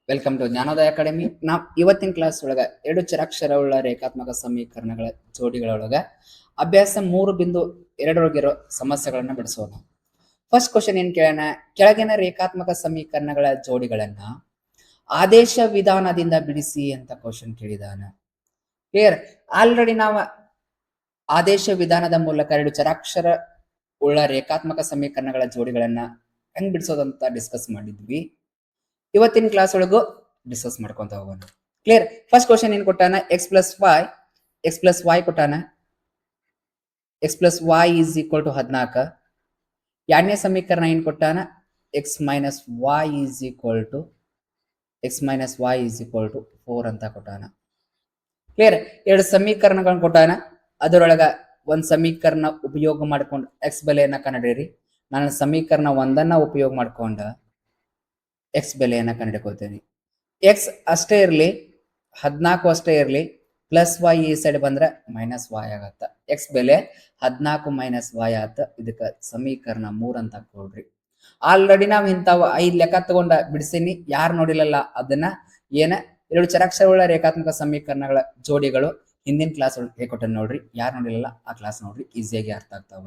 Welcome to Jnanodaya academy. ನಾವು ಇವತ್ತಿನ class ಒಳಗ 2 ಚರಾಕ್ಷರವುಳ್ಳ ರೇಖಾತ್ಮಕ ಸಮೀಕರಣಗಳ ಜೋಡಿಗಳೊಳಗ ಅಭ್ಯಾಸ 3.2 ಸಮಸ್ಯೆಗಳನ್ನ ಬಿಡಿಸೋಣ. ಫಸ್ಟ್ ಕ್ವಶನ್ ಏನ್ ಕೇಳೋಣ, ಕೆಳಗಿನ ರೇಖಾತ್ಮಕ ಸಮೀಕರಣಗಳ ಜೋಡಿಗಳನ್ನ ಆದೇಶ ವಿಧಾನದಿಂದ ಬಿಡಿಸಿ ಅಂತ ಕ್ವಶನ್ ಕೇಳಿದಾನ. ಕ್ಲಿಯರ್? ಆಲ್ರೆಡಿ ನಾವು ಆದೇಶ ವಿಧಾನದ ಮೂಲಕ 2 ಚರಾಕ್ಷರ ಉಳ್ಳ ರೇಖಾತ್ಮಕ ಸಮೀಕರಣಗಳ ಜೋಡಿಗಳನ್ನ ಹೆಂಗ್ ಬಿಡಿಸೋದಂತ ಡಿಸ್ಕಸ್ ಮಾಡಿದ್ವಿ. ಇವತ್ತಿನ ಕ್ಲಾಸ್ ಒಳಗೂ ಡಿಸ್ಕಸ್ ಮಾಡ್ಕೊಂತ ಹೋಗೋಣ. ಕ್ಲಿಯರ್? ಫಸ್ಟ್ ಕ್ವಶನ್ ಏನ್ ಕೊಟ್ಟಾನ, ಎಕ್ಸ್ ಪ್ಲಸ್ ವೈ ಕೊಟ್ಟಾನ. X plus y is equal to 14. ಎರಡನೇ ಸಮೀಕರಣ ಏನ್ ಕೊಟ್ಟಾನ, x minus y is equal to 4 ಅಂತ ಕೊಟ್ಟಾನ. ಕ್ಲಿಯರ್? ಎರಡು ಸಮೀಕರಣಗಳನ್ನ ಕೊಟ್ಟಾನ. ಅದರೊಳಗ ಒಂದ್ ಸಮೀಕರಣ ಉಪಯೋಗ ಮಾಡ್ಕೊಂಡು ಎಕ್ಸ್ ಬೆಲೆಯನ್ನ ಕಂಡುಹಿಡಿಯಿರಿ. ನಾನು ಸಮೀಕರಣ ಒಂದನ್ನ ಉಪಯೋಗ ಮಾಡ್ಕೊಂಡ ಎಕ್ಸ್ ಬೆಲೆಯನ್ನ ಕಂಡುಹಿಡ್ಕೋತೀನಿ. ಎಕ್ಸ್ ಅಷ್ಟೇ ಇರಲಿ, 14 ಅಷ್ಟೇ ಇರಲಿ, ಪ್ಲಸ್ ವೈ ಈ ಸೈಡ್ ಬಂದ್ರೆ ಮೈನಸ್ ವೈ ಆಗತ್ತ. ಎಕ್ಸ್ ಬೆಲೆ 14 ಮೈನಸ್ ವೈ ಆತ. ಇದಕ್ಕೆ ಸಮೀಕರಣ 3 ಅಂತ ಕೊಡ್ರಿ. ಆಲ್ರೆಡಿ ನಾವು ಇಂಥವು 5 ಲೆಕ್ಕ ತಗೊಂಡ ಬಿಡಿಸೀನಿ. ಯಾರು ನೋಡಿಲ್ಲಲ್ಲ ಅದನ್ನ ಏನ 2 ಚರಾಕ್ಷರವುಳ್ಳ ರೇಖಾತ್ಮಕ ಸಮೀಕರಣಗಳ ಜೋಡಿಗಳು ಹಿಂದಿನ ಕ್ಲಾಸ್ ಒಳಗೆ ಹೇಳ್ಕೊಟ್ಟ ನೋಡ್ರಿ. ಯಾರು ನೋಡಿಲ್ಲಲ್ಲ ಆ ಕ್ಲಾಸ್ ನೋಡ್ರಿ, ಈಸಿಯಾಗಿ ಅರ್ಥ ಆಗ್ತಾವ.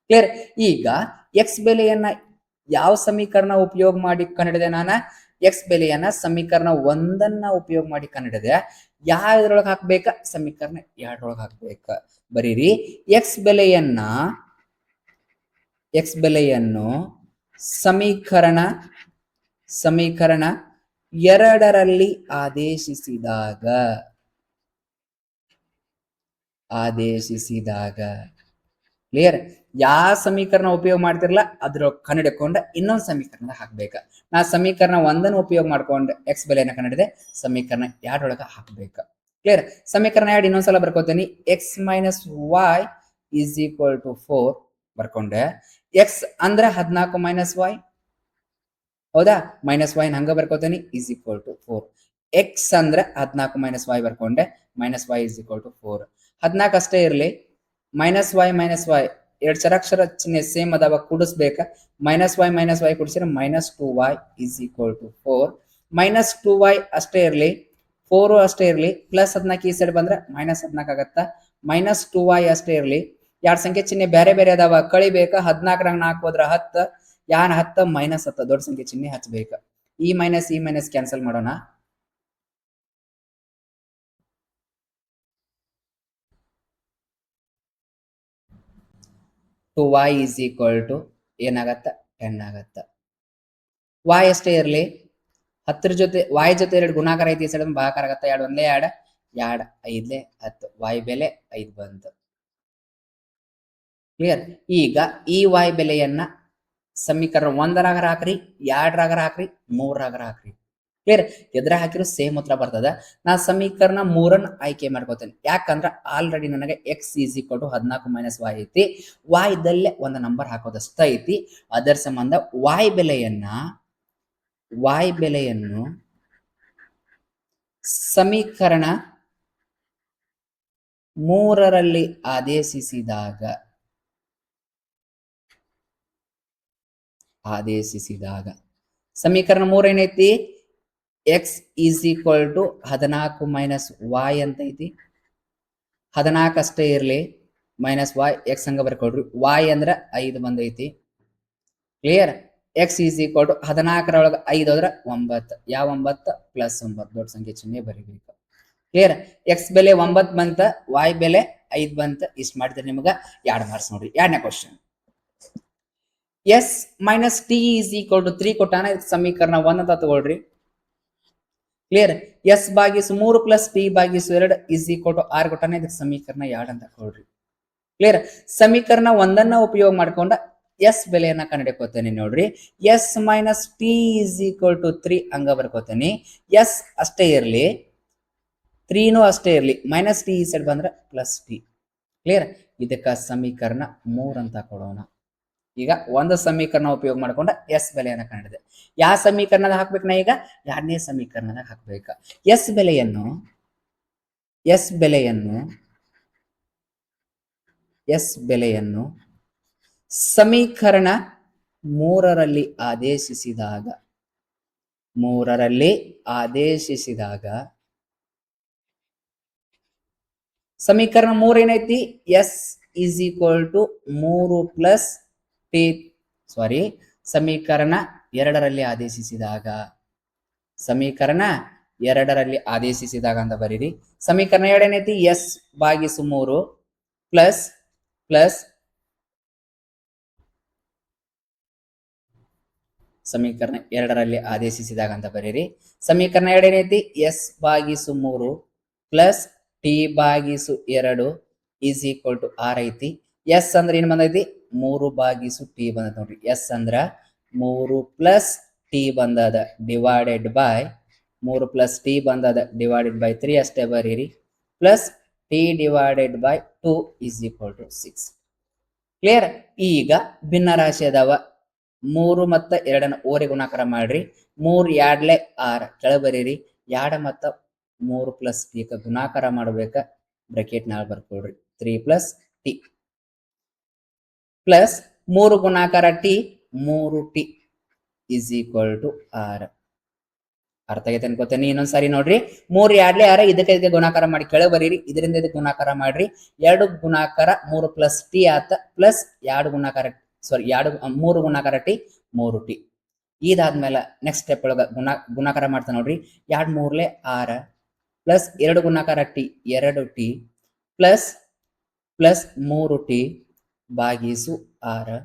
ಕ್ಲಿಯರ್? ಈಗ ಎಕ್ಸ್ ಬೆಲೆಯನ್ನ ಯಾವ ಸಮೀಕರಣ ಉಪಯೋಗ ಮಾಡಿ ಕಂಡಿಡಿದೆ ನಾನು, ಎಕ್ಸ್ ಬೆಲೆಯನ್ನ ಸಮೀಕರಣ ಒಂದನ್ನ ಉಪಯೋಗ ಮಾಡಿ ಕಂಡಿಡಿದೆ. ಯಾವ್ದ್ರೊಳಗೆ ಹಾಕ್ಬೇಕ, ಸಮೀಕರಣ 2 ಹಾಕ್ಬೇಕ. ಬರೀರಿ, ಎಕ್ಸ್ ಬೆಲೆಯನ್ನು ಸಮೀಕರಣ 2ರಲ್ಲಿ ಆದೇಶಿಸಿದಾಗ ಕ್ಲಿಯರ್? ಯಾವ ಸಮೀಕರಣ ಉಪಯೋಗ ಮಾಡ್ತಿರಲ್ಲ ಅದ್ರ ಕಂಡುಹಿಡ್ಕೊಂಡ ಇನ್ನೊಂದು ಸಮೀಕರಣ ಹಾಕ್ಬೇಕ. ನಾ ಸಮೀಕರಣ ಒಂದನ್ನು ಉಪಯೋಗ ಮಾಡ್ಕೊಂಡು ಎಕ್ಸ್ ಬೆಲೆಯನ್ನ ಕಂಡುಹಿಡಿದೆ, ಸಮೀಕರಣ 2 ಹಾಕ್ಬೇಕ. ಕ್ಲಿಯರ್? ಸಮೀಕರಣ 2 ಇನ್ನೊಂದ್ಸಲ ಬರ್ಕೋತೀನಿ. X minus y is equal to 4 ಬರ್ಕೊಂಡೆ. ಎಕ್ಸ್ ಅಂದ್ರೆ 14 ಮೈನಸ್ ವೈ, ಹೌದಾ? ಮೈನಸ್ ವೈ ಹಂಗ ಬರ್ಕೋತೀನಿ, ಈಸ್ ಈಕ್ವಲ್ ಟು 4. ಎಕ್ಸ್ ಅಂದ್ರೆ 14 ಮೈನಸ್ ವೈ ಬರ್ಕೊಂಡೆ, minus y is equal to 4. 14 ಅಷ್ಟೇ ಇರಲಿ, ಮೈನಸ್ ವೈ 2 ಚರಾಕ್ಷರ ಚಿಹ್ನೆ ಸೇಮ್ ಅದಾವ, ಕೂಡಿಸ್ಬೇಕ. ಮೈನಸ್ ವೈ ಕೂಡಿಸಿದ್ರೆ minus 2y is equal to 4. Minus 2y ಅಷ್ಟೇ ಇರಲಿ, 4 ಅಷ್ಟೇ ಇರಲಿ, ಪ್ಲಸ್ 14 ಈ ಸೈಡ್ ಬಂದ್ರೆ ಮೈನಸ್ 14 ಆಗತ್ತ. ಮೈನಸ್ 2y ಅಷ್ಟೇ ಇರಲಿ. 2 ಸಂಖ್ಯೆ ಚಿಹ್ನೆ ಬೇರೆ ಬೇರೆ ಅದಾವ, ಕಳಿಬೇಕ. 14 4 ಹೋದ್ರ 10, 10 ಮೈನಸ್ 10 ದೊಡ್ಡ ಸಂಖ್ಯೆ ಚಿಹ್ನೆ ಹಚ್ಚಬೇಕ. ಈ ಮೈನಸ್ ಕ್ಯಾನ್ಸಲ್ ಮಾಡೋಣ. Two y is equal to ಏನಾಗತ್ತ, 10 ಆಗತ್ತ. ವೈ ಅಷ್ಟೇ ಇರಲಿ, 10 ಜೊತೆ ವೈ ಜೊತೆ 2 ಗುಣಾಕಾರ ಐತಿ, ಈ ಸೈಡ್ ಭಾಗಾಕಾರ ಆಗತ್ತ. 2 ಒಂದ್ಲೆ 2, 2 5 10. ವೈ ಬೆಲೆ 5 ಬಂತು. ಕ್ಲಿಯರ್? ಈಗ ಈ ವೈ ಬೆಲೆಯನ್ನ ಸಮೀಕರಣ 1ರಾಗ ಹಾಕ್ರಿ, 2ರಾಗ ಹಾಕ್ರಿ, 3ರಾಗ ಹಾಕ್ರಿ. ಕ್ಲಿಯರ್? ಎದ್ರ ಹಾಕಿರೋ ಸೇಮ್ ಉತ್ತರ ಬರ್ತದ. ನಾ ಸಮೀಕರಣ 3 ಆಯ್ಕೆ ಮಾಡ್ಕೋತೇನೆ. ಯಾಕಂದ್ರ ಆಲ್ರೆಡಿ ನನಗೆ x is equal to 14 minus y ಐತಿ. ವೈ ಇದ್ದಲ್ಲೇ ಒಂದು ನಂಬರ್ ಹಾಕೋದಷ್ಟ ಐತಿ. ಅದರ ಸಂಬಂಧ ವೈ ಬೆಲೆಯನ್ನು ಸಮೀಕರಣ 3ರಲ್ಲಿ ಆದೇಶಿಸಿದಾಗ ಸಮೀಕರಣ 3 ಏನೈತಿ, x is equal to 14 minus y ಅಂತ ಐತಿ. 14 ಅಷ್ಟೇ ಇರಲಿ, ಮೈನಸ್ ವೈ, ಎಕ್ಸ್ ಹಂಗ ಬರ್ಕೊಡ್ರಿ. ವೈ ಅಂದ್ರೆ 5 ಬಂದೈತಿ. Clear? X is equal to 14ರೊಳಗೆ 5 ಹೋದ್ರೆ 9. ಯಾವ 9? ಪ್ಲಸ್ 9 ದೊಡ್ಡ ಸಂಖ್ಯೆ ಚಿಹ್ನೆ ಬರೀಬೇಕು. ಕ್ಲಿಯರ್? ಎಕ್ಸ್ ಬೆಲೆ 9 ಬಂತ, ವೈ ಬೆಲೆ 5 ಬಂತ. ಇಷ್ಟು ಮಾಡಿದ್ರೆ ನಿಮ್ಗೆ 2 ಮಾರ್ಕ್ಸ್ ನೋಡ್ರಿ. 2ನೇ question, s minus t is equal to 3 ಕೊಟ್ಟಾನ. ಸಮೀಕರಣ 1 ಅಂತ ತಗೊಳ್ರಿ. ಕ್ಲಿಯರ್? ಎಸ್ ಭಾಗಿಸು 3 ಪ್ಲಸ್ ಟಿ ಭಾಗಿಸು 2 ಈಸ್ ಈಕ್ವಲ್ ಟು 6 ಕೊಟ್ಟಾನ. ಇದಕ್ಕೆ ಸಮೀಕರಣ 2 ಅಂತ ಕೊಡ್ರಿ. ಕ್ಲಿಯರ್? ಸಮೀಕರಣ 1 ಉಪಯೋಗ ಮಾಡ್ಕೊಂಡ ಎಸ್ ಬೆಲೆಯನ್ನ ಕಂಡುಹಿಡ್ಕೋತೇನೆ ನೋಡ್ರಿ. S minus t is equal to 3 ಹಂಗ ಬರ್ಕೋತೇನೆ. ಎಸ್ ಅಷ್ಟೇ ಇರಲಿ, 3ನೂ ಅಷ್ಟೇ ಇರಲಿ, ಮೈನಸ್ ಟಿ ಈ ಸೈಡ್ ಬಂದ್ರೆ ಪ್ಲಸ್ ಟಿ. ಕ್ಲಿಯರ್? ಇದಕ್ಕೆ ಸಮೀಕರಣ 3 ಅಂತ ಕೊಡೋಣ. ಈಗ ಒಂದು ಸಮೀಕರಣ ಉಪಯೋಗ ಮಾಡ್ಕೊಂಡ ಎಸ್ ಬೆಲೆಯನ್ನ ಕಂಡಿದೆ. ಯಾವ ಸಮೀಕರಣದ ಹಾಕ್ಬೇಕು ನಾ ಈಗ? 2ನೇ ಸಮೀಕರಣದಾಗ ಹಾಕ್ಬೇಕ. ಎಸ್ ಬೆಲೆಯನ್ನು ಸಮೀಕರಣ 3ರಲ್ಲಿ ಆದೇಶಿಸಿದಾಗ ಮೂರರಲ್ಲಿ ಆದೇಶಿಸಿದಾಗ ಸಮೀಕರಣ 3 ಏನೈತಿ? S is equal to 3 plus t. Sorry, ಸಮೀಕರಣ 2ರಲ್ಲಿ ಆದೇಶಿಸಿದಾಗ, ಸಮೀಕರಣ 2ರಲ್ಲಿ ಆದೇಶಿಸಿದಾಗ ಅಂತ ಬರೀರಿ. ಸಮೀಕರಣ 2 ಏನೈತಿ? ಎಸ್ ಭಾಗಿಸು 3 ಪ್ಲಸ್ ಪ್ಲಸ್ ಸಮೀಕರಣ 2ರಲ್ಲಿ ಆದೇಶಿಸಿದಾಗ ಅಂತ ಬರೀರಿ. ಸಮೀಕರಣ 2 ಏನೈತಿ? ಎಸ್ ಭಾಗಿಸು 3 ಪ್ಲಸ್ ಟಿ ಭಾಗಿಸು 2 ಈಸ್ ಈಕ್ವಲ್ ಟು ಆರ್ ಐತಿ. ಎಸ್ ಅಂದ್ರೆ ಏನ್ ಬಂದೈತಿ? 3 ಭಾಗಿಸು ಟಿ ಬಂದೈತಿ ನೋಡ್ರಿ. ಎಸ್ ಅಂದ್ರ 3 ಪ್ಲಸ್ ಟಿ ಬಂದದ ಡಿವೈಡೆಡ್ ಬೈ 3 ಪ್ಲಸ್ ಟಿ ಬಂದದ ಡಿವೈಡೆಡ್ ಬೈ 3 ಅಷ್ಟೇ ಬರೀರಿ. Plus t divided by 2 is equal to 6. Clear? ಈಗ ಭಿನ್ನ ರಾಶಿ ಅದಾವ. 3 ಮತ್ತು 2 ಓರೆ ಗುಣಾಕಾರ ಮಾಡ್ರಿ. 3 2 6 ಕೆಳ ಬರೀರಿ. 2 ಮತ್ತು 3 ಪ್ಲಸ್ ಟಿ ಗುಣಾಕಾರ ಮಾಡ್ಬೇಕ. ಬ್ರಾಕೆಟ್ ನಾಲ್ ಬರ್ಕೊಳ್ರಿ. 3 ಪ್ಲಸ್ ಟಿ ಪ್ಲಸ್ 3 ಗುಣಾಕಾರ t 3 t is equal to 6. ಅರ್ಥ ಆಗೈತೆ ಅನ್ಕೋತೇನೆ. ಇನ್ನೊಂದ್ಸಾರಿ ನೋಡ್ರಿ. 3 2 6 ಇದಕ್ಕೆ ಗುಣಾಕಾರ ಮಾಡಿ ಕೆಳ ಬರೀರಿ. ಇದರಿಂದ ಇದಕ್ಕೆ ಗುಣಾಕಾರ ಮಾಡ್ರಿ. 2 ಗುಣಾಕಾರ 3 ಪ್ಲಸ್ ಟಿ ಆತ ಪ್ಲಸ್ 2 ಗುಣಾಕಾರ 3 ಗುಣಾಕಾರ ಟಿ 3 ಟಿ. ಇದಾದ್ಮೇಲೆ ನೆಕ್ಸ್ಟ್ ಸ್ಟೆಪ್ ಒಳಗ ಗುಣಾಕಾರ ಮಾಡ್ತಾ ನೋಡ್ರಿ. 2 3 6 ಪ್ಲಸ್ 2 ಗುಣಾಕಾರ T 2 T plus plus 3 T ಭಾಗಿಸು 6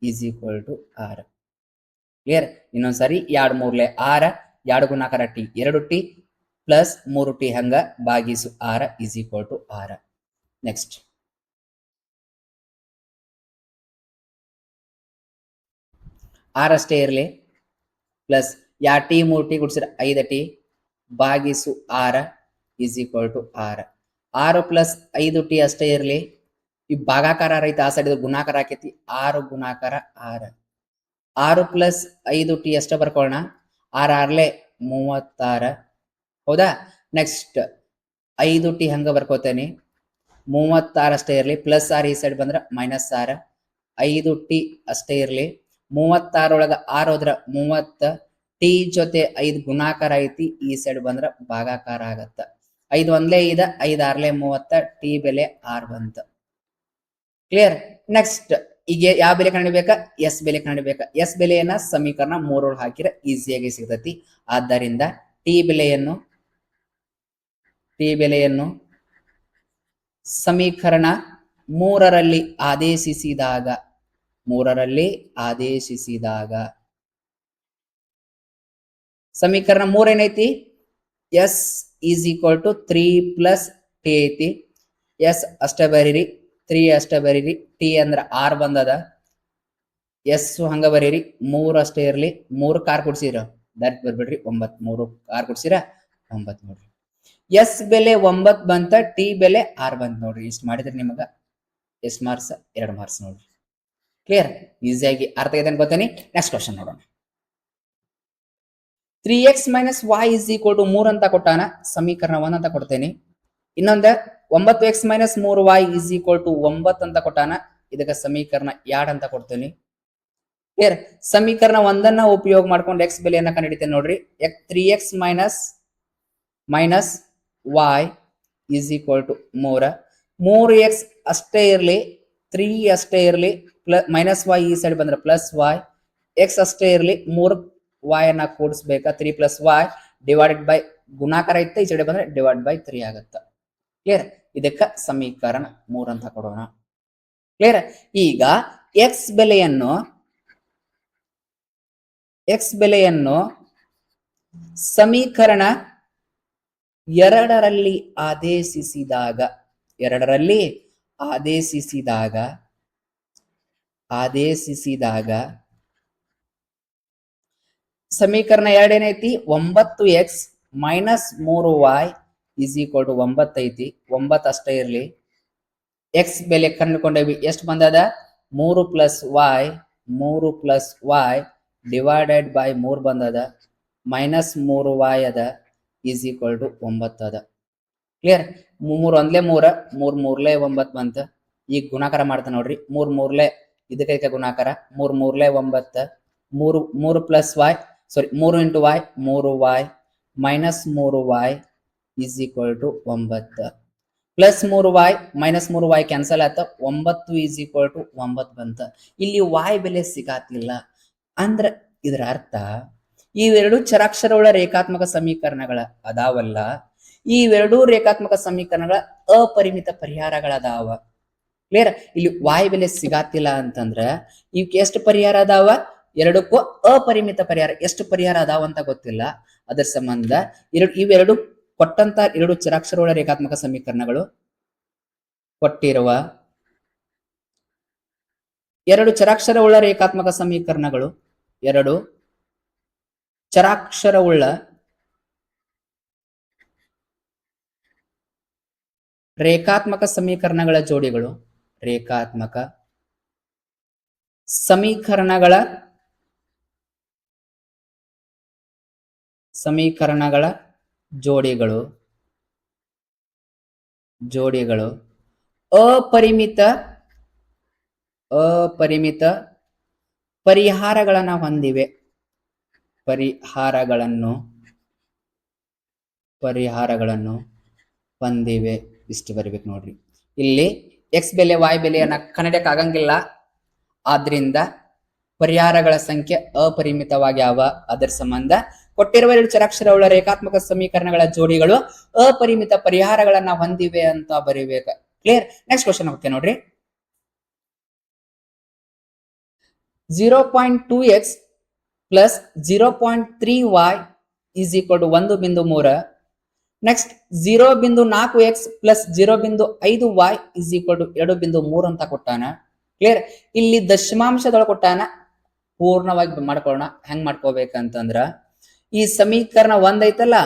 ಈಸ್ ಈಕ್ವಲ್ ಟು 6. ಕ್ಲಿಯರ್? ಇನ್ನೊಂದ್ಸರಿ 2 3 6 2 ಗುಣಾಕಾರ ಟಿ 2 ಟಿ ಪ್ಲಸ್ 3 ಟಿ ಹಂಗ ಭಾಗಿಸು 6 ಈಸ್ ಈಕ್ವಲ್ ಟು 6. ನೆಕ್ಸ್ಟ್ 6 ಅಷ್ಟೇ ಇರಲಿ. ಪ್ಲಸ್ 2 ಟಿ 3 ಟಿ ಗುಡ್ಸಿರ 5 ಟಿ ಭಾಗಿಸು 6 is equal to 6. 6 plus 5 t ಅಷ್ಟೇ ಇರಲಿ. ಈ ಭಾಗಾಕಾರ ರೈತ ಆ ಸೈಡ್ ಗುಣಾಕಾರ ಆಕೈತಿ. 6 ಗುಣಾಕಾರ 6. 6 ಪ್ಲಸ್ 5 ಟಿ ಅಷ್ಟೇ ಬರ್ಕೊಳ್ಳೋಣ. 6 6 36. ಹೌದಾ? ನೆಕ್ಸ್ಟ್ 5 ಟಿ ಹಂಗ ಬರ್ಕೋತೇನೆ. 36 ಅಷ್ಟೇ ಇರಲಿ. ಪ್ಲಸ್ 6 ಈ ಸೈಡ್ ಬಂದ್ರೆ ಮೈನಸ್ 6. 5 ಟಿ ಅಷ್ಟೇ ಇರಲಿ. 36 ಒಳಗ 6 ಹೋದ್ರ 30. ಟಿ ಜೊತೆ 5 ಗುಣಾಕಾರ ಐತಿ. ಈ ಸೈಡ್ ಬಂದ್ರ ಭಾಗಾಕಾರ ಆಗತ್ತ. 5 1 5 5 6 30. ಟಿ ಬೆಲೆ 6 ಬಂತ. ಕ್ಲಿಯರ್? ನೆಕ್ಸ್ಟ್ ಈಗ ಯಾವ ಬೆಲೆ ಕಂಡುಹಿಡಿಬೇಕಾ? ಎಸ್ ಬೆಲೆ ಕಂಡುಹಿಡಿಬೇಕಾ. ಎಸ್ ಬೆಲೆಯನ್ನ ಸಮೀಕರಣ 3 ಒಳಗೆ ಹಾಕಿರ ಈಸಿಯಾಗಿ ಸಿಗ್ತತಿ. ಆದ್ದರಿಂದ ಟಿ ಬೆಲೆಯನ್ನು ಸಮೀಕರಣ 3ರಲ್ಲಿ ಆದೇಶಿಸಿದಾಗ ಸಮೀಕರಣ 3 ಏನೈತಿ? S is equal to 3 plus t ಐತಿ. ಎಸ್ ಅಷ್ಟೇ ಬರೀರಿ. 3 ಅಷ್ಟೇ ಬರೀರಿ. ಟಿ ಅಂದ್ರ 6 ಬಂದದ. ಎಸ್ ಹಂಗ ಬರೀರಿ. 3 ಅಷ್ಟೇ ಇರಲಿ. 3 ಕಾರ್ ಕೊಡ್ಸಿರ ಡೈರೆಕ್ಟ್ ಬರ್ಬಿಡ್ರಿ. 9 3 ಕಾರ್ ಕೊಡ್ಸಿರ 9 ನೋಡ್ರಿ. ಎಸ್ ಬೆಲೆ 9 ಬಂತ. ಟಿ ಬೆಲೆ 6 ಬಂತ ನೋಡ್ರಿ. ಇಷ್ಟು ಮಾಡಿದ್ರೆ ನಿಮಗ ಎಷ್ಟು ಮಾರ್ಕ್ಸ್? 2 ಮಾರ್ಕ್ಸ್ ನೋಡ್ರಿ. ಕ್ಲಿಯರ್? ಈಸಿಯಾಗಿ ಅರ್ಥ ಆಗಿದೆ ಅನ್ಕೋತೀನಿ. ನೆಕ್ಸ್ಟ್ ಕ್ವಶನ್ ನೋಡೋಣ. 3x minus y is equal to 3 ಅಂತ ಕೊಟ್ಟಾನ. ಸಮೀಕರಣ 1 ಅಂತ ಕೊಡ್ತೇನೆ. ಇನ್ನೊಂದ 9x minus 3y is equal to 9 ಅಂತ ಕೊಟ್ಟಾನ. ಇದಕ್ಕೆ ಸಮೀಕರಣ 2 ಅಂತ ಕೊಡ್ತೇನೆ. ಕ್ಲಿಯರ್? ಸಮೀಕರಣ 1 ಉಪಯೋಗ ಮಾಡ್ಕೊಂಡು x ಬೆಲೆಯನ್ನ ಕಂಡುಹಿಡಿತೇನೆ ನೋಡ್ರಿ. 3x minus y is equal to 3. 3x ಅಷ್ಟೇ ಇರಲಿ. 3 ಅಷ್ಟೇ ಇರಲಿ. ಪ್ಲಸ್ ಮೈನಸ್ y ಈ ಸೈಡ್ ಬಂದ್ರೆ ಪ್ಲಸ್ y. x ಅಷ್ಟೇ ಇರಲಿ. 3 y ಅನ್ನ ಕೂಡಿಸ್ಬೇಕಾ. 3 ಪ್ಲಸ್ y ಡಿವೈಡೆಡ್ ಬೈ ಗುಣಾಕಾರ ಇತ್ತು. ಈ ಸೈಡ್ ಬಂದ್ರೆ ಡಿವೈಡ್ ಬೈ 3 ಆಗತ್ತ. ಕ್ಲಿಯರ್? ಇದಕ್ಕ ಸಮೀಕರಣ 3 ಅಂತ ಕೊಡೋಣ. ಕ್ಲಿಯರ್? ಈಗ x ಬೆಲೆಯನ್ನು ಸಮೀಕರಣ 2ರಲ್ಲಿ ಆದೇಶಿಸಿದಾಗ ಸಮೀಕರಣ 2 ಏನೈತಿ? 9x minus 3y is equal to 9 ಐತಿ. 9 ಅಷ್ಟೇ ಇರಲಿ. ಎಕ್ಸ್ ಬೆಲೆ ಕಂಡುಕೊಂಡೇವಿ. ಎಷ್ಟು ಬಂದದ? 3 ಪ್ಲಸ್ y ಡಿವೈಡೆಡ್ ಬೈ 3 ಬಂದದ. ಮೈನಸ್ 3y ಅದ ಈಸ್ ಈಕ್ವಲ್ ಟು 9 ಅದ. ಕ್ಲಿಯರ್? 3 1 3 3 3 9 ಬಂತ. ಈಗ ಗುಣಾಕಾರ ಮಾಡ್ತಾ ನೋಡ್ರಿ. 3 3 ಇದಕ್ಕೆ ಗುಣಾಕಾರ. 3 3 9 3 plus y sorry 3 into y 3y minus 3y is equal to 9 plus 3y minus 3y cancel ಆಯ್ತ 9 ಈಸ್ ಈಕ್ವಲ್ ಟು 9 ಬಂತ. ಇಲ್ಲಿ y ಬೆಲೆ ಸಿಗಾತಿಲ್ಲ ಅಂದ್ರ ಇದರ ಅರ್ಥ ಇವೆರಡು ಚರಾಕ್ಷರವುಳ್ಳ ರೇಖಾತ್ಮಕ ಸಮೀಕರಣಗಳ ಅದಾವಲ್ಲ, ಇವೆರಡೂ ರೇಖಾತ್ಮಕ ಸಮೀಕರಣಗಳ ಅಪರಿಮಿತ ಪರಿಹಾರಗಳದಾವ. ಕ್ಲಿಯರ್? ಇಲ್ಲಿ y ಬೆಲೆ ಸಿಗಾತಿಲ್ಲ ಅಂತಂದ್ರ ಇವಕ್ಕೆ ಎಷ್ಟು ಪರಿಹಾರ ಅದಾವ? ಎರಡಕ್ಕೂ ಅಪರಿಮಿತ ಪರಿಹಾರ. ಎಷ್ಟು ಪರಿಹಾರ ಅದಾವ ಅಂತ ಗೊತ್ತಿಲ್ಲ. ಅದರ ಸಂಬಂಧ ಇವೆರಡು ಕೊಟ್ಟಂತ ಎರಡು ಚರಾಕ್ಷರವುಳ್ಳ ರೇಖಾತ್ಮಕ ಸಮೀಕರಣಗಳು ಕೊಟ್ಟಿರುವ ಎರಡು ಚರಾಕ್ಷರವುಳ್ಳ ರೇಖಾತ್ಮಕ ಸಮೀಕರಣಗಳು, ಎರಡು ಚರಾಕ್ಷರವುಳ್ಳ ರೇಖಾತ್ಮಕ ಸಮೀಕರಣಗಳ ಜೋಡಿಗಳು, ರೇಖಾತ್ಮಕ ಸಮೀಕರಣಗಳ ಜೋಡಿಗಳು ಅಪರಿಮಿತ ಪರಿಹಾರಗಳನ್ನು ಹೊಂದಿವೆ. ಪರಿಹಾರಗಳನ್ನು ಹೊಂದಿವೆ. ಇಷ್ಟು ಬರಿಬೇಕು ನೋಡ್ರಿ. ಇಲ್ಲಿ x ಬೆಲೆ y ಬೆಲೆಯನ್ನ ಕನ್ನಡಕ್ಕೆ ಆಗಂಗಿಲ್ಲ. ಆದ್ರಿಂದ ಪರಿಹಾರಗಳ ಸಂಖ್ಯೆ ಅಪರಿಮಿತವಾಗಿ ಅವ. ಅದರ ಸಂಬಂಧ ಕೊಟ್ಟಿರುವ ಎರಡು ಚರಾಕ್ಷರವುಳ್ಳ ರೇಖಾತ್ಮಕ ಸಮೀಕರಣಗಳ ಜೋಡಿಗಳು ಅಪರಿಮಿತ ಪರಿಹಾರಗಳನ್ನ ಹೊಂದಿವೆ ಅಂತ ಬರಿಬೇಕು. ಕ್ಲಿಯರ್? ನೆಕ್ಸ್ಟ್ ಕ್ವಶನ್ ಓಕೆ ನೋಡ್ರಿ. 0.2x plus 0.3y is equal to 1.3. Next 0.4x plus 0.5y is equal to 2.3 ಅಂತ ಕೊಟ್ಟಾನ. ಕ್ಲಿಯರ್? ಇಲ್ಲಿ ದಶಮಾಂಶದೊಳಗೆ ಕೊಟ್ಟಾನ. ಪೂರ್ಣವಾಗಿ ಮಾಡ್ಕೊಳ್ಳೋಣ. ಹೆಂಗ್ ಮಾಡ್ಕೋಬೇಕಂತಂದ್ರ ಈ ಸಮೀಕರಣ 1 ಐತಲ್ಲ,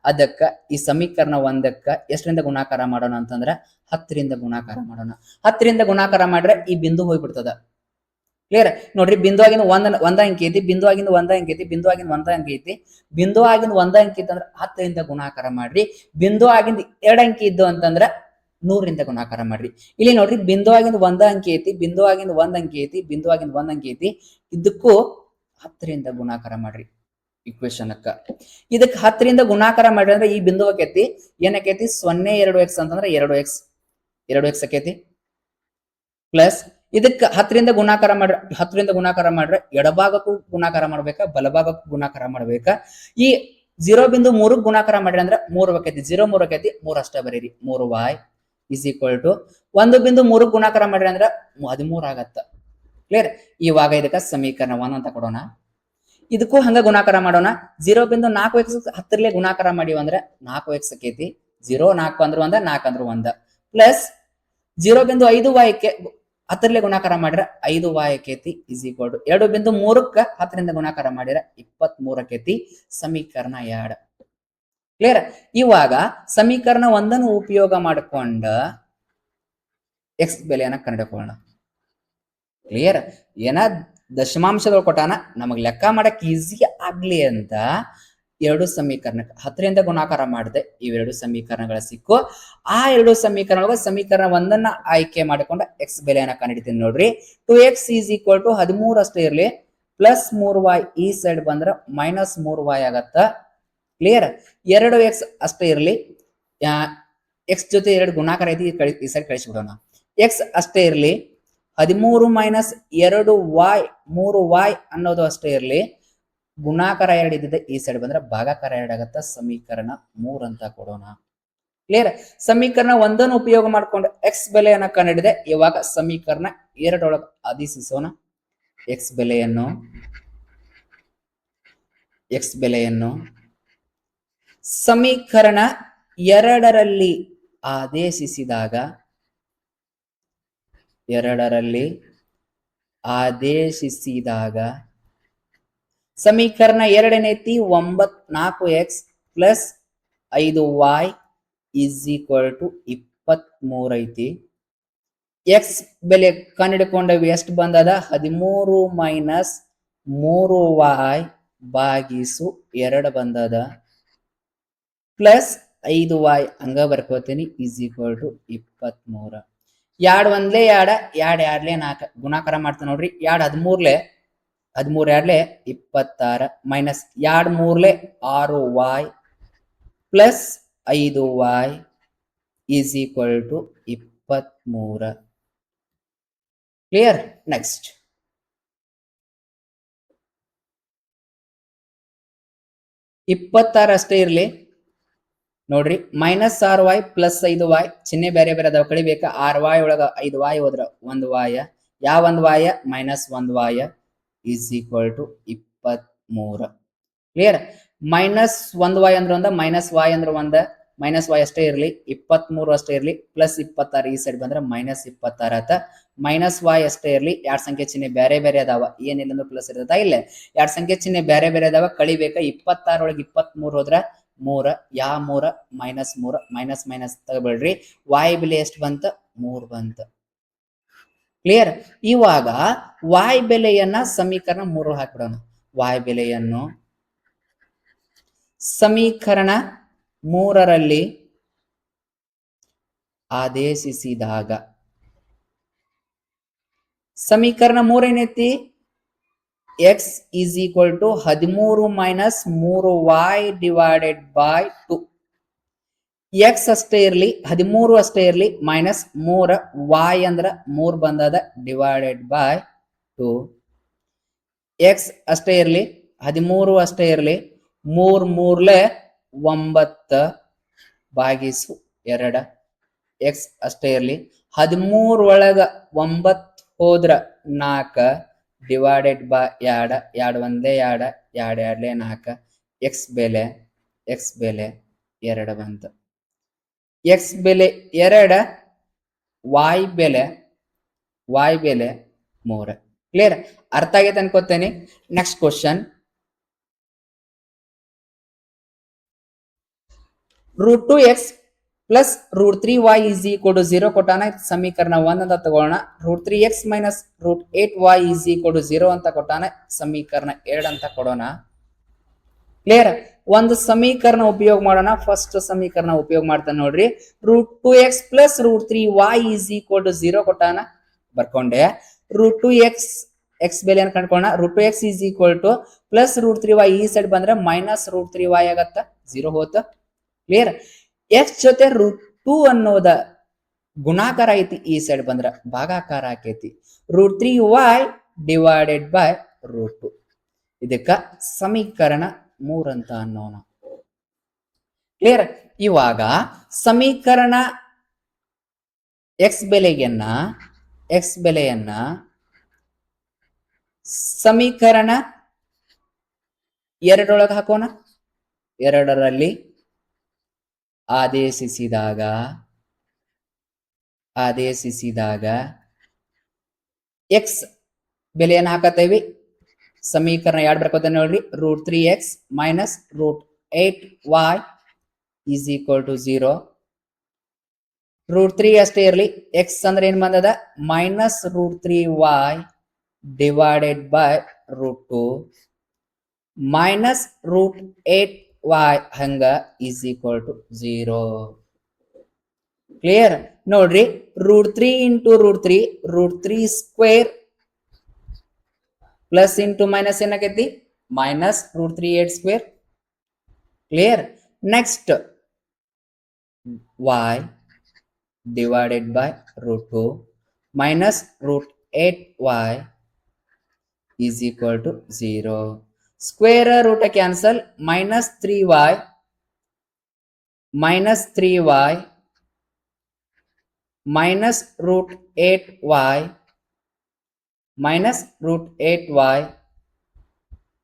ಅದಕ್ಕ ಈ ಸಮೀಕರಣ 1ಕ್ಕ ಎಷ್ಟರಿಂದ ಗುಣಾಕಾರ ಮಾಡೋಣ ಅಂತಂದ್ರ 10ರಿಂದ ಗುಣಾಕಾರ ಮಾಡೋಣ. 10ರಿಂದ ಗುಣಾಕಾರ ಮಾಡ್ರೆ ಈ ಬಿಂದು ಹೋಗ್ಬಿಡ್ತದ. ಕ್ಲಿಯರ್? ನೋಡ್ರಿ, ಬಿಂದು ಆಗಿಂದ ಒಂದ ಅಂಕಿ ಐತಿ, ಬಿಂದು ಆಗಿಂದ ಒಂದ ಅಂಕಿ ಐತಿ, ಬಿಂದು ಆಗಿಂದ ಒಂದ ಅಂಕಿ ಐತಿ. ಬಿಂದು ಆಗಿಂದ ಒಂದ ಅಂಕಿ ಇತ್ತಂದ್ರ 10ರಿಂದ ಗುಣಾಕಾರ ಮಾಡ್ರಿ. ಬಿಂದು ಆಗಿಂದ 2 ಅಂಕಿ ಇದ್ದು ಅಂತಂದ್ರ 100ರಿಂದ ಗುಣಾಕಾರ ಮಾಡ್ರಿ. ಇಲ್ಲಿ ನೋಡ್ರಿ, ಬಿಂದು ಆಗಿಂದ ಒಂದ ಅಂಕಿ ಐತಿ, ಬಿಂದು ಆಗಿಂದ ಒಂದ್ ಅಂಕಿ ಐತಿ, ಬಿಂದು ಆಗಿಂದ ಒಂದ್ ಅಂಕಿ ಐತಿ. ಇದಕ್ಕೂ 10ರಿಂದ ಗುಣಾಕಾರ ಮಾಡ್ರಿ. ಇಕ್ವೇಶನ್ ಅಕ್ಕ ಇದಕ್ 10ರಿಂದ ಗುಣಾಕಾರ ಮಾಡ್ರಿ ಅಂದ್ರೆ ಈ ಬಿಂದು ಆಕೈತಿ. ಏನಕೈತಿ? 0.2x ಅಂತಂದ್ರೆ 2x ಆಕೈತಿ. ಪ್ಲಸ್ ಇದಕ್ಕೆ 10ರಿಂದ ಗುಣಾಕಾರ ಮಾಡ್ರೆ ಎಡಭಾಗಕ್ಕೂ ಗುಣಾಕಾರ ಮಾಡ್ಬೇಕಾ, ಬಲಭಾಗಕ್ಕೂ ಗುಣಾಕಾರ ಮಾಡ್ಬೇಕಾ. ಈ 0.3 ಗುಣಾಕಾರ ಮಾಡ್ರಿ ಅಂದ್ರೆ 3 ಆಕೈತಿ. 0.3 ಆಕೈತಿ, 3 ಅಷ್ಟೇ ಬರೀರಿ. 3y ಇಸ್ ಈಕ್ವಲ್ ಟು 1.3 ಗುಣಾಕಾರ ಮಾಡ್ರಿ ಅಂದ್ರೆ 13 ಆಗತ್ತ. ಕ್ಲಿಯರ್? ಇವಾಗ ಇದಕ್ಕ ಸಮೀಕರಣ 1 ಅಂತ ಕೊಡೋಣ. ಇದಕ್ಕೂ ಹಂಗ ಗುಣಾಕಾರ ಮಾಡೋಣ. 0.4x 10ರಲ್ಲಿ ಗುಣಾಕಾರ ಮಾಡಿವ ಅಂದ್ರೆ 4x ಆಕೈತಿ. 0 4 ಅಂದ್ರೆ 1, 4 ಅಂದ್ರೆ 1. ಪ್ಲಸ್ 0.5y 10ರಲ್ಲಿ ಗುಣಾಕಾರ ಮಾಡಿದ್ರೆ 5y ಆಕೈತಿ ಇಸ್ ಈಕ್ವಲ್ ಟು 2.3ಕ್ಕ 10ರಿಂದ ಗುಣಾಕಾರ ಮಾಡಿದ್ರೆ 23 ಆಕೈತಿ. ಸಮೀಕರಣ 2. ಕ್ಲಿಯರ್? ಇವಾಗ ಸಮೀಕರಣ 1 ಉಪಯೋಗ ಮಾಡಿಕೊಂಡ x ಬೆಲೆಯನ್ನ ಕಂಡುಕೊಳ್ಳೋಣ. ಕ್ಲಿಯರ್? ಏನ ದಶಮಾಂಶದೊಳಗೆ ಕೊಟ್ಟಾನ, ನಮಗ್ ಲೆಕ್ಕ ಮಾಡಕ್ ಈಸಿ ಆಗ್ಲಿ ಅಂತ ಎರಡು ಸಮೀಕರಣ 10ರಿಂದ ಗುಣಾಕಾರ ಮಾಡಿದೆ. ಇವೆರಡು ಸಮೀಕರಣಗಳ ಸಿಕ್ಕು. ಆ ಎರಡು ಸಮೀಕರಣಗಳು ಸಮೀಕರಣ 1 ಆಯ್ಕೆ ಮಾಡಿಕೊಂಡ x ಬೆಲೆಯನ್ನ ಕಂಡುಹಿಡಿತೀನಿ ನೋಡ್ರಿ. 2x ಈಸ್ ಈಕ್ವಲ್ ಟು 13 ಅಷ್ಟೇ ಇರ್ಲಿ, ಪ್ಲಸ್ 3y ಈ ಸೈಡ್ ಬಂದ್ರ ಮೈನಸ್ 3y ಆಗತ್ತ. ಕ್ಲಿಯರ್? 2x ಅಷ್ಟೇ ಇರ್ಲಿ, x ಜೊತೆ 2 ಗುಣಾಕಾರ ಐತಿ, ಈ ಸೈಡ್ ಕಳಿಸ್ಬಿಡೋಣ. x ಅಷ್ಟೇ ಇರ್ಲಿ, 13 ಮೈನಸ್ 2y 3y ಅನ್ನೋದು ಅಷ್ಟೇ ಇರ್ಲಿ. ಗುಣಾಕಾರ 2 ಇದ್ದಿದೆ, ಈ ಸೈಡ್ ಬಂದ್ರೆ ಭಾಗಾಕಾರ 2 ಆಗತ್ತ. ಸಮೀಕರಣ 3 ಅಂತ ಕೊಡೋಣ. ಕ್ಲಿಯರ್? ಸಮೀಕರಣ 1 ಉಪಯೋಗ ಮಾಡ್ಕೊಂಡು x ಬೆಲೆಯನ್ನ ಕಂಡುಹಿಡಿದೆ. ಇವಾಗ ಸಮೀಕರಣ 2 ಒಳಗೆ ಆದೇಶಿಸೋಣ. x ಬೆಲೆಯನ್ನು ಸಮೀಕರಣ 2ರಲ್ಲಿ ಆದೇಶಿಸಿದಾಗ ಸಮೀಕರಣ 2 ಏನೈತಿ? 4x plus 5y is equal to 23 ಐತಿ. x ಬೆಲೆ ಕಂಡುಹಿಡ್ಕೊಂಡವಿ. ಎಷ್ಟು ಬಂದದ? 13 ಮೈನಸ್ 3y ಭಾಗಿಸು 2 ಬಂದದ. ಪ್ಲಸ್ 5y ಹಂಗ ಬರ್ಕೋತೀನಿ ಇಸ್ ಈಕ್ವಲ್ ಟು 23. 2 1 2 2 2 4 ಗುಣಾಕಾರ ಮಾಡ್ತಾನೆ ನೋಡ್ರಿ. 2 13 13 ಎರಡ್ಲೆ 26 ಮೈನಸ್ 2 ಮೂರ್ಲೆ 6y plus 5y is equal to 23. Clear? Next 26 ಅಷ್ಟೇ ಇರ್ಲಿ ನೋಡ್ರಿ, ಮೈನಸ್ 6y ಪ್ಲಸ್ 5y ಚಿಹ್ನೆ ಬೇರೆ ಬೇರೆ ಅದಾವ, ಕಳಿಬೇಕ. 6y ಒಳಗ 5y ಹೋದ್ರ 1y, ಯಾವ 1y minus 1y is equal to 23. Clear? Minus 1y ಅಂದ್ರೆ ಒಂದ, ಮೈನಸ್ y ಅಂದ್ರೆ ಒಂದ, ಮೈನಸ್ y ಅಷ್ಟೇ ಇರ್ಲಿ, 23 ಅಷ್ಟೇ ಇರ್ಲಿ, ಪ್ಲಸ್ 26 ಈ ಸೈಡ್ ಬಂದ್ರೆ ಮೈನಸ್ 26 ಆತ. ಮೈನಸ್ y ಅಷ್ಟೇ ಇರ್ಲಿ, ಎರಡ್ ಸಂಖ್ಯೆ ಚಿಹ್ನೆ ಬೇರೆ ಬೇರೆ ಅದಾವ, ಏನಿಲ್ಲ ಅಂದ್ರೆ ಪ್ಲಸ್ ಇರ್ತದ, ಇಲ್ಲ ಎರಡ್ ಸಂಖ್ಯೆ ಚಿಹ್ನೆ ಬೇರೆ ಬೇರೆ ಅದಾವ, ಕಳಿಬೇಕ. 26 ಒಳಗೆ 23 ಹೋದ್ರ 3, ಯಾ 3 ಮೈನಸ್ 3, ಮೈನಸ್ ಮೈನಸ್ ತಗೋಬೇಡ್ರಿ, y ಬೆಲೆ ಎಷ್ಟು ಬಂತ? 3 ಬಂತ. ಕ್ಲಿಯರ್? ಇವಾಗ y ಬೆಲೆಯನ್ನ ಸಮೀಕರಣ 3 ಹಾಕ್ಬಿಡೋಣ. y ಬೆಲೆಯನ್ನು ಸಮೀಕರಣ 3ರಲ್ಲಿ ಆದೇಶಿಸಿದಾಗ ಸಮೀಕರಣ 3 ಏನೈತಿ? x is equal to 13 minus 3y divided by 2. x ಅಷ್ಟೇ ಇರ್ಲಿ, 13 ಅಷ್ಟೇ ಇರ್ಲಿ, ಮೈನಸ್ 3 y ಅಂದ್ರ 3 ಬಂದದ ಡಿವೈಡೆಡ್ ಬೈ 2. x ಅಷ್ಟೇ ಇರ್ಲಿ, 13 ಅಷ್ಟೇ ಇರ್ಲಿ, 3 ಮೂರ್ಲೆ 9 ಭಾಗಿಸು 2. x ಅಷ್ಟೇ ಇರ್ಲಿ, 13 ಒಳಗ 9 ಹೋದ್ರ 4 ಡಿವೈಡೆಡ್ ಬೈ 2, 2 ಒಂದೇ 2, 2 ಎರಡ್ಲೆ 4. x ಬೆಲೆ 2 ಬಂತ. x ಬೆಲೆ 2, y ಬೆಲೆ 3. ಕ್ಲಿಯರ್? ಅರ್ಥ ಆಗೈತೆ ಅನ್ಕೋತೇನೆ. Next question, √2x plus √3y is equal to 0 ಕೊಟ್ಟಾನ, ಸಮೀಕರಣ 1 ಅಂತ ತಗೋಣ. √3x minus √8y is equal to 0 ಅಂತ ಕೊಟ್ಟಾನ, ಸಮೀಕರಣ 2 ಅಂತ ಕೊಡೋಣ. ಕ್ಲಿಯರ್? ಒಂದು ಸಮೀಕರಣ ಉಪಯೋಗ ಮಾಡೋಣ. ಫಸ್ಟ್ ಸಮೀಕರಣ ಉಪಯೋಗ ಮಾಡ್ತಾನೆ ನೋಡ್ರಿ. √2x plus √3y is equal to 0 ಕೊಟ್ಟಾನ, ಬರ್ಕೊಂಡೆ. √2x x ಬೆಲೆಯನ್ನು ಕಂಡುಕೊಳ್ಳೋಣ. √2x is equal to plus √3y ಈ ಸೈಡ್ ಬಂದ್ರೆ ಮೈನಸ್ √3y ಆಗತ್ತ, 0 ಹೋತ. ಕ್ಲಿಯರ್? x ಜೊತೆ √2 ಅನ್ನೋದ ಗುಣಾಕಾರ ಐತಿ, ಈ ಸೈಡ್ ಬಂದ್ರ ಭಾಗಾಕಾರ ಆಕೈತಿ. √3y divided by √2. ಇದಕ್ಕ ಸಮೀಕರಣ 3 ಅಂತ ಅನ್ನೋಣ. ಕ್ಲಿಯರ್? ಇವಾಗ ಸಮೀಕರಣ x ಬೆಲೆಯನ್ನ ಸಮೀಕರಣ 2 ಹಾಕೋಣ. 2ರಲ್ಲಿ ಆದೇಶಿಸಿದಾಗ x ಬೆಲೆಯನ್ನು ಹಾಕತ್ತೇವಿ. ಸಮೀಕರಣ 2 ಬರ್ಕೋತಾನೆ ನೋಡ್ರಿ. √3x minus √8y is equal to 0. √3 ಅಷ್ಟೇ ಇರ್ಲಿ, x ಅಂದ್ರೆ ಏನ್ ಬಂದದ? Minus √3y divided by √2 minus √8y ಹಂಗ ಈಸ್ ಈಕ್ವಲ್ ಟು 0. ಕ್ಲಿಯರ್? ನೋಡ್ರಿ, √3 into √3 square plus into minus ಏನಾಗೈತಿ? Minus √3 8 square. Clear? Next y divided by √2 minus √8y is equal to 0. Square root cancel, minus 3y minus √8y minus √8y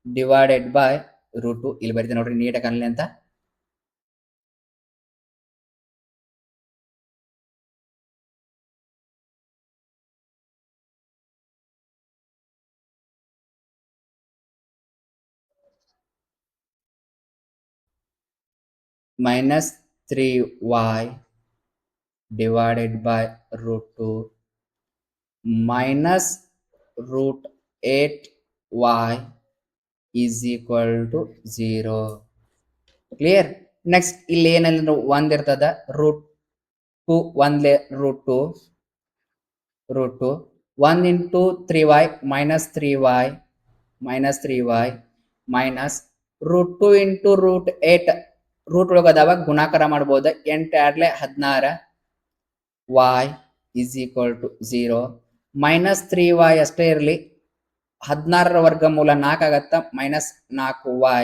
divided by √2. ಇಲ್ಲಿ ಬರೀತೀನಿ ನೋಡ್ರಿ, ನೀಟಾಗಿ ಕಾಣಲಿ ಅಂತ. Minus 3y divided by √2 minus √8y is equal to 0. Clear? Next ಇಲ್ಲಿ ಏನಲ್ಲಿ 1 ಇರ್ತದ, √2 1 √2 1 into 3y minus 3y minus 3y minus root 2 into root 8 root ಒಳಗದವ ಗುಣಾಕಾರ ಮಾಡ್ಬೋದು 8 ಆಡ್ಲೆ 16 y is equal to 0 minus 3y ಅಷ್ಟೇ ಇರಲಿ 16ರ ವರ್ಗಮೂಲ 4 ಆಗತ್ತ minus 4y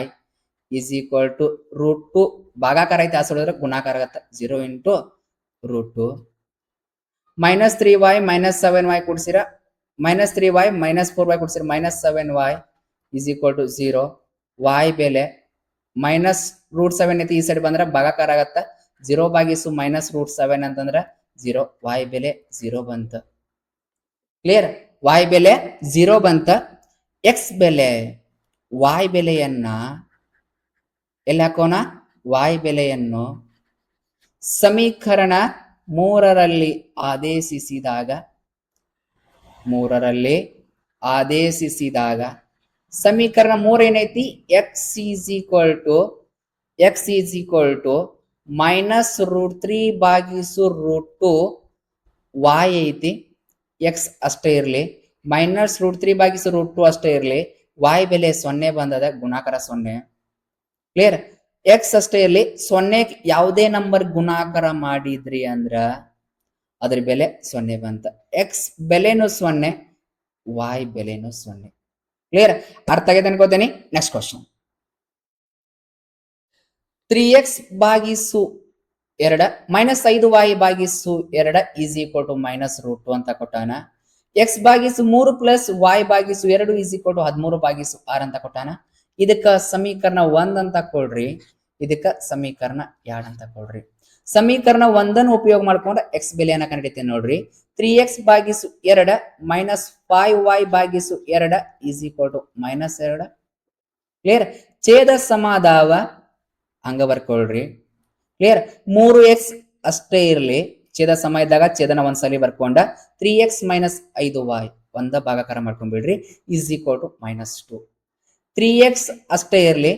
is equal to root 2 ಭಾಗಾಕಾರ ಐತೆ ಆಸೋಳಿದ್ರೆ ಗುಣಾಕಾರ ಆಗತ್ತ 0 into root 2 minus 3y minus 7y ಕೂಡಿಸಿರ ಮೈನಸ್ 3y ಮೈನಸ್ 4y ಕೂಡಿಸಿರ minus 7y is equal to 0 y ಬೆಲೆ ಮೈನಸ್ ರೂಟ್ 7 ಐತಿ ಈ ಸೈಡ್ ಬಂದ್ರೆ ಭಾಗಾಕಾರ ಆಗತ್ತ 0 ಭಾಗಿಸು ಮೈನಸ್ ರೂಟ್ 7 ಅಂತಂದ್ರೆ 0 y ಬೆಲೆ 0 ಬಂತ ಕ್ಲಿಯರ್ y ಬೆಲೆ 0 ಬಂತ x ಬೆಲೆ y ಬೆಲೆಯನ್ನ ಎಲ್ಲಿ ಹಾಕೋಣ y ಬೆಲೆಯನ್ನು ಸಮೀಕರಣ 3ರಲ್ಲಿ ಆದೇಶಿಸಿದಾಗ ಸಮೀಕರಣ 3 ಏನೈತಿ x is equal to minus root 3 ಭಾಗಿಸು ರೂಟ್ 2 y ಐತಿ x ಅಷ್ಟೇ ಇರಲಿ ಮೈನಸ್ ರೂಟ್ 3 ಭಾಗಿಸು ರೂಟ್ 2 ಅಷ್ಟೇ ಇರಲಿ y ಬೆಲೆ 0 ಬಂದದ ಗುಣಾಕಾರ 0 ಕ್ಲಿಯರ್ x ಅಷ್ಟೇ ಇರಲಿ 0 ಯಾವುದೇ ನಂಬರ್ ಗುಣಾಕಾರ ಮಾಡಿದ್ರಿ ಅಂದ್ರ ಅದ್ರ ಬೆಲೆ 0 ಬಂತ x ಬೆಲೆನು 0 y ಬೆಲೆನು 0 ಕ್ಲಿಯರ್ ಅರ್ಥ ಆಗೈತೆ ಅನ್ಕೋತೀನಿ ನೆಕ್ಸ್ಟ್ ಕ್ವಶನ್ 3x ಭಾಗಿಸು 2 ಮೈನಸ್ 5y ಭಾಗಿಸು 2 is equal to minus root 2 ಅಂತ ಕೊಟ್ಟಾನ x ಭಾಗಿಸು 3 ಪ್ಲಸ್ y ಭಾಗಿಸು 2 ಈಸ್ ಈಕ್ವಲ್ ಟು 13 ಭಾಗಿಸು 6 ಅಂತ ಕೊಟ್ಟಾನ ಇದಕ್ಕ ಸಮೀಕರಣ 1 ಅಂತ ಕೊಡ್ರಿ ಇದಕ್ಕ ಸಮೀಕರಣ 2 ಅಂತ ಕೊಡ್ರಿ ಸಮೀಕರಣ 1 ಅನ್ನು ಉಪಯೋಗ ಮಾಡ್ಕೊಂಡು x ಬೆಲೆಯನ್ನ ಕಂಡುಹಿಡಿತೇನೆ ನೋಡ್ರಿ 3x ಭಾಗಿಸು 2 ಮೈನಸ್ 5y ಭಾಗಿಸು 2 is equal to minus 2 clear ಛೇದ ಸಮಾದಾವ ಹಂಗ ಬರ್ಕೊಳ್ರಿ ಕ್ಲಿಯರ್ 3x ಅಷ್ಟೇ ಇರಲಿ ಛೇದ ಸಮ ಇದ್ದಾಗ ಛೇದನ ಒಂದ್ಸಲಿ ಬರ್ಕೊಂಡ 3x ಮೈನಸ್ 5y ಒಂದ ಭಾಗಾಕಾರ ಮಾಡ್ಕೊಂಡ್ಬಿಡ್ರಿ is equal to minus 2 3x ಅಷ್ಟೇ ಇರಲಿ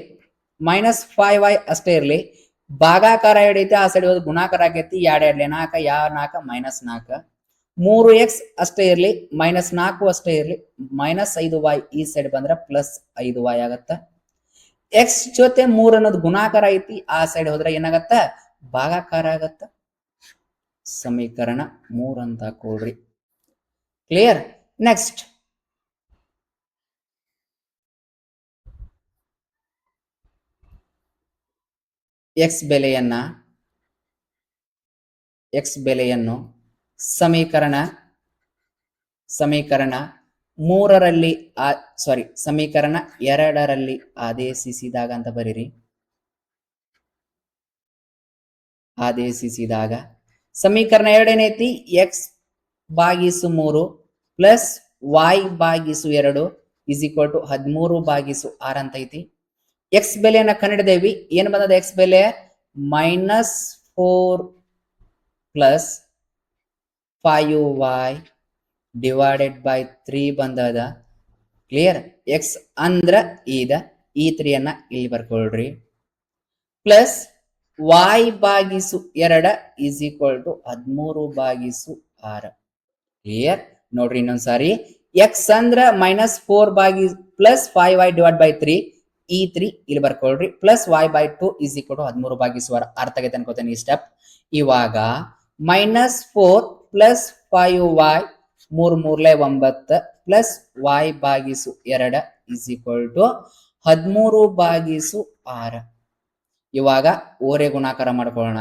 ಮೈನಸ್ 5y ಅಷ್ಟೇ ಇರಲಿ ಭಾಗಾಕಾರ ಹಿಡೈತೆ ಆ ಸೈಡ್ ಹೋದ್ ಗುಣಾಕಾರ ಆಗೈತಿ 2 2 4 4 ಮೈನಸ್ 4 3x ಅಷ್ಟೇ ಇರಲಿ ಮೈನಸ್ 4 ಅಷ್ಟೇ ಇರಲಿ ಮೈನಸ್ 5y ಈ ಸೈಡ್ ಬಂದ್ರೆ ಪ್ಲಸ್ 5y ಆಗತ್ತ x ಜೊತೆ 3 ಅನ್ನೋದು ಗುಣಾಕಾರ ಐತಿ ಆ ಸೈಡ್ ಹೋದ್ರೆ ಏನಾಗತ್ತ ಭಾಗಾಕಾರ ಆಗತ್ತ ಸಮೀಕರಣ 3 ಅಂತ ಕೊಡ್ರಿ ಕ್ಲಿಯರ್ ನೆಕ್ಸ್ಟ್ x ಬೆಲೆಯನ್ನು ಸಮೀಕರಣ 3ರಲ್ಲಿ ಸಮೀಕರಣ 2ರಲ್ಲಿ ಆದೇಶಿಸಿದಾಗ ಅಂತ ಬರೀರಿ ಆದೇಶಿಸಿದಾಗ ಸಮೀಕರಣ 2 ಏನೈತಿ x ಭಾಗಿಸು 3 ಪ್ಲಸ್ y ಭಾಗಿಸು 2 ಇಸ್ ಈಕ್ವಲ್ ಟು 13 ಭಾಗಿಸು 6 ಅಂತ ಐತಿ x ಬೆಲೆಯನ್ನ ಕಂಡುಹಿಡಿದೇವಿ ಏನ್ ಬಂದದ x ಬೆಲೆ minus 4 plus 5y divided by 3 ಬಂದದ ಕ್ಲಿಯರ್ x ಅಂದ್ರ ಈ 3 ಅನ್ನ ಇಲ್ಲಿ ಬರ್ಕೊಳ್ರಿ ಪ್ಲಸ್ y ಭಾಗಿಸು 2 ಈಸ್ ಈಕ್ವಲ್ ಟು 13 ಭಾಗಿಸು 6 ಕ್ಲಿಯರ್ ನೋಡ್ರಿ ಇನ್ನೊಂದ್ಸಾರಿ x ಅಂದ್ರ ಮೈನಸ್ 4 ಭಾಗಿ ಪ್ಲಸ್ 5y ಡಿವೈಡ್ ಬೈ 3 ಈ 3 ಇಲ್ಲಿ ಬರ್ಕೊಳ್ರಿ plus y by 2 is equal to 13 ಭಾಗಿಸು 6 ಅರ್ಥ ಆಗೈತೆ ಅನ್ಕೋತೇನೆ ಈ ಸ್ಟೆಪ್ ಇವಾಗ minus 4 plus 5y 3 3 9 plus y ಭಾಗಿಸು 2 ಈಸ್ ಈಕ್ವಲ್ ಟು 13 ಭಾಗಿಸು 6 ಇವಾಗ ಓರೆ ಗುಣಾಕಾರ ಮಾಡ್ಕೊಳ್ಳೋಣ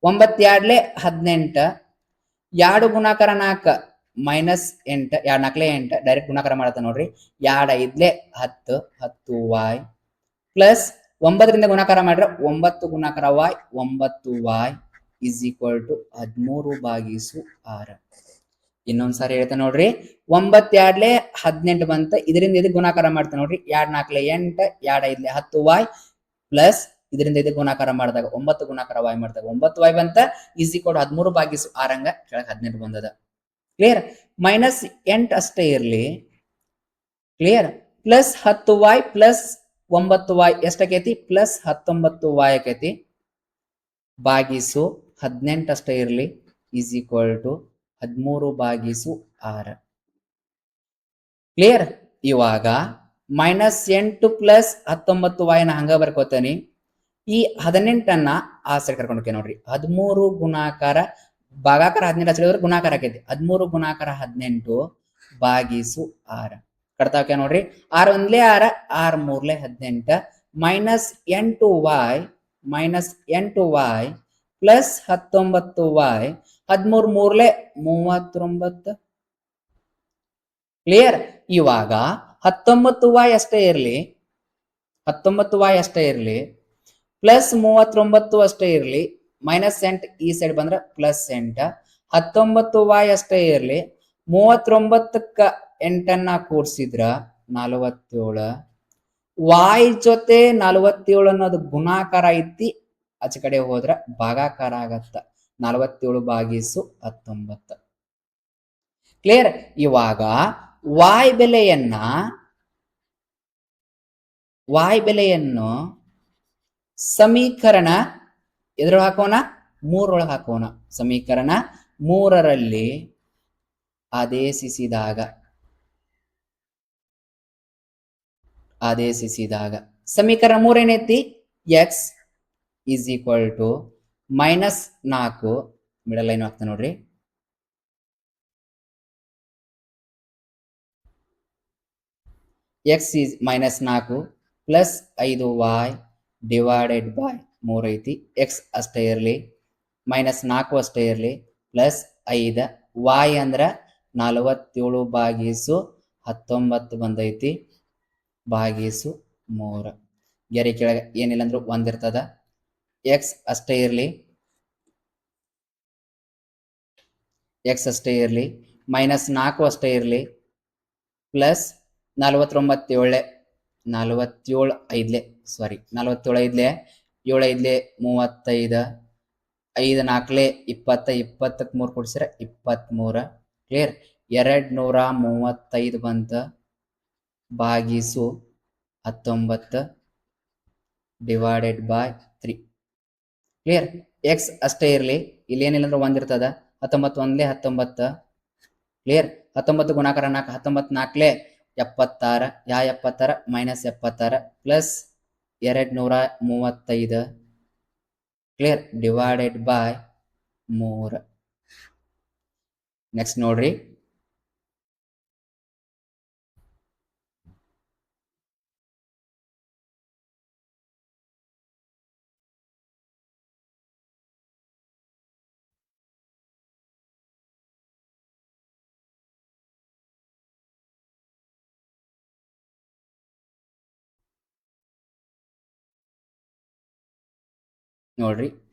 9 2 18 2 ಗುಣಾಕಾರ 4 ಮೈನಸ್ 8 2 4 8 ಡೈರೆಕ್ಟ್ ಗುಣಾಕಾರ ಮಾಡತ್ತ ನೋಡ್ರಿ 2 5 10 10y ಪ್ಲಸ್ 9ರಿಂದ ಗುಣಾಕಾರ ಮಾಡ್ರೆ 9 ಗುಣಾಕಾರ y 9y is equal to 13 ಭಾಗಿಸು 6 ಇನ್ನೊಂದ್ಸಾರಿ ಹೇಳ್ತಾ ನೋಡ್ರಿ 9 2 18 ಬಂತ ಇದರಿಂದ ಇದಕ್ಕೆ ಗುಣಾಕಾರ ಮಾಡ್ತಾ ನೋಡ್ರಿ 2 4 8 2 5 10y ಪ್ಲಸ್ ಇದರಿಂದ ಇದಕ್ಕೆ ಗುಣಾಕಾರ ಮಾಡಿದಾಗ 9 ಗುಣಾಕಾರ y ಮಾಡಿದಾಗ 9y ಬಂತ ಇಸ್ ಈಕ್ವಲ್ ಟು 13 ಭಾಗಿಸು 6 ಹಂಗ ಕೆಳಗೆ 18 ಬಂದದ ಕ್ಲಿಯರ್ ಮೈನಸ್ 8 ಅಷ್ಟೇ ಇರಲಿ clear plus 10y plus 9y ಎಷ್ಟಾಕೈತಿ ಪ್ಲಸ್ 19y ಆಕೈತಿ ಭಾಗಿಸು 18 ಅಷ್ಟೇ ಇರಲಿ ಈಸ್ ಈಕ್ವಲ್ ಟು 13 ಭಾಗಿಸು 6 ಕ್ಲಿಯರ್ ಇವಾಗ -8 ಪ್ಲಸ್ 19 ವಾಯನ ಹಂಗ ಬರ್ಕೋತಾನೆ. ಈ 18 ಆ ಸೈಡ್ ಕರ್ಕೊಂಡು ಹೋಗ್ತೇವೆ ನೋಡ್ರಿ. 13 ಗುಣಾಕಾರ ಭಾಗಾಕಾರ 17 ಹಚ್ಚಿದ್ರೆ ಗುಣಾಕಾರ ಆಕೈತಿ. 13 ಗುಣಾಕಾರ 18 ಭಾಗಿಸು 6 ಕಡ್ತಾ ಹೋಗ್ಯ ನೋಡ್ರಿ. 6 ಒಂದ್ಲೆ 6 6 ಮೂರ್ಲೆ 18 -8y ಪ್ಲಸ್ 19y 13 ಮೂರ್ಲೆ 39. ಕ್ಲಿಯರ್. ಇವಾಗ 19y ಅಷ್ಟೇ ಇರ್ಲಿ, 19y ಅಷ್ಟೇ ಇರ್ಲಿ, ಪ್ಲಸ್ 39 ಅಷ್ಟೇ ಇರ್ಲಿ, -8 ಈ ಸೈಡ್ ಬಂದ್ರೆ +8. 19y ಅಷ್ಟೇ ಇರ್ಲಿ, 39ಕ್ಕ 8 ಕೂಡ್ಸಿದ್ರ 47. y ಜೊತೆ 47 ಅನ್ನೋದು ಗುಣಾಕಾರ ಐತಿ, ಆಚೆ ಕಡೆ ಹೋದ್ರ ಭಾಗಾಕಾರ ಆಗತ್ತ. 47 ಭಾಗಿಸು 19. ಕ್ಲಿಯರ್. ಇವಾಗ y ಬೆಲೆಯನ್ನು ಸಮೀಕರಣ ಎದ್ರೊಳಗೆ ಹಾಕೋಣ, 3 ಹಾಕೋಣ. ಸಮೀಕರಣ 3ರಲ್ಲಿ ಆದೇಶಿಸಿದಾಗ ಸಮೀಕರಣ 3 ಏನೈತಿ? x is equal to -4 middle line ಹಾಕ್ತಾ ನೋಡ್ರಿ. x is -4 plus 5y divided by 3 ಐತಿ. x ಅಷ್ಟೇ ಇರಲಿ, -4 ಅಷ್ಟೇ ಇರಲಿ, ಪ್ಲಸ್ 5 y ಅಂದ್ರ 47 ಭಾಗಿಸು 19 ಬಂದೈತಿ, ಭಾಗಿಸು 3. ಗೆರೆ ಕೆಳಗೆ ಏನಿಲ್ಲ ಅಂದ್ರೂ 1 ಇರ್ತದ. x ಅಷ್ಟೇ ಇರಲಿ, -4 ಅಷ್ಟೇ ಇರಲಿ, ಪ್ಲಸ್ 47 5 ಸಾರಿ 47 5 7 5 35 5 4 20 20ಕ್ಕೆ 3 ಕೊಡ್ಸಿರ 23. ಕ್ಲಿಯರ್. 235 ಬಂತ, ಭಾಗಿಸು 19 ಡಿವೈಡೆಡ್ ಬೈ 3. ಕ್ಲಿಯರ್. x ಅಷ್ಟೇ ಇರಲಿ, ಇಲ್ಲಿ ಏನಿಲ್ಲ ಅಂದ್ರೆ 1 ಇರ್ತದ. 19 1 19. ಕ್ಲಿಯರ್. 19 ಗುಣಾಕಾರ 4 19 4 76 76 -76 plus 235. Clear. Divided by 3. Next ನೋಡ್ರಿ,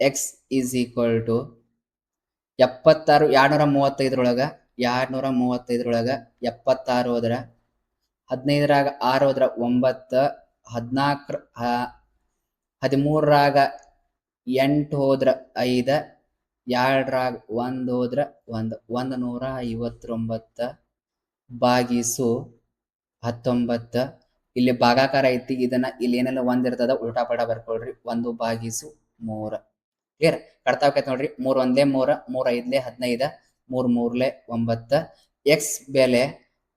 x ಈಸ್ ಈಕ್ವಲ್ ಟು 76 235 76 ಹೋದ್ರ 15ರಾಗ 6 ಹೋದ್ರ 9, 14 13ರಾಗ 8 ಹೋದ್ರ 5, 2ರಾಗ 1 ಹೋದ್ರ 1 159 ಭಾಗಿಸು 19. ಇಲ್ಲಿ ಭಾಗಾಕಾರ ಐತಿ, ಇದನ್ನ ಇಲ್ಲಿ ಏನೆಲ್ಲ 1 ಇರ್ತದ ಉಲ್ಟಾ ಪಡ ಬರ್ಕೊಳ್ರಿ. 1 ಭಾಗಿಸು 3. ಕ್ಲಿಯರ್. ಕಡ್ತಾ ಹೋಗ್ತೈತೆ ನೋಡ್ರಿ. 3 1 3 3 5 15 3 3 9. x ಬೆಲೆ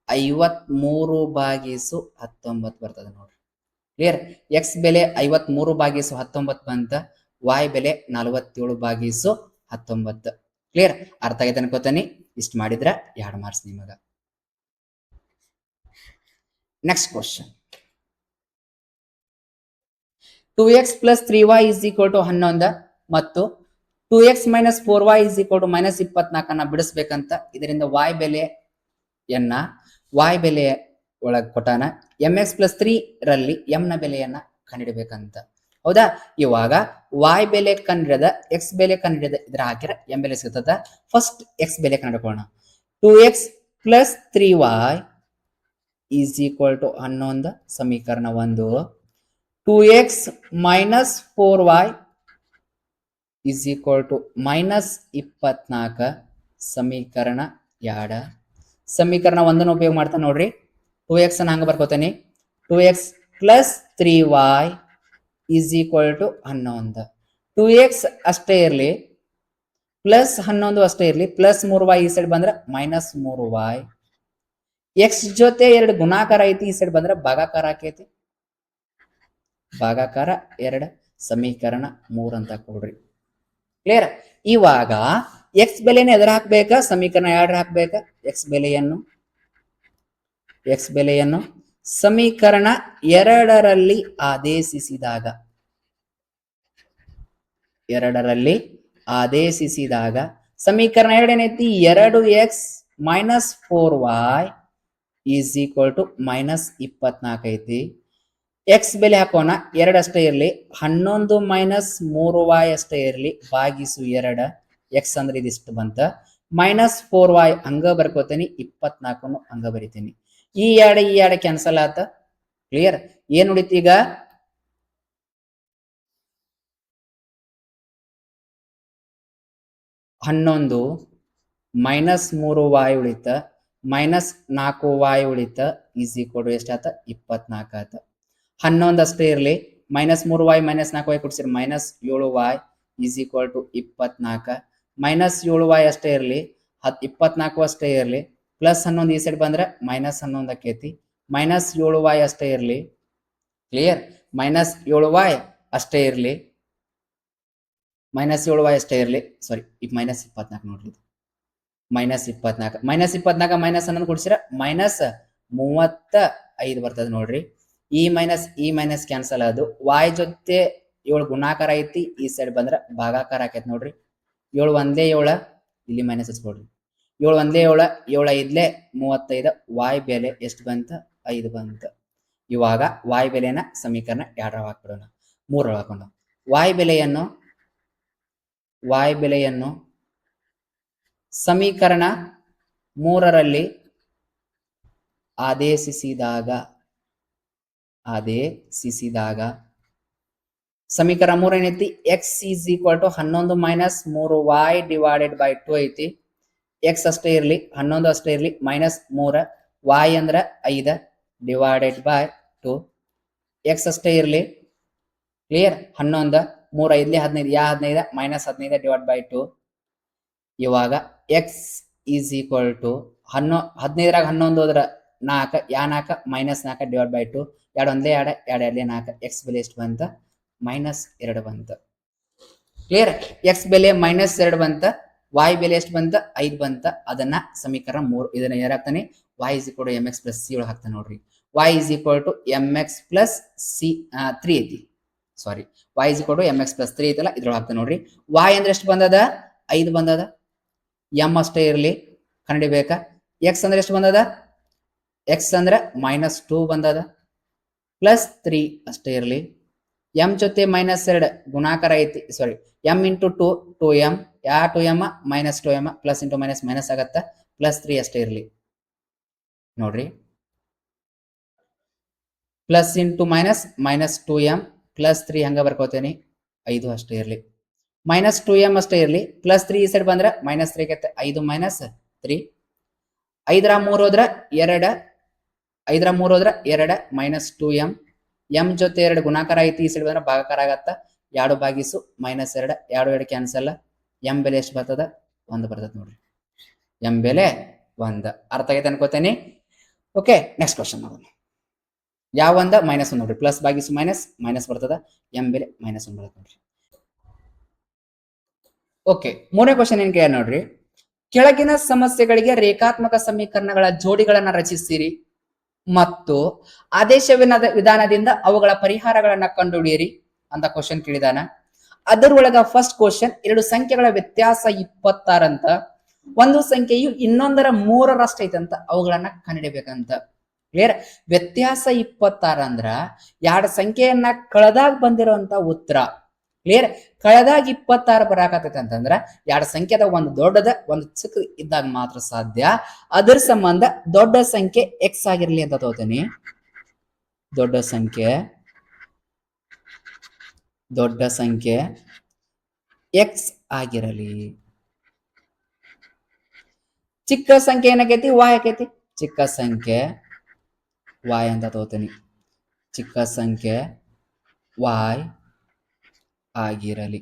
53 ಭಾಗಿಸು 19 ಬರ್ತದೆ ನೋಡ್ರಿ. ಕ್ಲಿಯರ್. x ಬೆಲೆ 53 ಭಾಗಿಸು 19 ಬಂತ. y ಬೆಲೆ 47 ಭಾಗಿಸು 19. ಕ್ಲಿಯರ್. ಅರ್ಥ ಆಗೈತೆ ಅನ್ಕೋತಾನೆ. ಇಷ್ಟು ಮಾಡಿದ್ರ 2 ಮಾರ್ಕ್ಸ್ ನಿಮಗ. Next question, 2x plus 3y is equal to 11 ಮತ್ತು 2x minus 4y is equal to -24 ಬಿಡಿಸ್ಬೇಕಂತ. ಇದರಿಂದ y ಬೆಲೆ ಒಳಗೆ ಕೊಟ್ಟಾನ. mx ಪ್ಲಸ್ 3 ರಲ್ಲಿ m ನ ಬೆಲೆಯನ್ನ ಕಂಡುಹಿಡಬೇಕಂತ. ಹೌದಾ. ಇವಾಗ y ಬೆಲೆ ಕಂಡಿಡಿದ, x ಬೆಲೆ ಕಂಡಿಡಿದ, ಇದ್ರ ಹಾಕಿರ m ಬೆಲೆ ಸಿಗ್ತದ. ಫಸ್ಟ್ x ಬೆಲೆ ಕಂಡುಕೊಳ್ಳೋಣ. 2x plus 3y is equal to 11 ಸಮೀಕರಣ 1. 2x minus 4y is equal to -24 ಸಮೀಕರಣ 2. ಸಮೀಕರಣ 1 ಉಪಯೋಗ ಮಾಡ್ತಾ ನೋಡ್ರಿ. 2x ಅನ್ನ ಹಂಗ ಬರ್ಕೋತೇನೆ. 2x plus 3y is equal to 11. 2x ಅಷ್ಟೇ ಇರಲಿ, ಪ್ಲಸ್ 11 ಅಷ್ಟೇ ಇರಲಿ, ಪ್ಲಸ್ 3y ಈ ಸೈಡ್ ಬಂದ್ರೆ -3y. ಎಕ್ಸ್ ಜೊತೆ 2 ಗುಣಾಕಾರ ಐತಿ, ಈ ಸೈಡ್ ಬಂದ್ರೆ ಭಾಗಾಕಾರ ಆಕೈತಿ. ಭಾಗಾಕಾರ 2, ಸಮೀಕರಣ 3 ಅಂತ ಕೊಡ್ರಿ. ಕ್ಲಿಯರ್? ಇವಾಗ ಎಕ್ಸ್ ಬೆಲೆನ ಎದುರು ಹಾಕ್ಬೇಕಾ, ಸಮೀಕರಣ 2 ಹಾಕ್ಬೇಕಾ? ಎಕ್ಸ್ ಬೆಲೆಯನ್ನು ಸಮೀಕರಣ 2ರಲ್ಲಿ ಆದೇಶಿಸಿದಾಗ ಸಮೀಕರಣ 2 ಏನೈತಿ? 2x minus 4y is equal to minus 24 ಐತಿ. ಎಕ್ಸ್ ಬೆಲೆ ಹಾಕೋಣ, 2 ಅಷ್ಟೇ ಇರಲಿ, 11 ಮೈನಸ್ 3y ಅಷ್ಟೇ ಇರಲಿ, ಭಾಗಿಸು 2, ಎಕ್ಸ್ ಅಂದ್ರೆ ಇದಿಷ್ಟು ಬಂತ, ಮೈನಸ್ 4y ಹಂಗ ಬರ್ಕೋತೀನಿ, 24 ಹಂಗ ಬರಿತೀನಿ. ಈ ಎರಡು ಕ್ಯಾನ್ಸಲ್ ಆತ. ಕ್ಲಿಯರ್? ಏನ್ ಉಳಿತು ಈಗ? 11 ಮೈನಸ್ 3y ಉಳಿತ, ಮೈನಸ್ 4y ಉಳಿತ, ಈಸ್ ಈಕ್ವಲ್ ಟು ಎಷ್ಟಾತ? 24 ಆತ. 11 ಅಷ್ಟೇ ಇರಲಿ, ಮೈನಸ್ 3y ಮೈನಸ್ 4y ಕೊಡ್ಸಿರಿ, minus 7y is equal to 24, minus 7y ಅಷ್ಟೇ ಇರಲಿ, 24 ಅಷ್ಟೇ ಇರಲಿ, ಪ್ಲಸ್ 11 ಈ ಸೈಡ್ ಬಂದ್ರೆ ಮೈನಸ್ 11 ಆಕೈತಿ, ಮೈನಸ್ 7y ಅಷ್ಟೇ ಇರಲಿ. ಕ್ಲಿಯರ್? ಮೈನಸ್ 7y ಅಷ್ಟೇ ಇರಲಿ, ಮೈನಸ್ 7y ಅಷ್ಟೇ ಇರಲಿ, ಸಾರಿ ಮೈನಸ್ 24 ನೋಡ್ರಿ, ಮೈನಸ್ 24 ಮೈನಸ್ 11 ಕೊಡ್ಸಿರ ಮೈನಸ್ 35 ಬರ್ತದೆ ನೋಡ್ರಿ. ಈ ಮೈನಸ್ ಕ್ಯಾನ್ಸಲ್ ಅದು, y ಜೊತೆ 7 ಗುಣಾಕಾರ ಐತಿ, ಈ ಸೈಡ್ ಬಂದ್ರೆ ಭಾಗಾಕಾರ ಆಕೈತಿ ನೋಡ್ರಿ. 7 ಒಂದೇ 7, ಇಲ್ಲಿ ಮೈನಸ್ ಹಚ್ಕೊಡ್ರಿ, 7 ಒಂದೇ 7, 7 ಐದ್ಲೆ 35, y ಬೆಲೆ ಎಷ್ಟು ಬಂತ? 5 ಬಂತ. ಇವಾಗ y ಬೆಲೆನ ಸಮೀಕರಣ 2 ಹಾಕ್ಬಿಡೋಣ, 3 ಹಾಕೋಣ. y ಬೆಲೆಯನ್ನು ಸಮೀಕರಣ 3ರಲ್ಲಿ ಆದೇಶಿಸಿದಾಗ ಸಮೀಕರಣ 3 ಏನೈತಿ? X is equal to 11 minus 3y divided by 2 ಐತಿ. ಎಕ್ಸ್ ಅಷ್ಟೇ ಇರಲಿ, 11 ಅಷ್ಟೇ ಇರಲಿ, ಮೈನಸ್ 3, y ಅಂದ್ರೆ 5 ಡಿವೈಡೆಡ್ ಬೈ 2, ಎಕ್ಸ್ ಅಷ್ಟೇ ಇರಲಿ. ಕ್ಲಿಯರ್? 11 3 5 15, 15 minus 15 divide by 2. ಇವಾಗ ಎಕ್ಸ್ ಈಸ್ ಈಕ್ವಲ್ ಟು 15ರಾಗ 11 ಹೋದ್ರ 4, 4 ಮೈನಸ್ 4 ಡಿವೈಡ್ ಬೈ 2, 2 ಒಂದೇ 2, 2 2 4, ಎಕ್ಸ್ ಬೆಲೆ ಎಷ್ಟು ಬಂತ? ಮೈನಸ್ 2 ಬಂತ. ಕ್ಲಿಯರ್? ಎಕ್ಸ್ ಬೆಲೆ ಮೈನಸ್ 2 ಬಂತ, y ಬೆಲೆ ಎಷ್ಟು ಬಂತ? 5 ಬಂತ. ಅದನ್ನ ಸಮೀಕರಣ 3 ಇದನ್ನ ಏನಾಗ್ತಾನೆ? y is equal to mx plus c ಒಳಗೆ ಹಾಕ್ತಾನೆ ನೋಡ್ರಿ. y is equal to mx plus c 3 ಐತಿ, sorry y is equal to mx plus 3 ಐತಲ್ಲ, ಇದ್ರೊಳಗೆ ಹಾಕ್ತಾನೆ ನೋಡ್ರಿ. y ಅಂದ್ರೆ ಎಷ್ಟು ಬಂದದ? 5 ಬಂದದ. m ಅಷ್ಟೇ ಇರಲಿ, ಕಂಡಿಬೇಕಾ? x ಅಂದ್ರೆ ಎಷ್ಟು ಬಂದದ? x ಅಂದ್ರೆ ಮೈನಸ್ 2 ಬಂದದ, ಪ್ಲಸ್ 3 ಅಷ್ಟೇ ಇರಲಿ. m ಜೊತೆ ಮೈನಸ್ 2 ಗುಣಾಕಾರ ಐತಿ, ಸಾರಿ m ಇಂಟು 2 2m, ಯಾ 2m minus 2m, plus into minus minus ಆಗತ್ತ, ಪ್ಲಸ್ 3 ಅಷ್ಟೇ ಇರಲಿ ನೋಡ್ರಿ. Plus into minus minus 2m plus 3 ಹಂಗ ಬರ್ಕೋತೇನೆ, 5 ಅಷ್ಟೇ ಇರಲಿ. ಮೈನಸ್ 2m ಅಷ್ಟೇ ಇರಲಿ, ಪ್ಲಸ್ 3 ಈ ಸೈಡ್ ಬಂದ್ರೆ ಮೈನಸ್ 3 ಆಗತ್ತೆ, 5 ಮೈನಸ್ 3, 5 ರ 3 ಹೋದ್ರ 2, 5 ರ 3 ಹೋದ್ರ 2 ಮೈನಸ್ 2m, m ಜೊತೆ 2 ಗುಣಾಕಾರ ಐತಿ, ಈ ಸೈಡ್ ಬಂದ್ರೆ ಭಾಗಾಕಾರ ಆಗತ್ತ, 2 ಭಾಗಿಸು ಮೈನಸ್ 2, 2 2 ಕ್ಯಾನ್ಸಲ್, m ಬೆಲೆ ಎಷ್ಟು ಬರ್ತದ? 1 ಬರ್ತದ ನೋಡ್ರಿ. m ಬೆಲೆ 1. ಅರ್ಥ ಆಗೈತೆ ಅನ್ಕೋತೇನೆ. ಓಕೆ, ನೆಕ್ಸ್ಟ್ ಕ್ವಶನ್ ನೋಡೋಣ. ಯಾವ ಒಂದ? ಮೈನಸ್ 1 ನೋಡ್ರಿ, ಪ್ಲಸ್ ಭಾಗಿಸು ಮೈನಸ್ ಬರ್ತದ, m ಬೆಲೆ ಮೈನಸ್ 1 ಬರ್ತದ ನೋಡ್ರಿ. ಓಕೆ, 3ನೇ ಕ್ವಶನ್ ಏನ್ ಕೇಳ ನೋಡ್ರಿ. ಕೆಳಗಿನ ಸಮಸ್ಯೆಗಳಿಗೆ ರೇಖಾತ್ಮಕ ಸಮೀಕರಣಗಳ ಜೋಡಿಗಳನ್ನ ರಚಿಸಿರಿ ಮತ್ತು ಆದೇಶ ವಿಧಾನದಿಂದ ಅವುಗಳ ಪರಿಹಾರಗಳನ್ನ ಕಂಡುಹಿಡಿಯಿರಿ ಅಂತ ಕ್ವಶನ್ ಕೇಳಿದಾನ. ಅದರೊಳಗ ಫಸ್ಟ್ ಕ್ವಶನ್, 2 ಸಂಖ್ಯೆಗಳ ವ್ಯತ್ಯಾಸ 26 ಅಂತ, ಒಂದು ಸಂಖ್ಯೆಯು ಇನ್ನೊಂದರ 3ರಷ್ಟು ಐತಂತ, ಅವುಗಳನ್ನ ಕಂಡುಹಿಡಿಬೇಕಂತ. ಕ್ಲಿಯರ್? ವ್ಯತ್ಯಾಸ 26 ಅಂದ್ರ 2 ಸಂಖ್ಯೆಯನ್ನ ಕಳೆದಾಗ ಬಂದಿರುವಂತ ಉತ್ತರ. ಕ್ಲಿಯರ್? ಕಳೆದಾಗ 26 ಬರಾಕತೈತಿ ಅಂತಂದ್ರ 2 ಸಂಖ್ಯೆದ ಒಂದು ದೊಡ್ಡದ ಒಂದು ಚಿಕ್ಕ ಇದ್ದಾಗ ಮಾತ್ರ ಸಾಧ್ಯ. ಅದರ ಸಂಬಂಧ ದೊಡ್ಡ ಸಂಖ್ಯೆ ಎಕ್ಸ್ ಆಗಿರ್ಲಿ ಅಂತ ತಗೋತೀನಿ. ದೊಡ್ಡ ಸಂಖ್ಯೆ ಎಕ್ಸ್ ಆಗಿರಲಿ. ಚಿಕ್ಕ ಸಂಖ್ಯೆ ಏನಾಕೈತಿ? y ಆಕೈತಿ. ಚಿಕ್ಕ ಸಂಖ್ಯೆ y ಅಂತ ತಗೋತೀನಿ. ಚಿಕ್ಕ ಸಂಖ್ಯೆ y ಆಗಿರಲಿ.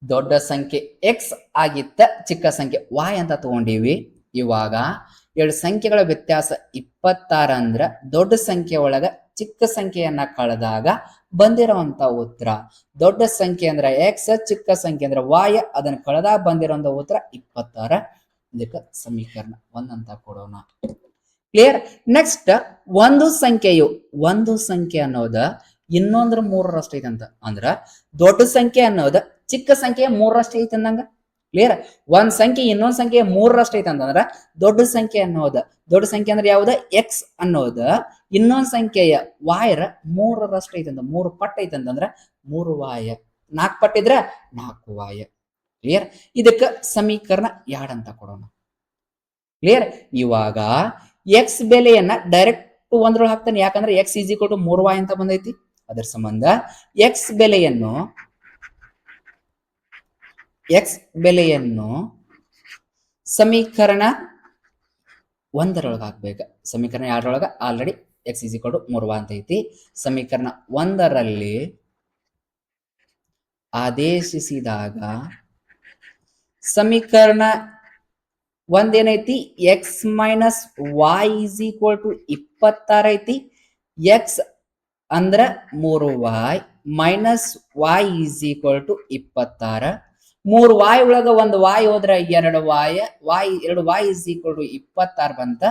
ದೊಡ್ಡ ಸಂಖ್ಯೆ ಎಕ್ಸ್ ಆಗಿತ್ತ, ಚಿಕ್ಕ ಸಂಖ್ಯೆ y ಅಂತ ತಗೊಂಡಿವಿ. ಇವಾಗ ಎರಡು ಸಂಖ್ಯೆಗಳ ವ್ಯತ್ಯಾಸ 26 ಅಂದ್ರ ದೊಡ್ಡ ಸಂಖ್ಯೆ ಒಳಗ ಚಿಕ್ಕ ಸಂಖ್ಯೆಯನ್ನ ಕಳೆದಾಗ ಬಂದಿರೋಂತ ಉತ್ತರ. ದೊಡ್ಡ ಸಂಖ್ಯೆ ಅಂದ್ರ ಎಕ್ಸ್, ಚಿಕ್ಕ ಸಂಖ್ಯೆ ಅಂದ್ರ ವಾಯ್, ಅದನ್ನ ಕಳೆದಾಗ ಬಂದಿರೋಂತ ಉತ್ತರ 26. ಇದಕ್ಕೆ ಸಮೀಕರಣ 1 ಅಂತ ಕೊಡೋಣ. ಕ್ಲಿಯರ್. ನೆಕ್ಸ್ಟ್, ಒಂದು ಸಂಖ್ಯೆ ಅನ್ನೋದ ಇನ್ನೊಂದ್ರ 3ರಷ್ಟು ಐತಂತ. ಅಂದ್ರ ದೊಡ್ಡ ಸಂಖ್ಯೆ ಅನ್ನೋದ ಚಿಕ್ಕ ಸಂಖ್ಯೆ 3ರಷ್ಟು ಐತಿ ಅಂದಂಗ. ಕ್ಲಿಯರ್. ಒಂದ್ ಸಂಖ್ಯೆ ಇನ್ನೊಂದ್ ಸಂಖ್ಯೆ 3ರಷ್ಟು ಐತಿ ಅಂತಂದ್ರ ದೊಡ್ಡ ಸಂಖ್ಯೆ ಅಂದ್ರೆ ಯಾವ್ದ? ಎಕ್ಸ್ ಅನ್ನೋದ ಇನ್ನೊಂದ್ ಸಂಖ್ಯೆಯ ವಾಯರ 3ರಷ್ಟು ಐತಂತ. 3 ಪಟ್ಟು ಐತಂತಂದ್ರ 3 ವಾಯ. 4 ಪಟ್ಟಿದ್ರ 4 ವಾಯ. ಕ್ಲಿಯರ್. ಇದಕ್ಕ ಸಮೀಕರಣ 2 ಅಂತ ಕೊಡೋಣ. ಕ್ಲಿಯರ್. ಇವಾಗ ಎಕ್ಸ್ ಬೆಲೆಯನ್ನ ಡೈರೆಕ್ಟ್ ಒಂದ್ರೊಳಗೆ ಹಾಕ್ತಾನೆ. ಯಾಕಂದ್ರೆ X is equal to 3y ಅಂತ ಬಂದೈತಿ. ಅದರ ಸಂಬಂಧ ಎಕ್ಸ್ ಬೆಲೆಯನ್ನು ಸಮೀಕರಣ 1ರೊಳಗೆ ಹಾಕ್ಬೇಕು. ಸಮೀಕರಣ 2ರೊಳಗ already x is equal to 3y ಅಂತ ಐತಿ. ಸಮೀಕರಣ 1ರಲ್ಲಿ ಆದೇಶಿಸಿದಾಗ ಸಮೀಕರಣ 1 ಏನೈತಿ? X minus y is equal to 26 ಐತಿ. ಎಕ್ಸ್ ಅಂದ್ರ 3y minus y is equal to 26. 3y ಒಳಗ ಒಂದು y ಹೋದ್ರ 2y ಈಸ್ ಈಕ್ವಲ್ ಟು 26 ಬಂತ.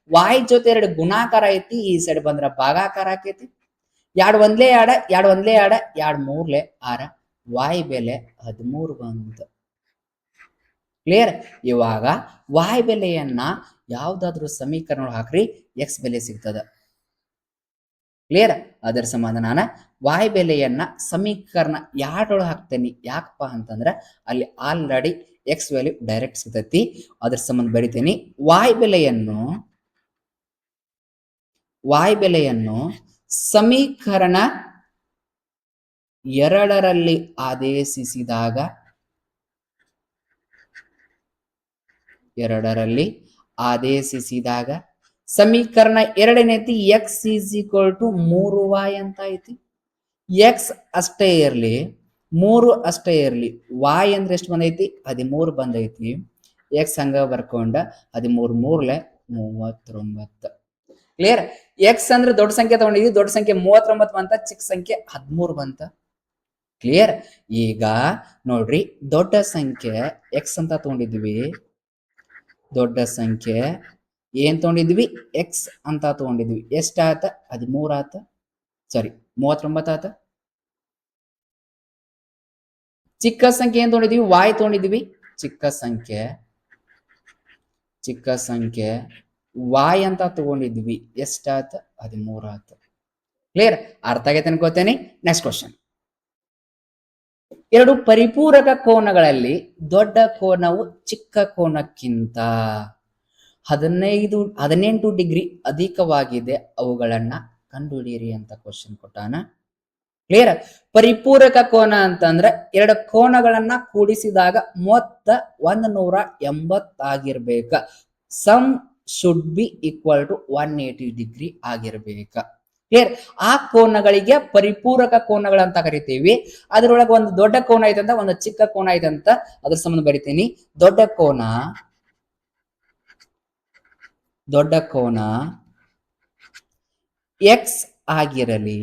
y ಜೊತೆ 2 ಗುಣಾಕಾರ ಐತಿ. ಈ ಸೈಡ್ ಬಂದ್ರ ಭಾಗಾಕಾರ ಆಕೈತಿ. 2 ಒಂದ್ಲೆ 2 2 ಮೂರ್ಲೆ 6. y ಬೆಲೆ 13 ಬಂತ. ಕ್ಲಿಯರ್. ಇವಾಗ y ಬೆಲೆಯನ್ನ ಯಾವ್ದಾದ್ರು ಸಮೀಕರಣ ಹಾಕ್ರಿ, ಎಕ್ಸ್ ಬೆಲೆ ಸಿಗ್ತದ. ಕ್ಲಿಯರ್. ಅದರ ಸಂಬಂಧ ನಾನು y ಬೆಲೆಯನ್ನ ಸಮೀಕರಣ 2ರೊಳಗೆ ಹಾಕ್ತೇನೆ. ಯಾಕಪ್ಪ ಅಂತಂದ್ರ ಅಲ್ಲಿ ಆಲ್ರೆಡಿ ಎಕ್ಸ್ ವ್ಯಾಲ್ಯೂ ಡೈರೆಕ್ಟ್ ಸಿಗ್ತೈತಿ. ಅದ್ರ ಸಂಬಂಧ ಬರಿತೀನಿ. y ಬೆಲೆಯನ್ನು ಸಮೀಕರಣ 2ರಲ್ಲಿ ಆದೇಶಿಸಿದಾಗ ಸಮೀಕರಣ 2 ಏನೈತಿ? X is equal to 3y ಅಂತ ಐತಿ. ಎಕ್ಸ್ ಅಷ್ಟೇ ಇರ್ಲಿ, 3 ಅಷ್ಟೇ ಇರ್ಲಿ. y ಅಂದ್ರೆ ಎಷ್ಟು ಬಂದೈತಿ? 13 ಬಂದೈತಿ. ಎಕ್ಸ್ ಹಂಗ ಬರ್ಕೊಂಡ 13 ಮೂರ್ಲೆ 39. ಕ್ಲಿಯರ್. ಎಕ್ಸ್ ಅಂದ್ರೆ ದೊಡ್ಡ ಸಂಖ್ಯೆ ತಗೊಂಡಿದ್ವಿ. ದೊಡ್ಡ ಸಂಖ್ಯೆ 39 ಬಂತ, ಚಿಕ್ಕ ಸಂಖ್ಯೆ 13 ಬಂತ. ಕ್ಲಿಯರ್. ಈಗ ನೋಡ್ರಿ, ದೊಡ್ಡ ಸಂಖ್ಯೆ ಎಕ್ಸ್ ಅಂತ ತಗೊಂಡಿದ್ವಿ. ದೊಡ್ಡ ಸಂಖ್ಯೆ ಏನ್ ತಗೊಂಡಿದ್ವಿ? ಎಕ್ಸ್ ಅಂತ ತಗೊಂಡಿದ್ವಿ. ಎಷ್ಟಾತ? 13 ಆತ. ಸಾರಿ, 39 ಆತ. ಚಿಕ್ಕ ಸಂಖ್ಯೆ ಏನ್ ತಗೊಂಡಿದ್ವಿ? y ತಗೊಂಡಿದ್ವಿ. ಚಿಕ್ಕ ಸಂಖ್ಯೆ y ಅಂತ ತಗೊಂಡಿದ್ವಿ. ಎಷ್ಟಾತ? 13 ಆತ. ಕ್ಲಿಯರ್. ಅರ್ಥ ಆಗೈತೆ ಅನ್ಕೋತೇನೆ. Next question. 2 ಪರಿಪೂರಕ ಕೋನಗಳಲ್ಲಿ ದೊಡ್ಡ ಕೋನವು ಚಿಕ್ಕ ಕೋನಕ್ಕಿಂತ 18 ಡಿಗ್ರಿ ಅಧಿಕವಾಗಿದೆ. ಅವುಗಳನ್ನ ಕಂಡುಹಿಡಿಯಿರಿ ಅಂತ ಕ್ವಶನ್ ಕೊಟ್ಟಾನ. ಕ್ಲಿಯರ್. ಪರಿಪೂರಕ ಕೋನ ಅಂತಂದ್ರೆ 2 ಕೋನಗಳನ್ನ ಕೂಡಿಸಿದಾಗ ಮೊತ್ತ 180 ಆಗಿರ್ಬೇಕ. Sum should be equal to 180 degree ಆಗಿರ್ಬೇಕ. ಕ್ಲಿಯರ್. ಆ ಕೋನಗಳಿಗೆ ಪರಿಪೂರಕ ಕೋನಗಳಂತ ಕರಿತೀವಿ. ಅದ್ರೊಳಗೆ ಒಂದು ದೊಡ್ಡ ಕೋನ ಐತಂತ, ಒಂದು ಚಿಕ್ಕ ಕೋನ ಐತಂತ. ಅದ್ರ ಸಂಬಂಧ ಬರಿತೀನಿ. ದೊಡ್ಡ ಕೋನ ಎಕ್ಸ್ ಆಗಿರಲಿ,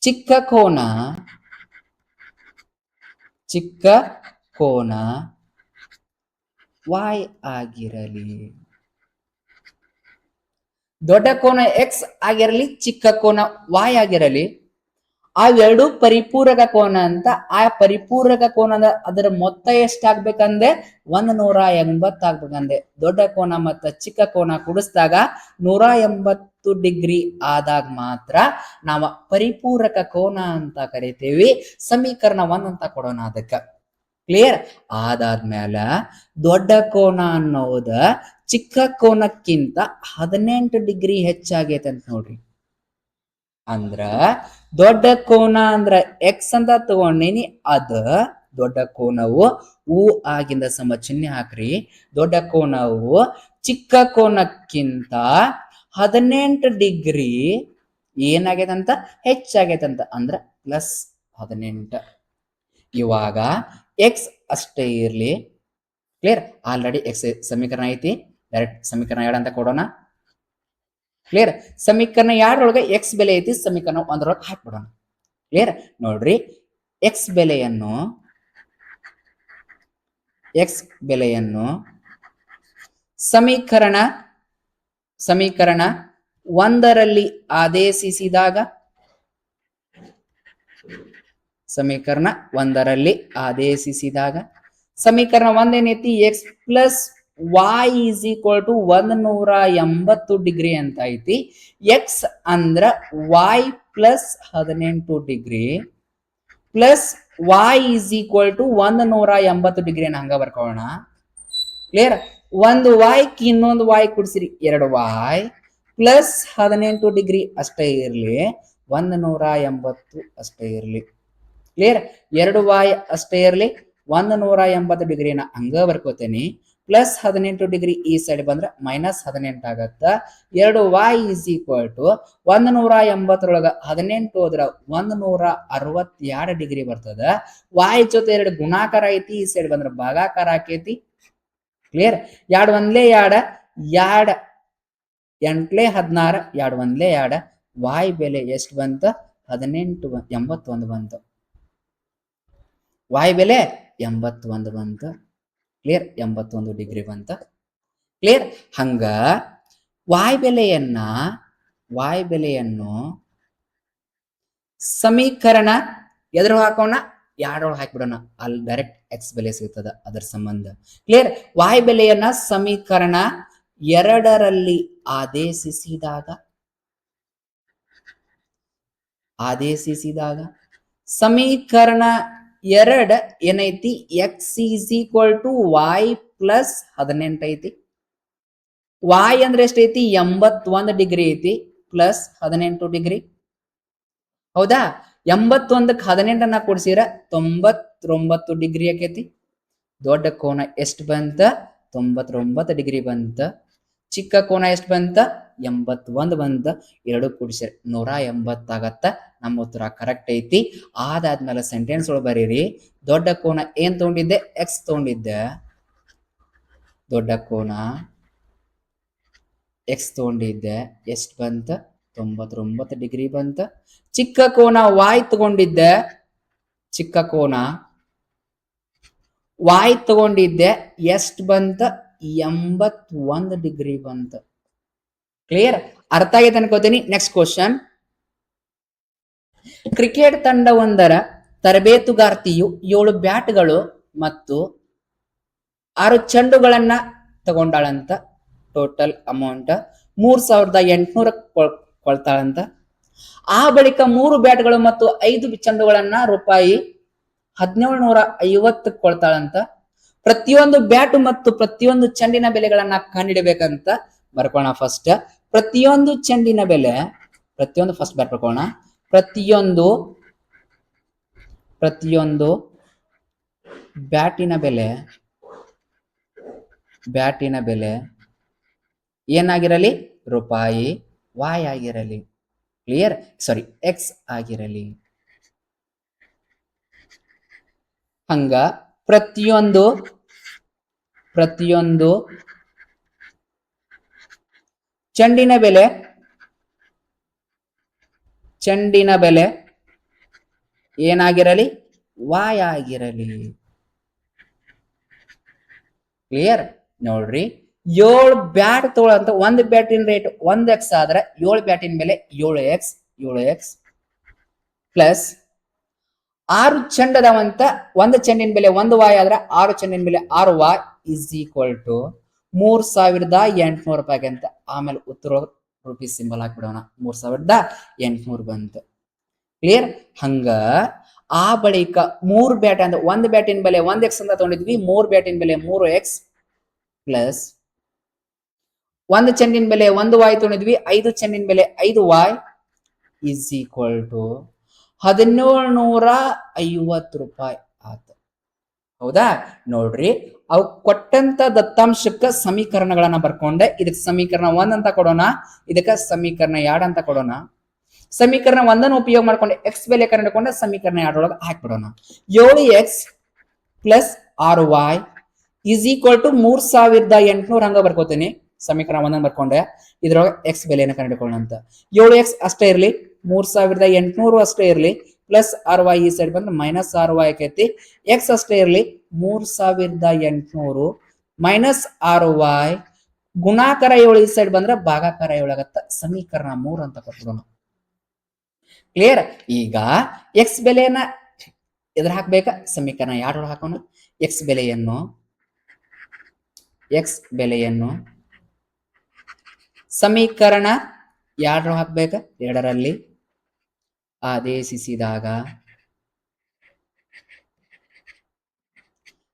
ಚಿಕ್ಕ ಕೋನ y ಆಗಿರಲಿ. ದೊಡ್ಡ ಕೋನ ಎಕ್ಸ್ ಆಗಿರಲಿ, ಚಿಕ್ಕ ಕೋನ y ಆಗಿರಲಿ. ಅವೆರಡು ಪರಿಪೂರಕ ಕೋನ ಅಂತ. ಆ ಪರಿಪೂರಕ ಕೋನದ ಅದರ ಮೊತ್ತ ಎಷ್ಟಾಗ್ಬೇಕಂದ್ರೆ 180 ಆಗ್ಬೇಕಂದ್ರೆ. ದೊಡ್ಡ ಕೋನ ಮತ್ತು ಚಿಕ್ಕ ಕೋನ ಕೂಡಿಸಿದಾಗ 180 ಡಿಗ್ರಿ ಆದಾಗ ಮಾತ್ರ ನಾವು ಪರಿಪೂರಕ ಕೋನ ಅಂತ ಕರಿತೇವಿ. ಸಮೀಕರಣ 1 ಅಂತ ಕೊಡೋಣ ಅದಕ್ಕ. ಕ್ಲಿಯರ್. ಅದಾದ್ಮೇಲೆ ದೊಡ್ಡ ಕೋನ ಅನ್ನೋದ ಚಿಕ್ಕ ಕೋನಕ್ಕಿಂತ 18 ಡಿಗ್ರಿ ಹೆಚ್ಚಾಗೈತೆ ಅಂತ ನೋಡ್ರಿ. ಅಂದ್ರ ದೊಡ್ಡ ಕೋನ ಅಂದ್ರ ಎಕ್ಸ್ ಅಂತ ತಗೊಂಡಿನಿ. ಅದ ದೊಡ್ಡ ಕೋನವು ಆಗಿಂದ ಸಮ ಚಿಹ್ನೆ ಹಾಕ್ರಿ. ದೊಡ್ಡ ಕೋನವು ಚಿಕ್ಕ ಕೋನಕ್ಕಿಂತ 18 ಡಿಗ್ರಿ ಏನಾಗೈತಂತ? ಹೆಚ್ಚಾಗೈತಂತ. ಅಂದ್ರ +18. ಇವಾಗ ಎಕ್ಸ್ ಅಷ್ಟೇ ಇರ್ಲಿ, ಕ್ಲಿಯರ್. ಆಲ್ರೆಡಿ ಎಕ್ಸ್ ಸಮೀಕರಣ ಐತಿ, ಡೈರೆಕ್ಟ್ ಸಮೀಕರಣ 2 ಅಂತ ಕೊಡೋಣ. ಕ್ಲಿಯರ್. ಸಮೀಕರಣ 2 ಒಳಗೆ ಎಕ್ಸ್ ಬೆಲೆ ಐತಿ, ಸಮೀಕರಣ 1 ಒಳಗೆ ಹಾಕ್ಬಿಡೋಣ. ಕ್ಲಿಯರ್. ನೋಡ್ರಿ ಎಕ್ಸ್ ಬೆಲೆಯನ್ನು ಸಮೀಕರಣ 1ರಲ್ಲಿ ಆದೇಶಿಸಿದಾಗ ಸಮೀಕರಣ 1 ಏನೈತಿ, x plus y is equal to 180 degree ಅಂತ ಐತಿ. ಎಕ್ಸ್ ಅಂದ್ರ y plus 18 degree plus y is equal to 180 degree ಅನ್ನ ಹಂಗ ಬರ್ಕೊಳ್ಳೋಣ. ಕ್ಲಿಯರ್. ಒಂದು y ಇನ್ನೊಂದು y ಕುಡಿಸಿರಿ 2y ಪ್ಲಸ್ 18 ಡಿಗ್ರಿ ಅಷ್ಟೇ ಇರ್ಲಿ, 180 ಅಷ್ಟೇ ಇರ್ಲಿ. ಕ್ಲಿಯರ್. 2y ಅಷ್ಟೇ ಇರ್ಲಿ, 180 ಡಿಗ್ರಿನ ಹಂಗ ಬರ್ಕೋತೇನಿ. ಪ್ಲಸ್ 18 ಡಿಗ್ರಿ ಈ ಸೈಡ್ ಬಂದ್ರೆ ಮೈನಸ್ 18 ಆಗತ್ತ. 2y ಈಸ್ ಈಕ್ವಲ್ ಟು 180 18 ಹೋದ್ರ 162 ಡಿಗ್ರಿ ಬರ್ತದ. y ಜೊತೆ 2 ಗುಣಾಕಾರ ಐತಿ, ಈ ಸೈಡ್ ಬಂದ್ರೆ ಭಾಗಾಕಾರ ಆಕೇತಿ. ಕ್ಲಿಯರ್. 2 1 2 2 8 16 2 1 2 y ಬೆಲೆ ಎಷ್ಟು ಬಂತ, 81 ಬಂತು. y ಬೆಲೆ 81 ಬಂತು. ಕ್ಲಿಯರ್. 81 ಡಿಗ್ರಿ ಬಂತ. ಕ್ಲಿಯರ್. ಹಂಗ y ಬೆಲೆಯನ್ನು ಸಮೀಕರಣ ಎದುರು ಹಾಕೋಣ, 2 ಹಾಕಿಬಿಡೋಣ. ಅಲ್ಲಿ ಡೈರೆಕ್ಟ್ ಎಕ್ಸ್ ಬೆಲೆ ಸಿಗ್ತದ, ಅದರ ಸಂಬಂಧ. ಕ್ಲಿಯರ್. y ಬೆಲೆಯನ್ನ ಸಮೀಕರಣ 2ರಲ್ಲಿ ಆದೇಶಿಸಿದಾಗ ಸಮೀಕರಣ 2 ಏನೈತಿ, x is equal to y plus 18 ಐತಿ. y ಅಂದ್ರೆ ಎಷ್ಟೈತಿ, 81 ಡಿಗ್ರಿ ಐತಿ, ಪ್ಲಸ್ 18 ಡಿಗ್ರಿ. ಹೌದಾ. 81ಕ್ಕೆ 18 ಕೊಡ್ಸಿರ 99 ಡಿಗ್ರಿ ಆಕೈತಿ. ದೊಡ್ಡ ಕೋನ ಎಷ್ಟು ಬಂತ, 99 ಡಿಗ್ರಿ ಬಂತ. ಚಿಕ್ಕ ಕೋನ ಎಷ್ಟು ಬಂತ, 81 ಬಂತ. 2 ಕೂಡಿಸಿರ 180 ಆಗತ್ತ. ನಮ್ಮ ಉತ್ತರ ಕರೆಕ್ಟ್ ಐತಿ. ಅದಾದ್ಮೇಲೆ ಸೆಂಟೆನ್ಸ್ ಒಳಗೆ ಬರೀರಿ, ದೊಡ್ಡ ಕೋನ ಏನ್ ತಗೊಂಡಿದ್ದೆ, ಎಕ್ಸ್ ತಗೊಂಡಿದ್ದೆ. ದೊಡ್ಡ ಕೋನ ಎಕ್ಸ್ ತಗೊಂಡಿದ್ದೆ, ಎಷ್ಟು ಬಂತ, 99 ಡಿಗ್ರಿ ಬಂತ. ಚಿಕ್ಕ ಕೋನ y ತಗೊಂಡಿದ್ದೆ, ಚಿಕ್ಕ ಕೋನ y ತಗೊಂಡಿದ್ದೆ, ಎಷ್ಟು ಬಂತ, 81 ಡಿಗ್ರಿ ಬಂತ. ಕ್ಲಿಯರ್. ಅರ್ಥ ಆಗೈತೆ ಅನ್ಕೋತೀನಿ. Next question. ಕ್ರಿಕೆಟ್ ತಂಡವೊಂದರ ತರಬೇತುಗಾರ್ತಿಯು 7 ಬ್ಯಾಟ್ಗಳು ಮತ್ತು 6 ಚೆಂಡುಗಳನ್ನ ತಗೊಂಡಾಳಂತ. Total amount 3800 ಕೊಳ್ತಾಳಂತ. ಆ ಬಳಿಕ 3 ಬ್ಯಾಟ್ಗಳು ಮತ್ತು 5 ಚೆಂಡುಗಳನ್ನ ರೂಪಾಯಿ 1750 ಕೊಳ್ತಾಳಂತ. ಪ್ರತಿಯೊಂದು ಬ್ಯಾಟ್ ಮತ್ತು ಪ್ರತಿಯೊಂದು ಚೆಂಡಿನ ಬೆಲೆಗಳನ್ನ ಕಂಡಿಡಬೇಕಂತ ಬರ್ಕೋಣ. ಫಸ್ಟ್ ಪ್ರತಿಯೊಂದು ಚೆಂಡಿನ ಬೆಲೆ, ಫಸ್ಟ್ ಬ್ಯಾಟ್ ಬರ್ಕೋಣ. ಪ್ರತಿಯೊಂದು ಬ್ಯಾಟಿನ ಬೆಲೆ ಏನಾಗಿರಲಿ, ರೂಪಾಯಿ y ಆಗಿರಲಿ. ಕ್ಲಿಯರ್. ಸಾರಿ, ಎಕ್ಸ್ ಆಗಿರಲಿ. ಹಂಗ ಪ್ರತಿಯೊಂದು ಚೆಂಡಿನ ಬೆಲೆ ಏನಾಗಿರಲಿ, y ಆಗಿರಲಿ. ಕ್ಲಿಯರ್. ನೋಡ್ರಿ, 7 ಬ್ಯಾಟ್ ತಗೊಳ್ಳಂತ ಒಂದು ಬ್ಯಾಟಿನ ರೇಟ್ 1x ಆದ್ರೆ 7 ಬ್ಯಾಟಿನ ಬೆಲೆ 7x ಪ್ಲಸ್ 6 ಚೆಂಡ್ ಅದಾವಂತ, ಒಂದು ಚೆಂಡಿನ ಬೆಲೆ 1y ಆದ್ರೆ 6 ಚೆಂಡಿನ ಬೆಲೆ 6y ಇಸ್ ಈಕ್ವಲ್ ಟು 3800 ರೂಪಾಯಿ ಅಂತ. ಆಮೇಲೆ ಉತ್ತರ ರುಪೀಸ್ ಸಿಂಬಲ್ ಹಾಕ್ಬಿಡೋಣ. 3800 ಬಂತು. ಕ್ಲಿಯರ್. ಹಂಗ ಆ ಬಳಿಕ 3 ಬ್ಯಾಟ್ ಅಂದ್ರೆ ಒಂದು ಬ್ಯಾಟಿನ ಬೆಲೆ 1x ಅಂತ ತಗೊಂಡಿದ್ವಿ, 3 ಬ್ಯಾಟಿನ ಬೆಲೆ 3x ಪ್ಲಸ್ ಒಂದು ಚೆಂಡಿನ ಬೆಲೆ 1y ತಗೊಂಡಿದ್ವಿ, 5 ಚೆಂಡಿನ ಬೆಲೆ 5y ಇಸ್ ಈಕ್ವಲ್ ಟು 1750 ರೂಪಾಯಿ ಆಯ್ತು. ಹೌದಾ. ನೋಡ್ರಿ, ಅವು ಕೊಟ್ಟಂತ ದತ್ತಾಂಶಕ್ಕ ಸಮೀಕರಣಗಳನ್ನ ಬರ್ಕೊಂಡೆ. ಇದಕ್ಕೆ ಸಮೀಕರಣ 1 ಅಂತ ಕೊಡೋಣ, ಇದಕ್ಕೆ ಸಮೀಕರಣ 2 ಅಂತ ಕೊಡೋಣ. ಸಮೀಕರಣ 1 ಉಪಯೋಗ ಮಾಡ್ಕೊಂಡು ಎಕ್ಸ್ ಬೆಲೆ ಕಂಡುಕೊಂಡೆ ಸಮೀಕರಣ 2 ಒಳಗೆ ಹಾಕ್ಬಿಡೋಣ. 7x plus 6y is equal to 3800 ಹಂಗ ಬರ್ಕೋತೀನಿ. ಸಮೀಕರಣ ಒಂದನ್ನು ಬರ್ಕೊಂಡೆ. ಇದ್ರೊಳಗೆ ಎಕ್ಸ್ ಬೆಲೆಯನ್ನು ಕಂಡುಕೊಳ್ಳೋಣ ಅಂತ. 7x ಅಷ್ಟೇ ಇರಲಿ, 3800 ಅಷ್ಟೇ ಇರಲಿ, ಪ್ಲಸ್ ಆರ್ ವೈ ಈ ಸೈಡ್ ಬಂದ್ರೆ ಮೈನಸ್ ಆರ್ ವೈ ಆಕೈತಿ. ಎಕ್ಸ್ ಅಷ್ಟೇ ಇರಲಿ, 3800 ಮೈನಸ್ ಆರ್ ವೈ ಗುಣಾಕಾರ 7 ಈ ಸೈಡ್ ಬಂದ್ರೆ ಭಾಗಾಕಾರ 7 ಆಗತ್ತ. ಸಮೀಕರಣ 3 ಅಂತ ಕೊಟ್ಟರು. ಕ್ಲಿಯರ್? ಈಗ ಎಕ್ಸ್ ಬೆಲೆಯನ್ನ ಎದ್ರ ಹಾಕ್ಬೇಕ? ಸಮೀಕರಣ 2 ಹಾಕೋಣ. ಎಕ್ಸ್ ಬೆಲೆಯನ್ನು ಸಮೀಕರಣ 2 ಹಾಕ್ಬೇಕ. 2ರಲ್ಲಿ ಆದೇಶಿಸಿದಾಗ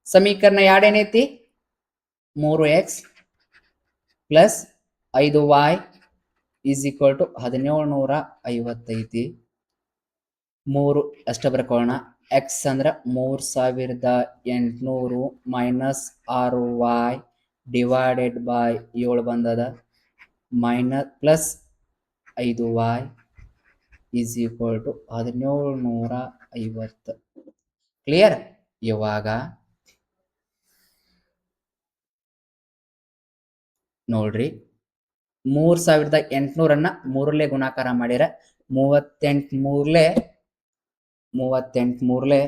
ಸಮೀಕರಣ 2 ಏನೈತಿ? 3x plus 5y is equal to 1750 ಐತಿ. 3 ಅಷ್ಟ ಬರ್ಕೊಳ್ಳೋಣ. ಎಕ್ಸ್ ಅಂದ್ರ 3800 ಮೈನಸ್ 6y ಡಿವೈಡೆಡ್ ಬೈ 7 ಬಂದದ, minus plus 5y is equal to 1750. Clear? ಇವಾಗ ನೋಡ್ರಿ, 3800 3ಲೆ ಗುಣಾಕಾರ ಮಾಡಿರ 38 3ಲೆ 3 8 24,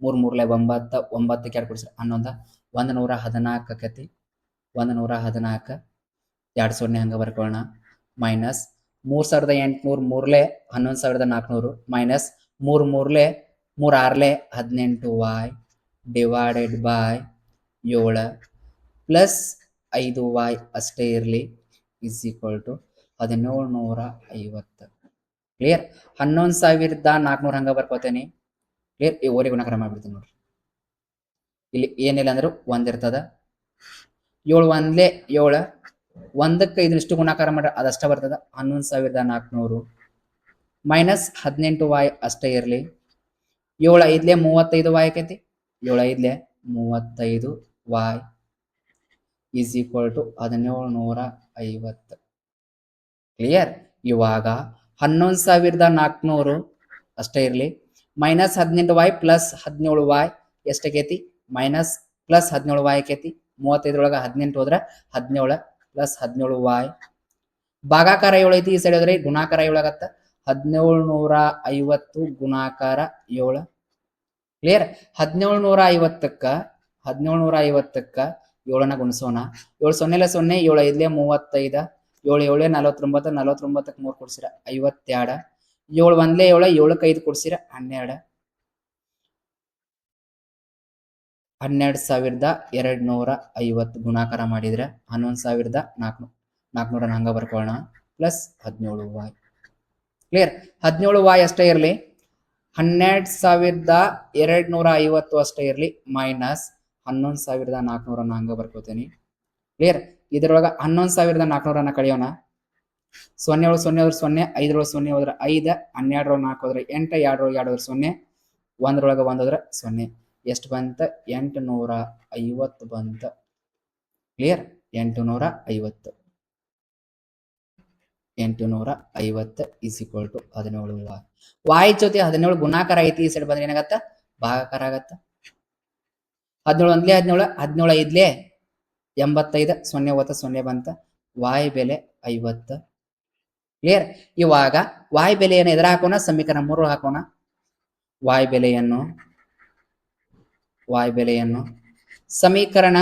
3 3 9, 9 2 ಕೊಡ್ಸಿ 11, 114 ಆಕತಿ. 114 2 0 ಹಂಗ ಬರ್ಕೊಳ್ಳೋಣ. ಮೈನಸ್ 3800 3ಲೆ 11400 ಮೈನಸ್ 3 3ಲೆ 3 6ಲೆ 18y divided by 7 plus 5y ಅಷ್ಟೇ ಇರಲಿ ಇಸ್ ಈಕ್ವಲ್ ಟು 1750. ಕ್ಲಿಯರ್? 11400 ಹಂಗ ಬರ್ಕೋತೇನೆ. ಕ್ಲಿಯರ್? ಈ ಓರಿ ಗುಣಾಕಾರ ಮಾಡ್ಬಿಡ್ತೀನಿ ನೋಡ್ರಿ. ಇಲ್ಲಿ ಏನಿಲ್ಲ ಅಂದ್ರೂ 1 ಇರ್ತದ. 7 1ಲೆ 7, 1ಕ್ಕೆ ಇದನ್ನಿಷ್ಟು ಗುಣಾಕಾರ ಮಾಡ್ರೆ ಅದಷ್ಟ ಬರ್ತದ. 11400 ಮೈನಸ್ 18y ಅಷ್ಟೇ ಇರಲಿ. 7 5ಲೆ 35y ಆಕೈತಿ. 7 5ಲೆ 35y is equal to 1750. Clear? ಇವಾಗ 11400 ಅಷ್ಟೇ ಇರಲಿ, ಮೈನಸ್ 18y ಪ್ಲಸ್ 17y ಎಷ್ಟಾಕೈತಿ? ಮೈನಸ್ ಪ್ಲಸ್ 17y ಆಕೈತಿ. 35 18 ಹೋದ್ರೆ 17 ಪ್ಲಸ್ 17y ಭಾಗಾಕಾರ 7 ಐತಿ. ಈ ಸೈಡ್ ಹೋದ್ರೆ ಗುಣಾಕಾರ 7 ಆಗತ್ತ. 1750 ಗುಣಾಕಾರ 7. ಕ್ಲಿಯರ್? 1750ಕ್ಕ 7ನ ಗುಣಿಸೋಣ. 7 0ಲೆ 0, 7 5ಲೆ 35, 7 7 49, 49ಕ್ಕೆ 3 ಕೊಡ್ಸಿರ 52, 7 1ಲೆ 7, 7ಕ್ಕೆ 5 ಕೊಡ್ಸಿರ 12, 12250 ಗುಣಾಕಾರ ಮಾಡಿದ್ರೆ 11400 ಹಂಗ ಬರ್ಕೊಳ್ಳೋಣ. Plus 17y. ಕ್ಲಿಯರ್? 17y ಅಷ್ಟೇ ಇರಲಿ, 12250 ಅಷ್ಟೇ ಇರಲಿ, ಮೈನಸ್ 11400 ಹಂಗ ಬರ್ಕೋತೀನಿ. ಕ್ಲಿಯರ್? ಇದ್ರೊಳಗ 11400 ಕಳಿಯೋಣ. 0 0 0 0, 5 0 ಹೋದ್ರೆ 5, 12 4 ಹೋದ್ರೆ 8, 2 2 ಹೋದ್ರೆ 0, 1 1 ಹೋದ್ರೆ 0. ಎಷ್ಟು ಬಂತ? 850 ಬಂತ. Clear? 850 is equal to 17y. y ಜೊತೆ 17 ಗುಣಾಕಾರ ಐತಿ. ಈ ಸೈಡ್ ಬಂದ್ರೆ ಏನಾಗತ್ತ? ಭಾಗಾಕಾರ ಆಗತ್ತ. 17 1ಲೆ 17, 17 5ಲೆ 85, 0 ಹೋತ 0 ಬಂತ. y ಬೆಲೆ 50. ಕ್ಲಿಯರ್? ಇವಾಗ y ಬೆಲೆಯನ್ನು ಎದುರು ಹಾಕೋಣ. ಸಮೀಕರಣ 3 ಹಾಕೋಣ. y ಬೆಲೆಯನ್ನು ಸಮೀಕರಣ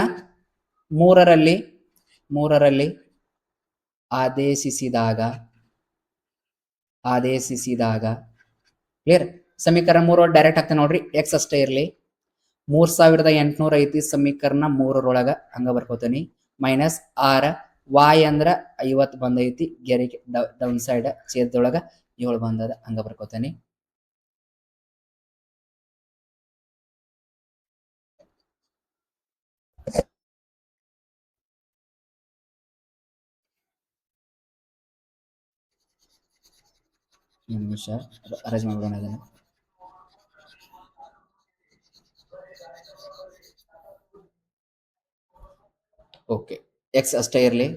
3ರಲ್ಲಿ ಆದೇಶಿಸಿದಾಗ ಕ್ಲಿಯರ್? ಸಮೀಕರಣ 3 ಡೈರೆಕ್ಟ್ ಆಗ್ತದೆ ನೋಡ್ರಿ. ಎಕ್ಸ್ ಅಷ್ಟೇ ಇರಲಿ, 3800 ಐತಿ ಸಮೀಕರಣ 3ರೊಳಗ ಹಂಗ ಬರ್ಕೋತೀನಿ. ಮೈನಸ್ 6 y ಅಂದ್ರ 50 ಬಂದೈತಿ. ಗೆರೆಗೆ ಡೌನ್ ಸೈಡ್ ಛೇದದೊಳಗ 7 ಬಂದದ ಹಂಗ ಬರ್ಕೋತೀನಿ. ನಿಮಿಷ ಅರೇಂಜ್ ಮಾಡ್ಬಿಡೋಣ ಇದನ್ನ. ಓಕೆ, ಎಕ್ಸ್ ಅಷ್ಟೇ ಇರಲಿ,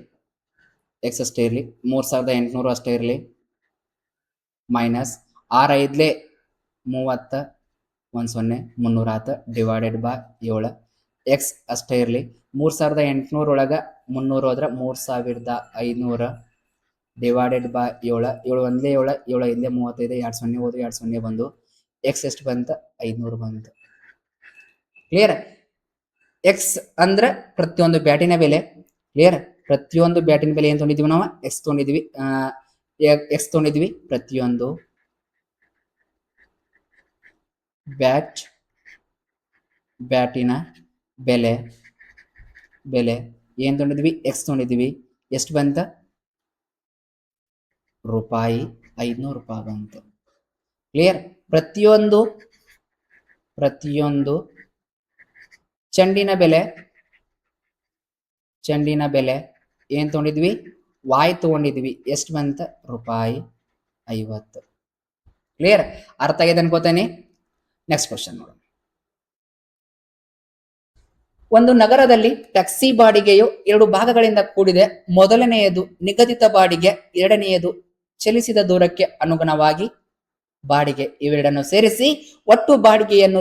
3800 ಅಷ್ಟೇ ಇರಲಿ, ಮೈನಸ್ 6 5ಲೆ 30, 1 0 300 ಆತ ಡಿವೈಡೆಡ್ ಬೈ 7 ಎಕ್ಸ್ ಅಷ್ಟೇ ಇರಲಿ 3800 ಒಳಗೆ 300 ಹೋದ್ರೆ 3500 ಡಿವೈಡೆಡ್ ಬೈ 7 7 ಒಂದೇ 7 7 ಇಲ್ಲೇ 35 2 0 ಹೋದ್ರೆ 2 0 ಬಂದು ಎಕ್ಸ್ ಎಷ್ಟು ಬಂತು 500 ಬಂತು ಕ್ಲಿಯರ್ ಎಕ್ಸ್ ಅಂದ್ರೆ ಪ್ರತಿಯೊಂದು ಬ್ಯಾಟಿನ ಬೆಲೆ ಕ್ಲಿಯರ್ ಪ್ರತಿಯೊಂದು ಬ್ಯಾಟಿನ ಬೆಲೆ ಏನು ತೊಗೊಂಡಿದ್ವಿ ನಾವು ಎಕ್ಸ್ ತೊಗೊಂಡಿದ್ವಿ ಎಕ್ಸ್ ತೊಗೊಂಡಿದ್ವಿ ಪ್ರತಿಯೊಂದು ಬ್ಯಾಟಿನ ಬೆಲೆ ಏನ್ ತೊಗೊಂಡಿದ್ವಿ ಎಕ್ಸ್ ತೊಗೊಂಡಿದ್ವಿ ಎಷ್ಟು ಬಂತ ರೂಪಾಯಿ 500 ರೂಪಾಯಿ ಬಂತು ಕ್ಲಿಯರ್ ಪ್ರತಿಯೊಂದು ಚೆಂಡಿನ ಬೆಲೆ ಏನ್ ತಗೊಂಡಿದ್ವಿ ವಾಯ್ ತಗೊಂಡಿದ್ವಿ ಎಷ್ಟು ಬಂತ ರೂಪಾಯಿ 50 ಕ್ಲಿಯರ್ ಅರ್ಥ ಆಗಿದೆ ಅನ್ಕೋತೇನೆ ನೆಕ್ಸ್ಟ್ ಕ್ವಶನ್ ನೋಡೋಣ ಒಂದು ನಗರದಲ್ಲಿ ಟ್ಯಾಕ್ಸಿ ಬಾಡಿಗೆಯು 2 ಭಾಗಗಳಿಂದ ಕೂಡಿದೆ ಮೊದಲನೆಯದು ನಿಗದಿತ ಬಾಡಿಗೆ ಎರಡನೆಯದು ಚಲಿಸಿದ ದೂರಕ್ಕೆ ಅನುಗುಣವಾಗಿ ಬಾಡಿಗೆ ಇವೆರಡನ್ನು ಸೇರಿಸಿ ಒಟ್ಟು ಬಾಡಿಗೆಯು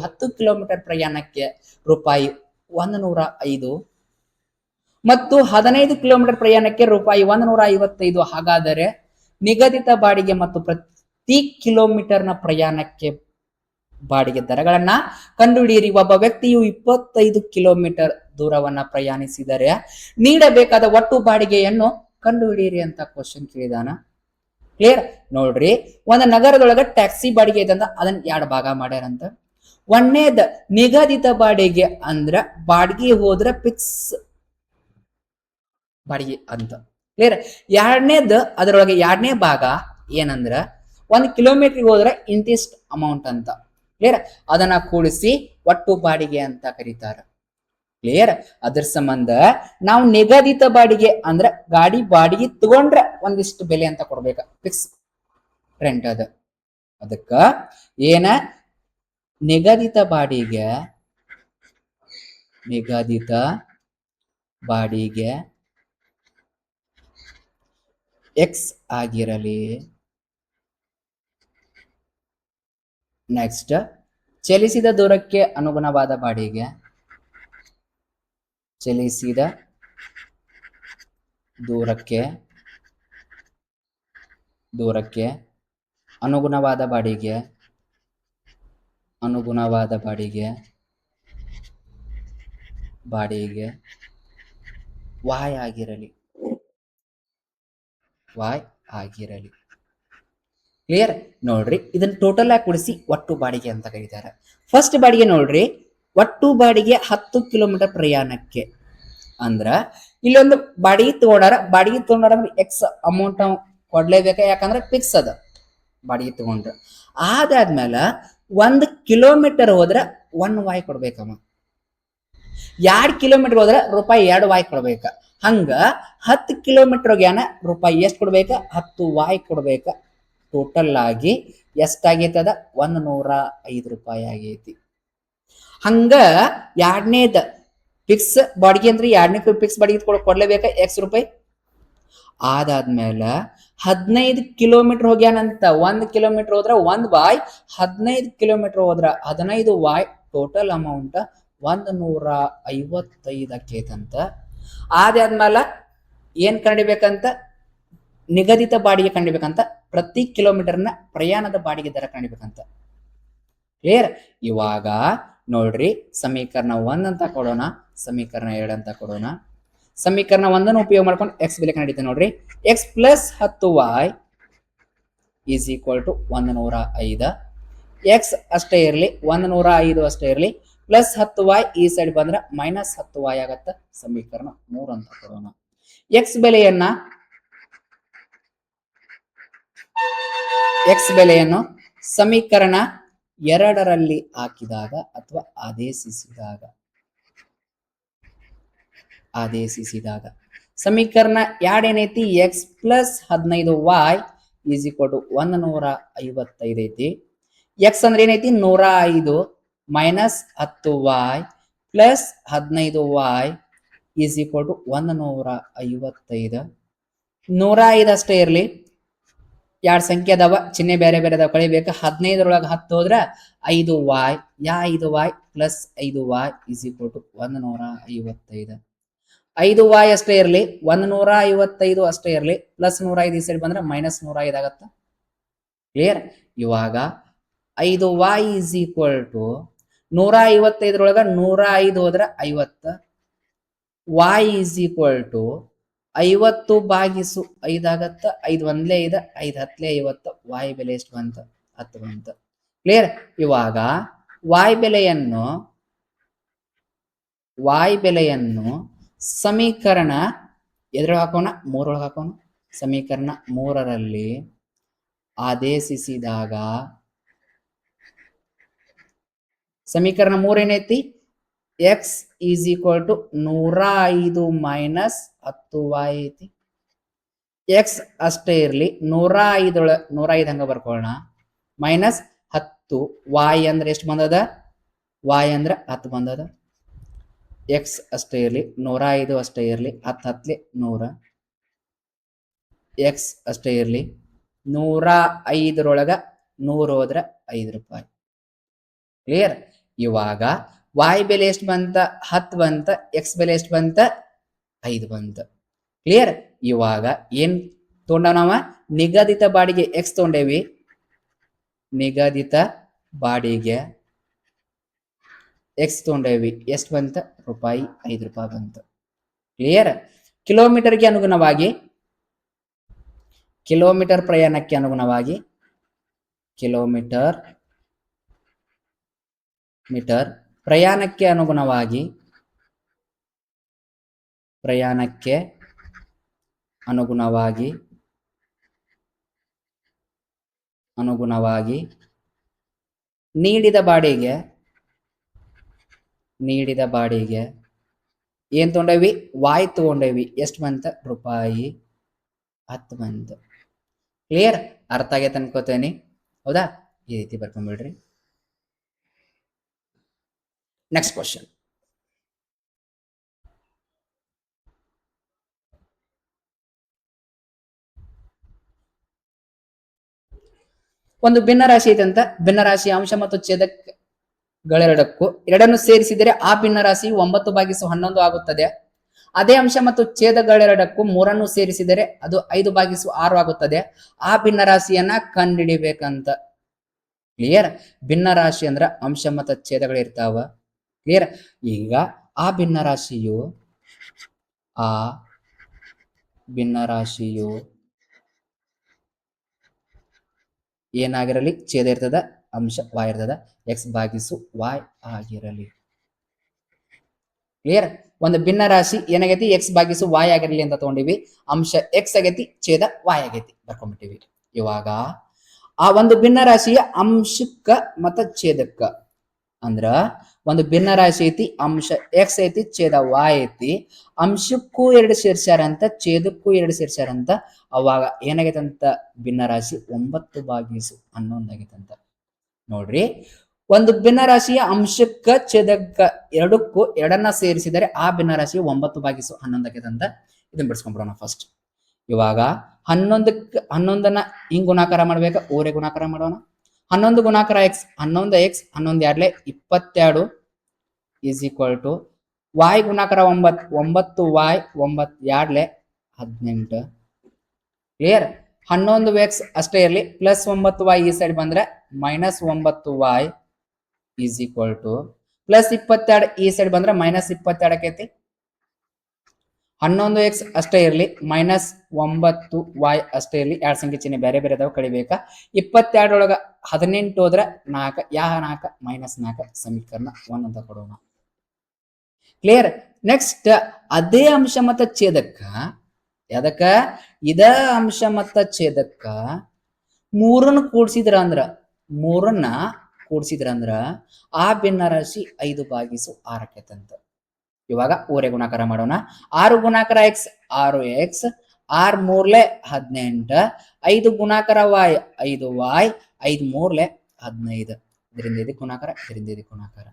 10 ಕಿಲೋಮೀಟರ್ ಪ್ರಯಾಣಕ್ಕೆ ರೂಪಾಯಿ 105 ಮತ್ತು 15 ಕಿಲೋಮೀಟರ್ ಪ್ರಯಾಣಕ್ಕೆ ರೂಪಾಯಿ 155 ಹಾಗಾದರೆ ನಿಗದಿತ ಬಾಡಿಗೆ ಮತ್ತು ಪ್ರತಿ ಕಿಲೋಮೀಟರ್ನ ಪ್ರಯಾಣಕ್ಕೆ ಬಾಡಿಗೆ ದರಗಳನ್ನ ಕಂಡುಹಿಡಿಯಿರಿ ಒಬ್ಬ ವ್ಯಕ್ತಿಯು 25 ಕಿಲೋಮೀಟರ್ ದೂರವನ್ನ ಪ್ರಯಾಣಿಸಿದರೆ ನೀಡಬೇಕಾದ ಒಟ್ಟು ಬಾಡಿಗೆಯನ್ನು ಕಂಡುಹಿಡಿಯಿರಿ ಅಂತ ಕ್ವಶನ್ ಕೇಳಿದಾನ ಕ್ಲಿಯರ್ ನೋಡ್ರಿ ಒಂದು ನಗರದೊಳಗ ಟ್ಯಾಕ್ಸಿ ಬಾಡಿಗೆ ಇದೆ ಅಂತ ಅದನ್ನ 2 ಭಾಗ ಮಾಡ್ಯಾರಂತ ಒಂದನೇದ ನಿಗದಿತ ಬಾಡಿಗೆ ಅಂದ್ರ ಬಾಡಿಗೆ ಹೋದ್ರ ಫಿಕ್ಸ್ ಬಾಡಿಗೆ ಅಂತ ಕ್ಲಿಯರ್ ಎರಡನೇದ ಅದರೊಳಗೆ 2ನೇ ಭಾಗ ಏನಂದ್ರ 1 ಕಿಲೋಮೀಟರ್ ಹೋದ್ರೆ ಇಂತಿಷ್ಟು ಅಮೌಂಟ್ ಅಂತ ಕ್ಲಿಯರ್ ಅದನ್ನ ಕೂಡಿಸಿ ಒಟ್ಟು ಬಾಡಿಗೆ ಅಂತ ಕರೀತಾರ ಕ್ಲಿಯರ್ ಅದ್ರ ಸಂಬಂಧ ನಾವು ನಿಗದಿತ ಬಾಡಿಗೆ ಅಂದ್ರ ಗಾಡಿ ಬಾಡಿಗೆ ತಗೊಂಡ್ರೆ ಒಂದಿಷ್ಟು ಬೆಲೆ ಅಂತ ಕೊಡ್ಬೇಕ ಫಿಕ್ಸ್ ರೆಂಟ್ ಅದ ಅದಕ್ಕ ಏನ ನಿಗದಿತ ಬಾಡಿಗೆ ಎಕ್ಸ್ ಆಗಿರಲಿ ನೆಕ್ಸ್ಟ್ ಚಲಿಸಿದ ದೂರಕ್ಕೆ ಅನುಗುಣವಾದ ಬಾಡಿಗೆ ದೂರಕ್ಕೆ ಅನುಗುಣವಾದ ಬಾಡಿಗೆ ವಾಯ್ ಆಗಿರಲಿ ಕ್ಲಿಯರ್ ನೋಡ್ರಿ ಇದನ್ನ ಟೋಟಲ್ ಆಗಿ ಕೂಡಿಸಿ ಒಟ್ಟು ಬಾಡಿಗೆ ಅಂತ ಕರೀತಾರೆ ಫಸ್ಟ್ ಬಾಡಿಗೆ ನೋಡ್ರಿ ಒಟ್ಟು ಬಾಡಿಗೆ 10 ಕಿಲೋಮೀಟರ್ ಪ್ರಯಾಣಕ್ಕೆ ಅಂದ್ರ ಇಲ್ಲೊಂದು ಬಾಡಿಗೆ ತಗೊಂಡಾರ ಅಂದ್ರೆ ಎಕ್ಸ್ ಅಮೌಂಟ್ ಕೊಡ್ಲೇಬೇಕ ಯಾಕಂದ್ರೆ ಫಿಕ್ಸ್ ಅದ ಬಾಡಿಗೆ ತಗೊಂಡ್ರ ಅದಾದ್ಮೇಲೆ 1 ಕಿಲೋಮೀಟರ್ ಹೋದ್ರೆ 1 ವಾಯ್ ಕೊಡ್ಬೇಕಮ್ಮ 2 ಕಿಲೋಮೀಟರ್ ಹೋದ್ರೆ ರೂಪಾಯಿ 2 ವಾಯ್ ಕೊಡ್ಬೇಕ ಹಂಗ 10 ಕಿಲೋಮೀಟರ್ ಹೋಗ್ಯಾನ ರೂಪಾಯಿ ಎಷ್ಟು ಕೊಡ್ಬೇಕ 10 ವಾಯ್ ಕೊಡ್ಬೇಕ ಟೋಟಲ್ ಆಗಿ ಎಷ್ಟಾಗೈತಿ ಅದ 105 ರೂಪಾಯಿ ಆಗೈತಿ ಹಂಗ ಎರಡನೇದ ಫಿಕ್ಸ್ ಬಾಡಿಗೆ ಅಂದ್ರೆ ಎರಡನೇ ಫಿಕ್ಸ್ ಬಾಡಿಗೆ ಕೊಡ್ಲೇಬೇಕ ಎಕ್ಸ್ ರೂಪಾಯಿ ಅದಾದ್ಮೇಲೆ 15 ಕಿಲೋಮೀಟರ್ ಹೋಗ್ಯಾನಂತ 1 ಕಿಲೋಮೀಟರ್ ಹೋದ್ರ 1 ವಾಯ್ 15 ಕಿಲೋಮೀಟರ್ ಹೋದ್ರ 15 ವಾಯ್ ಟೋಟಲ್ ಅಮೌಂಟ್ 155 ಆಕೈತಂತ ಅದಾದ್ಮೇಲೆ ಏನ್ ಕಂಡಿಬೇಕಂತ ನಿಗದಿತ ಬಾಡಿಗೆ ಕಂಡಿಬೇಕಂತ ಪ್ರತಿ ಕಿಲೋಮೀಟರ್ನ ಪ್ರಯಾಣದ ಬಾಡಿಗೆ ದರ ಕಂಡಿಬೇಕಂತ ಕ್ಲಿಯರ್ ಇವಾಗ ನೋಡ್ರಿ ಸಮೀಕರಣ 1 ಅಂತ ಕೊಡೋಣ ಸಮೀಕರಣ 2 ಅಂತ ಕೊಡೋಣ ಸಮೀಕರಣ 1 ಉಪಯೋಗ ಮಾಡ್ಕೊಂಡು ಎಕ್ಸ್ ಬೆಲೆ ಕಂಡಿದ್ದೆ ನೋಡ್ರಿ x plus 10y is equal to 105 x ಅಷ್ಟೇ ಇರಲಿ 105 ಅಷ್ಟೇ ಇರಲಿ ಪ್ಲಸ್ 10y ಈ ಸೈಡ್ ಬಂದ್ರೆ ಮೈನಸ್ 10y ಆಗತ್ತ ಸಮೀಕರಣ 3 ಅಂತ ಕೊಡೋಣ ಎಕ್ಸ್ ಬೆಲೆಯನ್ನು ಸಮೀಕರಣ 2ರಲ್ಲಿ ಹಾಕಿದಾಗ ಅಥವಾ ಆದೇಶಿಸಿದಾಗ ಸಮೀಕರಣ 2 ಏನೈತಿ x plus 15y is equal to 155 ಐತಿ ಎಕ್ಸ್ ಅಂದ್ರೆ ಏನೈತಿ 105 minus 10y plus 15y is equal to 155 105 ಅಷ್ಟೇ ಇರಲಿ ಎರಡು ಸಂಖ್ಯೆ ಅದಾವ, ಚಿಹ್ನೆ ಬೇರೆ ಬೇರೆ ಅದಾವ, ಕಳಿಬೇಕು. 15 10 ಹೋದ್ರ 5y, 5y plus 5y is equal to 155. 5y ಅಷ್ಟೇ ಇರಲಿ, 155 ಅಷ್ಟೇ ಇರಲಿ, ಪ್ಲಸ್ 105 ಈ ಸೈಡ್ ಬಂದ್ರೆ ಮೈನಸ್ 105 ಆಗತ್ತ. ಕ್ಲಿಯರ್? ಇವಾಗ 5y ಇಸ್ ಈಕ್ವಲ್ ಟು 155 105 ಹೋದ್ರೆ 50. y ಇಸ್ ಈಕ್ವಲ್ ಟು 50 ಭಾಗಿಸು 5 ಆಗತ್ತ. 5 ಒಂದ್ಲೇ 5, 5 ಹತ್ಲೆ 50. y ಬೆಲೆ ಎಷ್ಟು ಬಂತ? 10 ಬಂತ. ಕ್ಲಿಯರ್? ಇವಾಗ y ಬೆಲೆಯನ್ನು ಸಮೀಕರಣ ಎದ್ರೊಳಗೆ ಹಾಕೋಣ? 3 ಹಾಕೋಣ. ಸಮೀಕರಣ 3ರಲ್ಲಿ ಆದೇಶಿಸಿದಾಗ ಸಮೀಕರಣ 3 ಏನೈತಿ? x is equal to 105 minus 10y ಐತಿ. x ಅಷ್ಟೇ ಇರಲಿ, 105 ಹಂಗ ಬರ್ಕೊಳ್ಳೋಣ, ಮೈನಸ್ 10 y ಅಂದ್ರೆ ಎಷ್ಟು ಬಂದದ? y ಅಂದ್ರೆ 10 ಬಂದದ. x ಅಷ್ಟೇ ಇರಲಿ, 105 ಅಷ್ಟೇ ಇರಲಿ, 10 ಹತ್ಲೆ 100. x ಅಷ್ಟೇ ಇರಲಿ, 105 100 ಹೋದ್ರೆ 5 ರೂಪಾಯಿ. ಕ್ಲಿಯರ್? ಇವಾಗ y ಬೆಲೆ ಎಷ್ಟು ಬಂತ? 10 ಬಂತ. x ಬೆಲೆ ಎಷ್ಟು ಬಂತ? 5 ಬಂತ. ಕ್ಲಿಯರ್? ಇವಾಗ ಏನ್ ತಗೊಂಡಾವ ನಾವ? ನಿಗದಿತ ಬಾಡಿಗೆ x ತಗೊಂಡೇವಿ. ನಿಗದಿತ ಬಾಡಿಗೆ x ತಗೊಂಡೇವಿ. ಎಷ್ಟು ಬಂತ? ರೂಪಾಯಿ 5 ರೂಪಾಯಿ ಬಂತ. ಕ್ಲಿಯರ್? ಕಿಲೋಮೀಟರ್ಗೆ ಅನುಗುಣವಾಗಿ, ಕಿಲೋಮೀಟರ್ ಪ್ರಯಾಣಕ್ಕೆ ಅನುಗುಣವಾಗಿ, ಪ್ರಯಾಣಕ್ಕೆ ಅನುಗುಣವಾಗಿ ನೀಡಿದ ಬಾಡಿಗೆ ಏನ್ ತಗೊಂಡೇವಿ? y ತಗೊಂಡೇವಿ. ಎಷ್ಟು ಬಂತ? ರೂಪಾಯಿ 10 ಬಂತ. ಕ್ಲಿಯರ್? ಅರ್ಥ ಆಗೈತೆ ಅನ್ಕೋತೇನಿ. ಹೌದಾ? ಈ ರೀತಿ ಬರ್ಕೊಂಡ್ಬಿಡ್ರಿ. Next question. ಒಂದು ಭಿನ್ನರಾಶಿ ಐತಂತ. ಭಿನ್ನರಾಶಿ ಅಂಶ ಮತ್ತು ಛೇದಕಗಳೆರಡಕ್ಕೂ ಎರಡನ್ನು ಸೇರಿಸಿದರೆ ಆ ಭಿನ್ನರಾಶಿಯು 9/11 ಆಗುತ್ತದೆ. ಅದೇ ಅಂಶ ಮತ್ತು ಛೇದಗಳೆರಡಕ್ಕೂ 3 ಸೇರಿಸಿದರೆ ಅದು 5/6 ಆಗುತ್ತದೆ. ಆ ಭಿನ್ನರಾಶಿಯನ್ನ ಕಂಡುಹಿಡಿಬೇಕಂತ. ಕ್ಲಿಯರ್? ಭಿನ್ನರಾಶಿ ಅಂದ್ರ ಅಂಶ ಮತ್ತು ಛೇದಗಳಿರ್ತಾವ. ಕ್ಲಿಯರ್? ಈಗ ಆ ಭಿನ್ನರಾಶಿಯು ಏನಾಗಿರಲಿ? ಛೇದ ಇರ್ತದ, ಅಂಶ y ಇರ್ತದ. x/y ಆಗಿರಲಿ. ಕ್ಲಿಯರ್? ಒಂದು ಭಿನ್ನರಾಶಿ ಏನಾಗೈತಿ? x/y ಆಗಿರಲಿ ಅಂತ ತಗೊಂಡಿವಿ. ಅಂಶ x ಆಗೈತಿ, ಛೇದ y ಆಗೈತಿ, ಬರ್ಕೊಂಡ್ಬಿಟ್ಟಿವಿ. ಇವಾಗ ಆ ಒಂದು ಭಿನ್ನರಾಶಿಯ ಅಂಶಕ್ಕ ಮತ್ತ ಛೇದಕ್ಕ ಅಂದ್ರ ಒಂದು ಭಿನ್ನರಾಶಿ ಐತಿ, ಅಂಶ x ಐತಿ, ಛೇದ y ಐತಿ. ಅಂಶಕ್ಕೂ 2 ಸೇರ್ಸ್ಯಾರಂತ, ಛೇದಕ್ಕೂ 2 ಸೇರ್ಸ್ಯಾರಂತ. ಅವಾಗ ಏನಾಗೈತಂತ? ಭಿನ್ನರಾಶಿ 9/11 ಆಗೈತಂತ. ನೋಡ್ರಿ, ಒಂದು ಭಿನ್ನರಾಶಿಯ ಅಂಶಕ್ಕ ಛೇದಕ್ಕ ಎರಡಕ್ಕೂ 2ನ್ನ ಸೇರಿಸಿದರೆ ಆ ಭಿನ್ನರಾಶಿ 9/11 ಆಗೈತಂತ. ಇದನ್ನ ಬಿಡಿಸ್ಕೊಂಡ್ಬಿಡೋಣ ಫಸ್ಟ್. ಇವಾಗ 11ನ್ನ ಹಿಂಗ್ ಗುಣಾಕಾರ ಮಾಡ್ಬೇಕ, ಓರೆ ಗುಣಾಕಾರ ಮಾಡೋಣ. 11 ಗುಣಾಕಾರ x, 11x, 11 2 22 is equal to y ಗುಣಾಕಾರ 9, 9y, 9 2 18. ಕ್ಲಿಯರ್? 11x ಅಷ್ಟೇ ಇರಲಿ, ಪ್ಲಸ್ 9y ಈ ಸೈಡ್ ಬಂದ್ರೆ minus 9y is equal to plus 22 ಈ ಸೈಡ್ ಬಂದ್ರೆ ಮೈನಸ್ 22 ಆಕೈತಿ. 11x ಅಷ್ಟೇ ಇರಲಿ, ಮೈನಸ್ 9y ಅಷ್ಟೇ ಇರಲಿ. 2 ಸಂಖ್ಯೆ ಚಿಹ್ನೆ ಬೇರೆ ಬೇರೆ ಅದಾವ, ಕಳಿಬೇಕಾ. 22 18 ಹೋದ್ರೆ 4, 4 ಮೈನಸ್ 4, ಸಮೀಕರಣ 1 ಅಂತ ಕೊಡೋಣ. ಕ್ಲಿಯರ್? ನೆಕ್ಸ್ಟ್ ಅದೇ ಅಂಶ ಮತ್ತ ಛೇದಕ್ಕ, ಯಾದಕ್ಕ ಇದ ಅಂಶ ಮತ್ತ ಛೇದಕ್ಕ 3ನ್ನ ಕೂಡ್ಸಿದ್ರ ಅಂದ್ರ ಆ ಭಿನ್ನರಾಶಿ 5/6 ಆಕೈತಂತ. ಇವಾಗ ಓರೆ ಗುಣಾಕಾರ ಮಾಡೋಣ. 6 ಗುಣಾಕಾರ x 6x, 6 3 18, 5 ಗುಣಾಕಾರ y 5y, 5 3 15. ಇದರಿಂದ ಇದಕ್ಕೆ ಗುಣಾಕಾರ, ಇದರಿಂದ ಇದಕ್ಕೆ ಗುಣಾಕಾರ.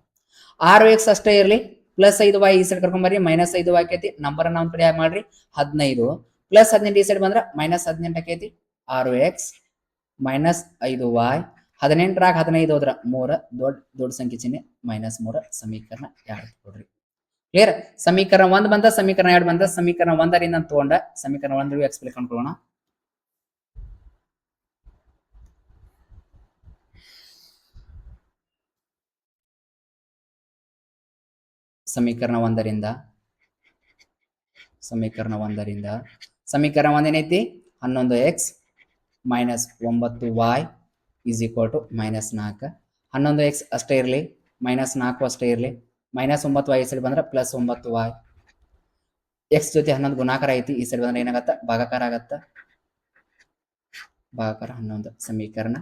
6x ಅಷ್ಟೇ ಇರಲಿ, ಪ್ಲಸ್ 5y ಈ ಸೈಡ್ ಕರ್ಕೊಂಬರ್ರಿ, ಮೈನಸ್ 5 ಆಕೈತಿ. ನಂಬರ್ ಒಂದ್ ಕಡೆ ಮಾಡ್ರಿ, 15 ಪ್ಲಸ್ 18 ಈ ಸೈಡ್ ಬಂದ್ರ ಮೈನಸ್ 18 ಆಕೈತಿ. 6x ಮೈನಸ್ 5y 18ರಾಗ 15 ಹೋದ್ರ 3 ದೊಡ್ಡ ಸಂಖ್ಯೆ ಚಿಹ್ನೆ -3 ಸಮೀಕರಣ 2 ಕೊಡ್ರಿ. ಕ್ಲಿಯರ್. ಸಮೀಕರಣ 1 ಬಂದ, ಸಮೀಕರಣ 2 ಬಂದ. ಸಮೀಕರಣ 1ರಿಂದ ತಗೊಂಡ ಸಮೀಕರಣ 1 ಎಕ್ಸ್ಪ್ಲೇನ್ ಕಂಡುಕೊಳ್ಳೋಣ. ಸಮೀಕರಣ 1ರಿಂದ ಸಮೀಕರಣ 1 ಏನೈತಿ? 11x minus 9y is equal to -4. 11x ಅಷ್ಟೇ ಇರಲಿ, -4 ಅಷ್ಟೇ ಇರಲಿ, -9y ಈ ಸೈಡ್ ಬಂದ್ರೆ +9y. ಎಕ್ಸ್ ಜೊತೆ 11 ಗುಣಾಕಾರ ಐತಿ, ಈ ಸೈಡ್ ಬಂದ್ರೆ ಏನಾಗತ್ತ? ಭಾಗಾಕಾರ ಆಗತ್ತ. ಭಾಗಾಕಾರ 11. ಸಮೀಕರಣ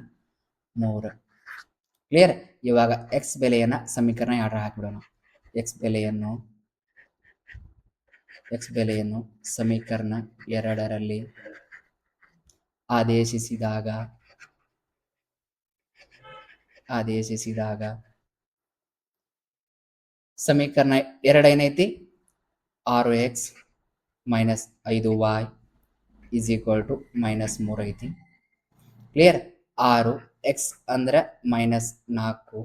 3. ಕ್ಲಿಯರ್. ಇವಾಗ ಎಕ್ಸ್ ಬೆಲೆಯನ್ನ ಸಮೀಕರಣ 2 ಹಾಕಿಬಿಡೋಣ. ಎಕ್ಸ್ ಬೆಲೆಯನ್ನು ಸಮೀಕರಣ 2ರಲ್ಲಿ ಆದೇಶಿಸಿದಾಗ ಸಮೀಕರಣ 2 ಏನೈತಿ? 6x minus 5y is equal to -3 ಐತಿ. ಕ್ಲಿಯರ್. 6x ಅಂದ್ರೆ -4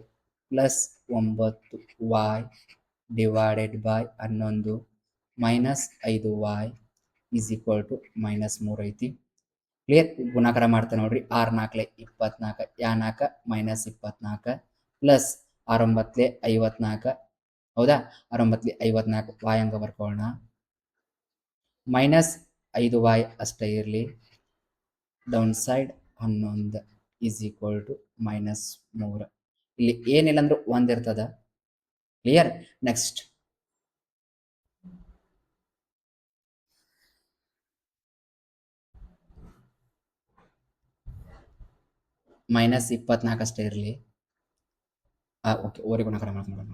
plus 9y divided by 11 minus 5y is equal to -3 ಐತಿ. ಕ್ಲಿಯರ್. ಗುಣಾಕಾರ ಮಾಡ್ತಾ ನೋಡ್ರಿ. 6 4 24, ಯಾ 4 -24 ಪ್ಲಸ್ 6 9 54. ಹೌದಾ? 6 9 54 y ಹಂಗ ಬರ್ಕೊಳ್ಳೋಣ. -5y ಅಷ್ಟೇ ಇರಲಿ, down side 11 is equal to -3. ಇಲ್ಲಿ ಏನಿಲ್ಲ ಅಂದ್ರೂ 1 ಇರ್ತದ. ಕ್ಲಿಯರ್. ನೆಕ್ಸ್ಟ್ -24 ಅಷ್ಟೇ ಇರಲಿ. ಓಕೆ, ಓರಿ ಗುಣಾಕಾರ ಮಾಡ್ಕೊಳ್ಳೋಣ.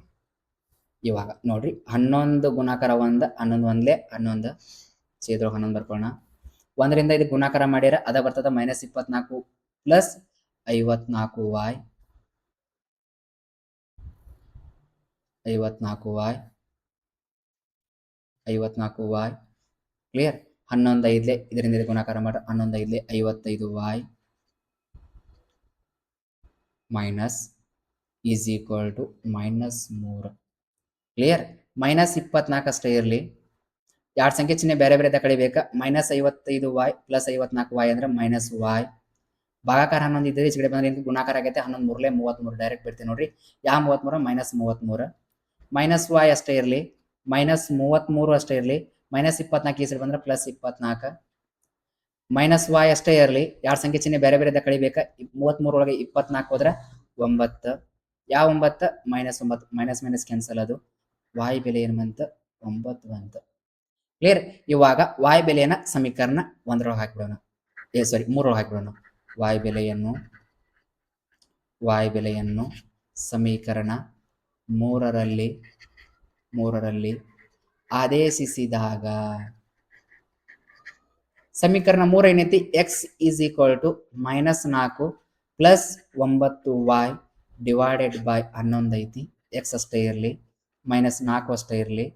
ಇವಾಗ ನೋಡ್ರಿ, 11 ಗುಣಾಕಾರ 1, 11 1 11 ಸೇದ್ರ 11 ಬರ್ಕೊಳ್ಳೋಣ. 1ರಿಂದ ಇದು ಗುಣಾಕಾರ ಮಾಡ್ಯಾರ, ಅದ ಬರ್ತದ -24 ಪ್ಲಸ್ 54y 54y. ಕ್ಲಿಯರ್. 11 5 ಇದರಿಂದ ಇದು ಗುಣಾಕಾರ ಮಾಡ್ರೆ 11 5 55y minus is equal to -3. Clear. -24 ಅಷ್ಟೇ ಇರಲಿ. 2 ಸಂಖ್ಯೆ ಚಿಹ್ನೆ ಬೇರೆ ಬೇರೆ ಕಳಿಬೇಕಾ? -55y ಪ್ಲಸ್ 54y ಅಂದ್ರೆ -y. ಭಾಗಾಕಾರ 11 ಇದ್ದರೆ ಈ ಕಡೆ ಬಂದ್ರೆ ಗುಣಾಕಾರ ಆಗೈತೆ. 11 3 33 ಡೈರೆಕ್ಟ್ ಬಿಡ್ತೀನಿ ನೋಡ್ರಿ. ಯಾ 33 -33 -y ಅಷ್ಟೇ ಇರಲಿ, -33 ಅಷ್ಟೇ ಇರಲಿ, -24 ಈ ಸೈಡ್ ಬಂದ್ರೆ +24 -y ಅಷ್ಟೇ ಇರಲಿ. 2 ಸಂಖ್ಯೆ ಚಿಹ್ನೆ ಬೇರೆ ಬೇರೆ ಕಳಿಬೇಕಾ? 33 ಒಳಗೆ 24 ಹೋದ್ರೆ 9, ಯಾವ 9 -9 ಮೈನಸ್ ಕ್ಯಾನ್ಸಲ್. ಅದು y ಬೆಲೆ ಏನು ಬಂತು? 9 ಬಂತು. ಕ್ಲಿಯರ್. ಇವಾಗ y ಬೆಲೆಯನ್ನ ಸಮೀಕರಣ 1ರೊಳಗೆ ಹಾಕಿಬಿಡೋಣ. 3ರೊಳಗೆ ಹಾಕಿಬಿಡೋಣ. y ಬೆಲೆಯನ್ನು ಸಮೀಕರಣ 3ರಲ್ಲಿ ಆದೇಶಿಸಿದಾಗ ಸಮೀಕರಣ 3 ಏನೈತಿ? x is equal to -4 plus 9y divided by 11 ಐತಿ. x ಅಷ್ಟೇ ಇರಲಿ, -4 ಅಷ್ಟೇ ಇರಲಿ,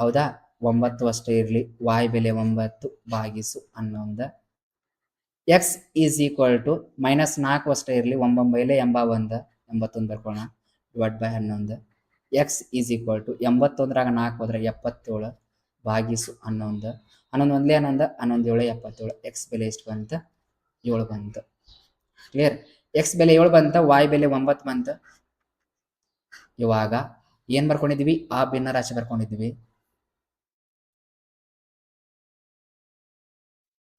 ಹೌದಾ? 9 ಅಷ್ಟೇ ಇರಲಿ. y ಬೆಲೆ 9 ಭಾಗಿಸು 11. x ಈಸ್ ಈಕ್ವಲ್ ಟು -4 ಅಷ್ಟೇ ಇರಲಿ, 9 ಬೈಲೆ 81 ಬರ್ಕೋಣ, divide by 11. x is equal to 81ರಾಗ 4 ಹೋದ್ರೆ 77 ಭಾಗಿಸು 11. 11 1 11 11 7 77. x ಬೆಲೆ ಎಷ್ಟು ಬಂತ? 7 ಬಂತು. ಕ್ಲಿಯರ್. x ಬೆಲೆ 7 ಬಂತ, y ಬೆಲೆ 9 ಬಂತ. ಇವಾಗ ಏನ್ ಬರ್ಕೊಂಡಿದ್ವಿ? ಆ ಭಿನ್ನ ರಾಶಿ ಬರ್ಕೊಂಡಿದ್ವಿ.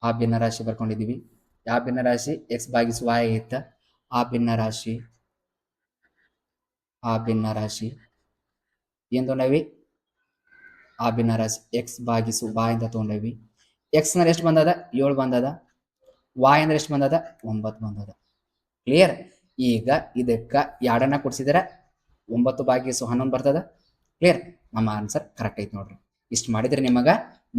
ಆ ಭಿನ್ನ ರಾಶಿ ಬರ್ಕೊಂಡಿದ್ವಿ. ಯಾವ ಭಿನ್ನ ರಾಶಿ? x ಭಾಗಿಸು y ಆಗಿತ್ತ. ಆ ಭಿನ್ನ ರಾಶಿ ಏನ್ ತೊಗೊಂಡವಿ? ಆ ಭಿನ್ನ ರಾಶಿ x ಭಾಗಿಸು y ಅಂತ ತೊಗೊಂಡವಿ. x ಅಂದ್ರೆ ಎಷ್ಟು ಬಂದದ? 7 ಬಂದದ. y ಅಂದ್ರೆ ಎಷ್ಟು ಬಂದದ? 9 ಬಂದದ. ಕ್ಲಿಯರ್. ಈಗ ಇದಕ್ಕ 2ನ್ನ ಕೊಡ್ಸಿದ್ರೆ 9 ಭಾಗಿಸು 11 ಬರ್ತದ. ಕ್ಲಿಯರ್. ನಮ್ಮ ಆನ್ಸರ್ ಕರೆಕ್ಟ್ ಐತಿ ನೋಡ್ರಿ. ಇಷ್ಟು ಮಾಡಿದ್ರೆ ನಿಮಗ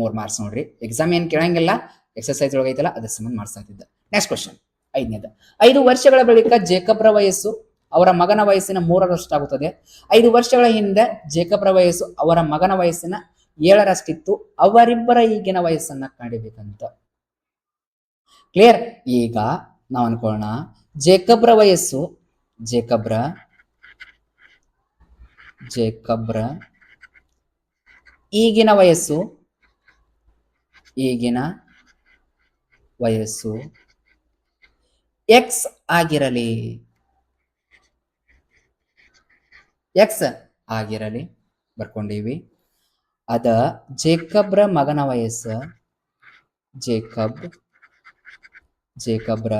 3 ಮಾರ್ಕ್ಸ್ ನೋಡ್ರಿ. ಎಕ್ಸಾಮ್ ಏನ್ ಕೇಳಂಗಿಲ್ಲ, ಎಕ್ಸರ್ಸೈಸ್ ಒಳಗೆ ಐತಲ್ಲ ಅದ್ರ ಸಂಬಂಧ ಮಾಡ್ಸಾತಿದ್ದ. Next question 5ನೇದು. 5 ವರ್ಷಗಳ ಬಳಿಕ ಜೇಕಬ್ರ ವಯಸ್ಸು ಅವರ ಮಗನ ವಯಸ್ಸಿನ 3ರಷ್ಟಾಗುತ್ತದೆ. 5 ವರ್ಷಗಳ ಹಿಂದೆ ಜೇಕಬ್ರ ವಯಸ್ಸು ಅವರ ಮಗನ ವಯಸ್ಸಿನ 7ರಷ್ಟಿತ್ತು. ಅವರಿಬ್ಬರ ಈಗಿನ ವಯಸ್ಸನ್ನ ಕಂಡಿಬೇಕಂತ. ಕ್ಲಿಯರ್. ಈಗ ನಾವು ಅನ್ಕೊಳ್ಳೋಣ. ಜೇಕಬ್ರ ವಯಸ್ಸು ಜೇಕಬ್ರ ಈಗಿನ ವಯಸ್ಸು ಎಕ್ಸ್ ಆಗಿರಲಿ. ಬರ್ಕೊಂಡೀವಿ. ಅದ ಜೇಕಬ್ರ ಮಗನ ವಯಸ್ಸು ಜೇಕಬ್ರ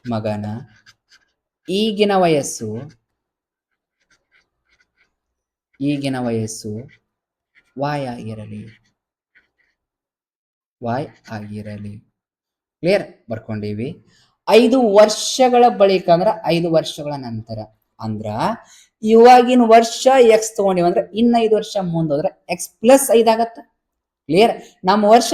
ಮಗನ ಈಗಿನ ವಯಸ್ಸು ವಾಯ್ ಆಗಿರಲಿ. ಕ್ಲಿಯರ್? ಬರ್ಕೊಂಡೀವಿ. 5 ವರ್ಷಗಳ ಬಳಿಕ ಅಂದ್ರ 5 ವರ್ಷಗಳ ನಂತರ ಅಂದ್ರ ಇವಾಗಿನ ವರ್ಷ ಎಕ್ಸ್ ತಗೊಂಡಿವಿ ಅಂದ್ರೆ ಇನ್ನ 5 ವರ್ಷ ಮುಂದೋದ್ರೆ ಎಕ್ಸ್ ಪ್ಲಸ್ 5 ಆಗತ್ತ. ಕ್ಲಿಯರ್? ನಮ್ಮ ವರ್ಷ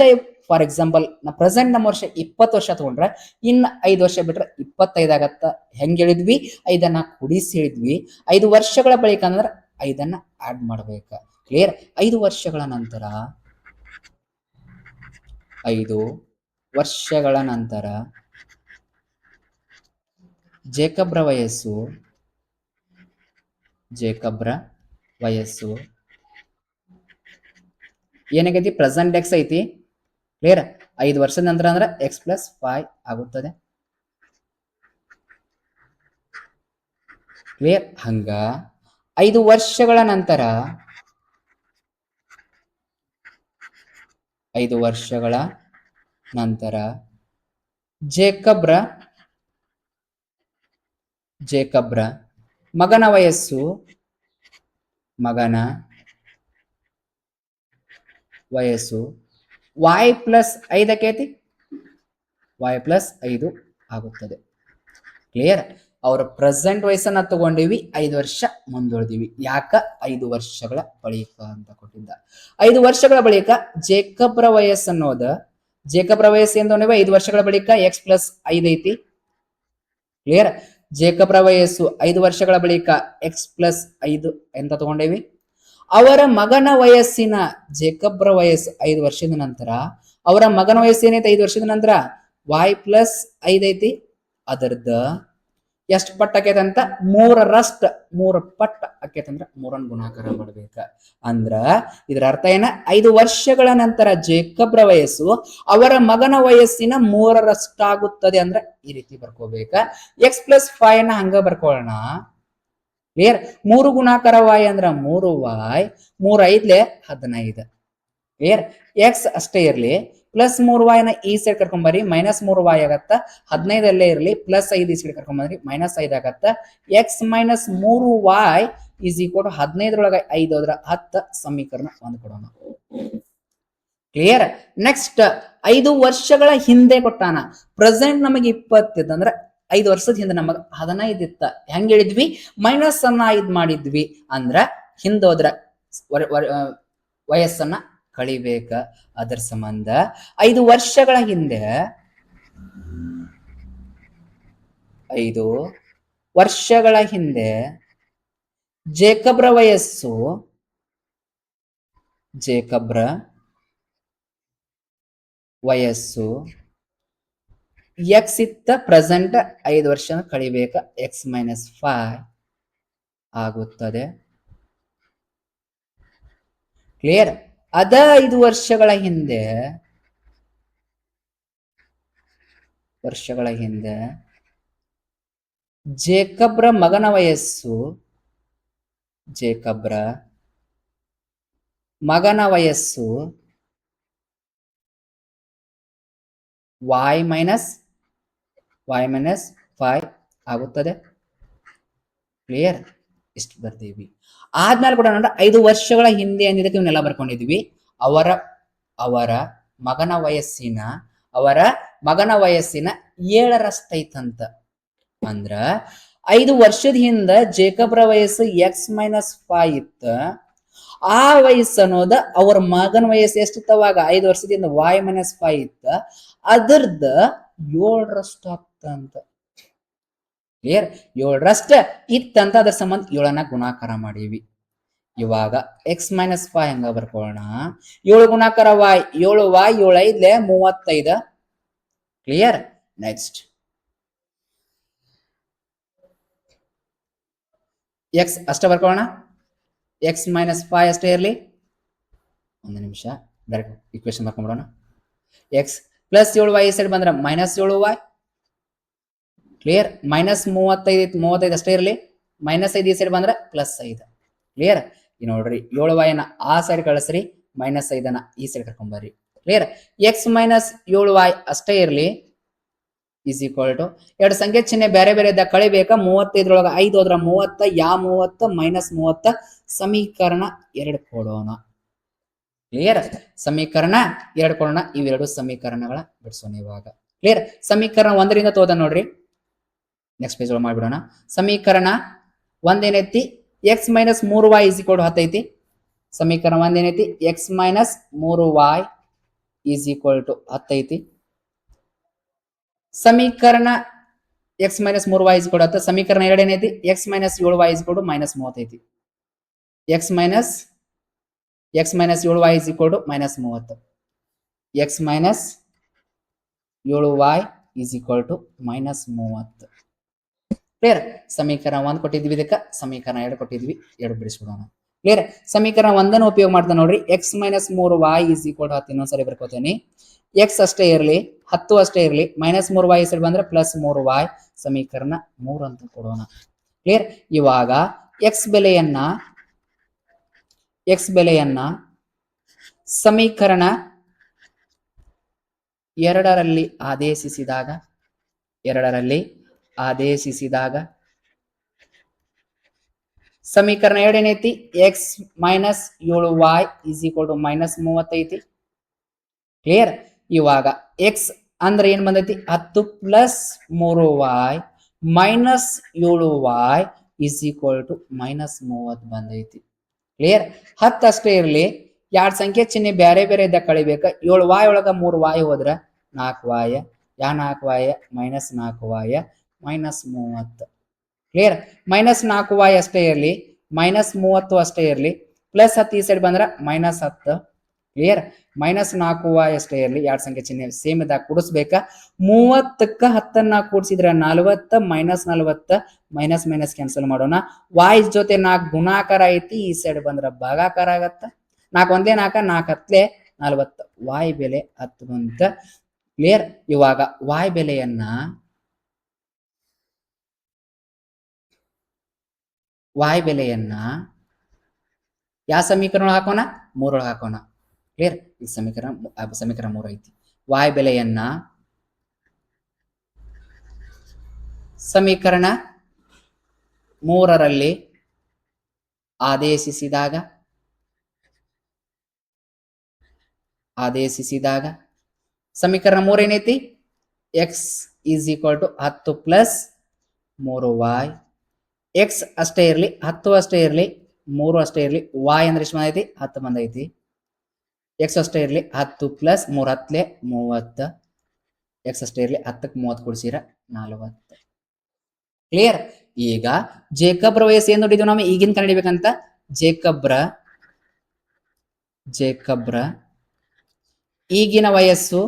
ಫಾರ್ ಎಕ್ಸಾಂಪಲ್ ಪ್ರೆಸೆಂಟ್ ನಮ್ಮ ವರ್ಷ 20 ವರ್ಷ ತಗೊಂಡ್ರೆ ಇನ್ನ 5 ವರ್ಷ ಬಿಟ್ರೆ 25 ಆಗತ್ತ. ಹೆಂಗ್ ಹೇಳಿದ್ವಿ? 5 ಕೂಡಿಸಿ ಹೇಳಿದ್ವಿ. 5 ವರ್ಷಗಳ ಬಳಿಕ ಅಂದ್ರೆ 5 ಆಡ್ ಮಾಡ್ಬೇಕ. ಕ್ಲಿಯರ್? 5 ವರ್ಷಗಳ ನಂತರ 5 ವರ್ಷಗಳ ನಂತರ ಜೇಕಬ್ರ ವಯಸ್ಸು ಏನಾಗೈತಿ? ಪ್ರೆಸೆಂಟ್ ಎಕ್ಸ್ ಐತಿ. ಕ್ಲಿಯರ್? 5 ವರ್ಷದ ನಂತರ ಅಂದ್ರೆ ಎಕ್ಸ್ ಪ್ಲಸ್ 5 ಆಗುತ್ತದೆ. ಕ್ಲಿಯರ್? ಹಂಗ 5 ವರ್ಷಗಳ ನಂತರ ಜೇಕಬ್ರ ಮಗನ ವಯಸ್ಸು y ಪ್ಲಸ್ 5 ಆಕೈತಿ. y ಪ್ಲಸ್ 5 ಆಗುತ್ತದೆ. ಕ್ಲಿಯರ್? ಅವರ ಪ್ರೆಸೆಂಟ್ ವಯಸ್ಸನ್ನ ತಗೊಂಡಿವಿ, 5 ವರ್ಷ ಮುಂದೊಳ್ದಿವಿ. ಯಾಕ? 5 ವರ್ಷಗಳ ಬಳಿಕ ಅಂತ ಕೊಟ್ಟಿದ್ದ. 5 ವರ್ಷಗಳ ಬಳಿಕ ಜೇಕಬ್ರ ವಯಸ್ಸು ಅನ್ನೋದ ಜೇಕಬ್ರ ವಯಸ್ಸು ಏನ್ ತಗೊಂಡಿವಿ? 5 ವರ್ಷಗಳ ಬಳಿಕ ಎಕ್ಸ್ ಪ್ಲಸ್ 5 ಐತಿ. ಕ್ಲಿಯರ್? ಜೇಕಬ್ರ ವಯಸ್ಸು 5 ವರ್ಷಗಳ ಬಳಿಕ ಎಕ್ಸ್ ಪ್ಲಸ್ 5 ಅಂತ ತಗೊಂಡೇವಿ. ಅವರ ಮಗನ ವಯಸ್ಸಿನ ಜೇಕಬ್ರ ವಯಸ್ಸು 5 ವರ್ಷದ ನಂತರ ಅವರ ಮಗನ ವಯಸ್ಸು ಏನೈತಿ? 5 ವರ್ಷದ ನಂತರ y ಪ್ಲಸ್ 5 ಐತಿ. ಅದರ್ದ ಎಷ್ಟು ಪಟ್ಟು ಆಕೈತಂತ? 3 ಪಟ್ಟು ಆಕೈತಂದ್ರ 3 ಗುಣಾಕಾರ ಮಾಡ್ಬೇಕ. ಅಂದ್ರ ಇದರ ಅರ್ಥ ಏನ? 5 ವರ್ಷಗಳ ನಂತರ ಜೇಕಬ್ರ ವಯಸ್ಸು ಅವರ ಮಗನ ವಯಸ್ಸಿನ 3 ಆಗುತ್ತದೆ. ಅಂದ್ರೆ ಈ ರೀತಿ ಬರ್ಕೋಬೇಕ. ಎಕ್ಸ್ ಪ್ಲಸ್ 5 ಹಂಗ ಬರ್ಕೊಳ್ಳೋಣ. ಕ್ಲಿಯರ್? 3 ಗುಣಾಕಾರ y ಅಂದ್ರ 3y, 3 5 15. ಕ್ಲಿಯರ್? ಎಕ್ಸ್ ಅಷ್ಟೇ ಇರ್ಲಿ. ಪ್ಲಸ್ 3y ಈ ಸೈಡ್ ಕರ್ಕೊಂಬರಿ, ಮೈನಸ್ 3y ಆಗತ್ತ. 15 ಅಲ್ಲೇ ಇರ್ಲಿ, ಪ್ಲಸ್ 5 ಈ ಸೈಡ್ ಕರ್ಕೊಂಬರಿ, ಮೈನಸ್ 5 ಆಗತ್ತ. X minus 3y is equal to 15 5 ಹೋದ್ರ 10 ಸಮೀಕರಣ 1 ಕೊಡೋಣ. ಕ್ಲಿಯರ್? ನೆಕ್ಸ್ಟ್ 5 ವರ್ಷಗಳ ಹಿಂದೆ ಕೊಟ್ಟಾನ. ಪ್ರೆಸೆಂಟ್ ನಮಗೆ 20 ಇತ್ತಂದ್ರ 5 ವರ್ಷದ ಹಿಂದೆ ನಮಗ 15 ಇತ್ತ. ಹೆಂಗ್ ಹೇಳಿದ್ವಿ? ಮೈನಸ್ ಅನ್ನ 5 ಮಾಡಿದ್ವಿ ಅಂದ್ರ ಹಿಂದೋದ್ರ ವಯಸ್ಸನ್ನ ಕಳಿಬೇಕ. ಅದರ ಸಂಬಂಧ 5 ವರ್ಷಗಳ ಹಿಂದೆ ಜೇಕಬ್ರ ವಯಸ್ಸು ಎಕ್ಸ್ ಇತ್ತ. ಪ್ರೆಸೆಂಟ್ 5 ವರ್ಷ ಕಳಿಬೇಕ. ಎಕ್ಸ್ ಮೈನಸ್ 5 ಆಗುತ್ತದೆ. ಕ್ಲಿಯರ್? ಅದ 5 ವರ್ಷಗಳ ಹಿಂದೆ ಜೇಕಬ್ರ ಮಗನ ವಯಸ್ಸು y ಮೈನಸ್ 5 ಆಗುತ್ತದೆ. ಕ್ಲಿಯರ್? ಇಷ್ಟು ಬರ್ತೀವಿ. ಆದ್ಮೇಲೆ ಕೂಡ 5 ವರ್ಷಗಳ ಹಿಂದೆ ಏನಿದಕ್ಕೆ ಇವನ್ನೆಲ್ಲ ಬರ್ಕೊಂಡಿದ್ವಿ. ಅವರ ಮಗನ ವಯಸ್ಸಿನ 7ರಷ್ಟೈತಂತ. ಅಂದ್ರ 5 ವರ್ಷದ ಹಿಂದ ಜೇಕಬ್ರ ವಯಸ್ಸು ಎಕ್ಸ್ ಮೈನಸ್ 5 ಇತ್ತ. ಆ ವಯಸ್ಸು ಅನ್ನೋದ ಅವ್ರ ಮಗನ ವಯಸ್ಸು ಎಷ್ಟಿತ್ತ? ಅವಾಗ 5 ವರ್ಷದಿಂದ y ಮೈನಸ್ 5 ಇತ್ತ. ಅದರ್ದ 7ರಷ್ಟು ಆಗ್ತಂತ. ಕ್ಲಿಯರ್? 7ರಷ್ಟ ಇತ್ತಂತ. ಅದರ ಸಂಬಂಧ 7 ಗುಣಾಕಾರ ಮಾಡೀವಿ. ಇವಾಗ ಎಕ್ಸ್ ಮೈನಸ್ 5 ಹಂಗ ಬರ್ಕೊಳ್ಳೋಣ. 7 ಗುಣಾಕಾರ y, 7y 7 5 35. Clear. Next X ಅಷ್ಟೇ ಬರ್ಕೊಳ್ಳೋಣ. ಎಕ್ಸ್ ಮೈನಸ್ 5 ಅಷ್ಟೇ ಇರಲಿ. ಒಂದು ನಿಮಿಷ ಡೈರೆಕ್ಟ್ ಇಕ್ವೇಶನ್ ಬರ್ಕೊಂಡ್ಬಿಡೋಣ. ಎಕ್ಸ್ ಪ್ಲಸ್ 7y ಈ ಸೈಡ್ ಬಂದ್ರೆ ಮೈನಸ್ 7y. ಕ್ಲಿಯರ್. ಮೈನಸ್ 35 ಅಷ್ಟೇ ಇರಲಿ. ಮೈನಸ್ 5 ಈ ಸೈಡ್ ಬಂದ್ರೆ ಪ್ಲಸ್ 5. ಕ್ಲಿಯರ್. ಈ ನೋಡ್ರಿ 7y ನ ಆ ಸೈಡ್ ಕಳಿಸ್ರಿ, ಮೈನಸ್ 5 ಈ ಸೈಡ್ ಕರ್ಕೊಂಬರ್ರಿ. ಕ್ಲಿಯರ್. ಎಕ್ಸ್ ಮೈನಸ್ 7y ಅಷ್ಟೇ ಇರಲಿ ಈಸ್ ಈಕ್ವಲ್ ಟು ಎರಡು ಸಂಖ್ಯೆ ಚಿಹ್ನೆ ಬೇರೆ ಬೇರೆ ಇದ್ದ ಕಳಿಬೇಕಾ. 35 5 ಹೋದ್ರ 30, ಯಾ 30 ಮೈನಸ್ 30. ಸಮೀಕರಣ 2 ಕೊಡೋಣ. ಕ್ಲಿಯರ್. ಸಮೀಕರಣ 2 ಕೊಡೋಣ. ಇವೆರಡು ಸಮೀಕರಣಗಳ ಬಿಡಿಸೋಣ ಇವಾಗ. ಕ್ಲಿಯರ್. ಸಮೀಕರಣ 1ರಿಂದ ತೋದ ನೋಡ್ರಿ. ನೆಕ್ಸ್ಟ್ ಪೇಜ್ ಒಳಗೆ ಮಾಡ್ಬಿಡೋಣ. ಸಮೀಕರಣ 1 ಏನೈತಿ, x minus 3y is equal to 10 ಐತಿ. ಸಮೀಕರಣ 1 ಏನೈತಿ, x minus 3y is equal to 10 ಐತಿ. ಸಮೀಕರಣ x minus 3y is equal to 10. ಸಮೀಕರಣ 2 ಏನೈತಿ, x minus 7y is equal to minus 30 ಐತಿ. X minus 7y is equal to minus 30. X minus 7y is equal to minus 30. Clear. ಸಮೀಕರಣ 1 ಕೊಟ್ಟಿದ್ವಿ, ಇದಕ್ಕೆ ಸಮೀಕರಣ 2 ಕೊಟ್ಟಿದ್ವಿ, 2 ಬಿಡಿಸ್ಬಿಡೋಣ. ಕ್ಲಿಯರ್. ಸಮೀಕರಣ 1 ಉಪಯೋಗ ಮಾಡ್ತಾ ನೋಡ್ರಿ. X minus 3y is equal to 10. ಇನ್ನೊಂದ್ಸರಿ ಬರ್ಕೋತೀನಿ. ಎಕ್ಸ್ ಅಷ್ಟೇ ಇರಲಿ, 10 ಅಷ್ಟೇ ಇರಲಿ, ಮೈನಸ್ 3y ಈ ಸೈಡ್ ಬಂದ್ರೆ ಪ್ಲಸ್ 3y. ಸಮೀಕರಣ 3 ಅಂತ ಕೊಡೋಣ. ಕ್ಲಿಯರ್. ಇವಾಗ ಎಕ್ಸ್ ಬೆಲೆಯನ್ನ ಸಮೀಕರಣ 2ರಲ್ಲಿ ಆದೇಶಿಸಿದಾಗ ಸಮೀಕರಣ 2 ಏನೈತಿ, x minus 7y is equal to minus 30 ಐತಿ. ಕ್ಲಿಯರ್. ಇವಾಗ ಎಕ್ಸ್ ಅಂದ್ರೆ ಏನ್ ಬಂದೈತಿ, 10 plus 3y minus 7y is equal to minus 30 ಬಂದೈತಿ. ಕ್ಲಿಯರ್. 10 ಅಷ್ಟೇ ಇರಲಿ, ಎರಡು ಸಂಖ್ಯೆ ಚಿಹ್ನೆ ಬೇರೆ ಬೇರೆ ಇದ್ದ ಕಳಿಬೇಕ. 7y ಒಳಗ 3y ಹೋದ್ರ 4y, ಯಾ 4y minus 4y minus 30. Clear. Minus 4y ಅಷ್ಟೇ ಇರಲಿ, ಮೈನಸ್ 30 ಅಷ್ಟೇ ಇರಲಿ, ಪ್ಲಸ್ 10 ಈ ಸೈಡ್ ಬಂದ್ರ ಮೈನಸ್ 10. ಕ್ಲಿಯರ್. ಮೈನಸ್ 4y ಅಷ್ಟೇ ಇರಲಿ, ಎರಡು ಸಂಖ್ಯೆ ಚಿಹ್ನೆ ಸೇಮ್ ಇದ್ದಾಗ ಕೂಡಿಸ್ಬೇಕಾ. 30ಕ್ಕ 10 ಕೂಡಿಸಿದ್ರೆ 40, ಮೈನಸ್ 40 ಮೈನಸ್ ಮೈನಸ್ ಕ್ಯಾನ್ಸಲ್ ಮಾಡೋಣ. y ಜೊತೆ 4 ಗುಣಾಕಾರ ಐತಿ, ಈ ಸೈಡ್ ಬಂದ್ರ ಭಾಗಾಕಾರ ಆಗತ್ತ. 4 ಒಂದೇ 4, 4 ಹತ್ಲೆ 40. y ಬೆಲೆ 10 ಬಂತ. ಕ್ಲಿಯರ್. ಇವಾಗ y ಬೆಲೆಯನ್ನ ಯಾವ ಸಮೀಕರಣ ಹಾಕೋಣ, 3 ಹಾಕೋಣ. ಕ್ಲಿಯರ್. ಈ ಸಮೀಕರಣ 3 ಐತಿ. y ಬೆಲೆಯನ್ನ ಸಮೀಕರಣ 3ರಲ್ಲಿ ಆದೇಶಿಸಿದಾಗ ಸಮೀಕರಣ 3 ಏನೈತಿ, x is equal to 10 plus 3y. X ಅಷ್ಟೇ ಇರಲಿ, 10 ಅಷ್ಟೇ ಇರಲಿ, 3 ಅಷ್ಟೇ ಇರಲಿ. y ಅಂದ್ರೆ ಎಷ್ಟು ಬಂದೈತಿ, 10 ಬಂದೈತಿ. ಎಕ್ಸ್ ಅಷ್ಟೇ ಇರಲಿ, 10 ಪ್ಲಸ್ 3 ಹತ್ಲೆ 30. ಎಕ್ಸ್ ಅಷ್ಟೇ ಇರಲಿ, 10ಕ್ಕೆ 30 ಕೊಡಿಸಿರ 40. ಕ್ಲಿಯರ್. ಈಗ ಜೇಕಬ್ರ ವಯಸ್ಸು ಏನ್ ನೋಡಿದ್ವಿ ನಾವು, ಈಗಿನ ಕಂಡಿಡ್ಬೇಕಂತ. ಜೇಕಬ್ರ ಈಗಿನ ವಯಸ್ಸು,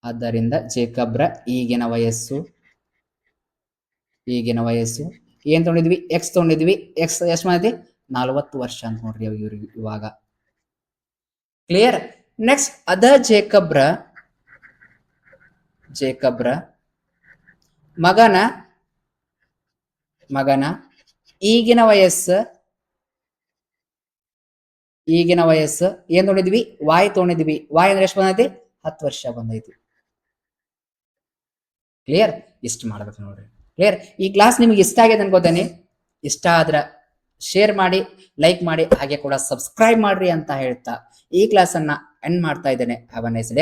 ಆದ್ದರಿಂದ ಜೇಕಬ್ರ ಈಗಿನ ವಯಸ್ಸು ಏನ್ ತಗೊಂಡಿದ್ವಿ, ಎಕ್ಸ್ ತಗೊಂಡಿದ್ವಿ. ಎಕ್ಸ್ ಎಷ್ಟು ಮಾಡೈತಿ, 40 ವರ್ಷ ಅಂತ ನೋಡ್ರಿ ಇವ್ರಿಗೆ ಇವಾಗ. ಕ್ಲಿಯರ್. ನೆಕ್ಸ್ಟ್ ಅದ ಜೇಕಬ್ರ ಮಗನ ಈಗಿನ ವಯಸ್ಸು ಏನ್ ತಗೊಂಡಿದ್ವಿ, y ತಗೊಂಡಿದ್ವಿ. y ಅಂದ್ರೆ ಎಷ್ಟು ಬಂದೈತಿ, 10 ವರ್ಷ ಬಂದೈತಿ. ಕ್ಲಿಯರ್. ಇಷ್ಟು ಮಾಡ್ಬೇಕು ನೋಡ್ರಿ. ಕ್ಲಿಯರ್. ಈ ಕ್ಲಾಸ್ ನಿಮ್ಗೆ ಇಷ್ಟ ಆಗಿದೆ ಅನ್ಕೋತೇನೆ. ಇಷ್ಟ ಆದ್ರ ಶೇರ್ ಮಾಡಿ, ಲೈಕ್ ಮಾಡಿ, ಹಾಗೆ ಕೂಡ ಸಬ್ಸ್ಕ್ರೈಬ್ ಮಾಡ್ರಿ ಅಂತ ಹೇಳ್ತಾ ಈ ಕ್ಲಾಸ್ ಅನ್ನ ಎಂಡ್ ಮಾಡ್ತಾ ಇದ್ದೇನೆ. Have a nice day.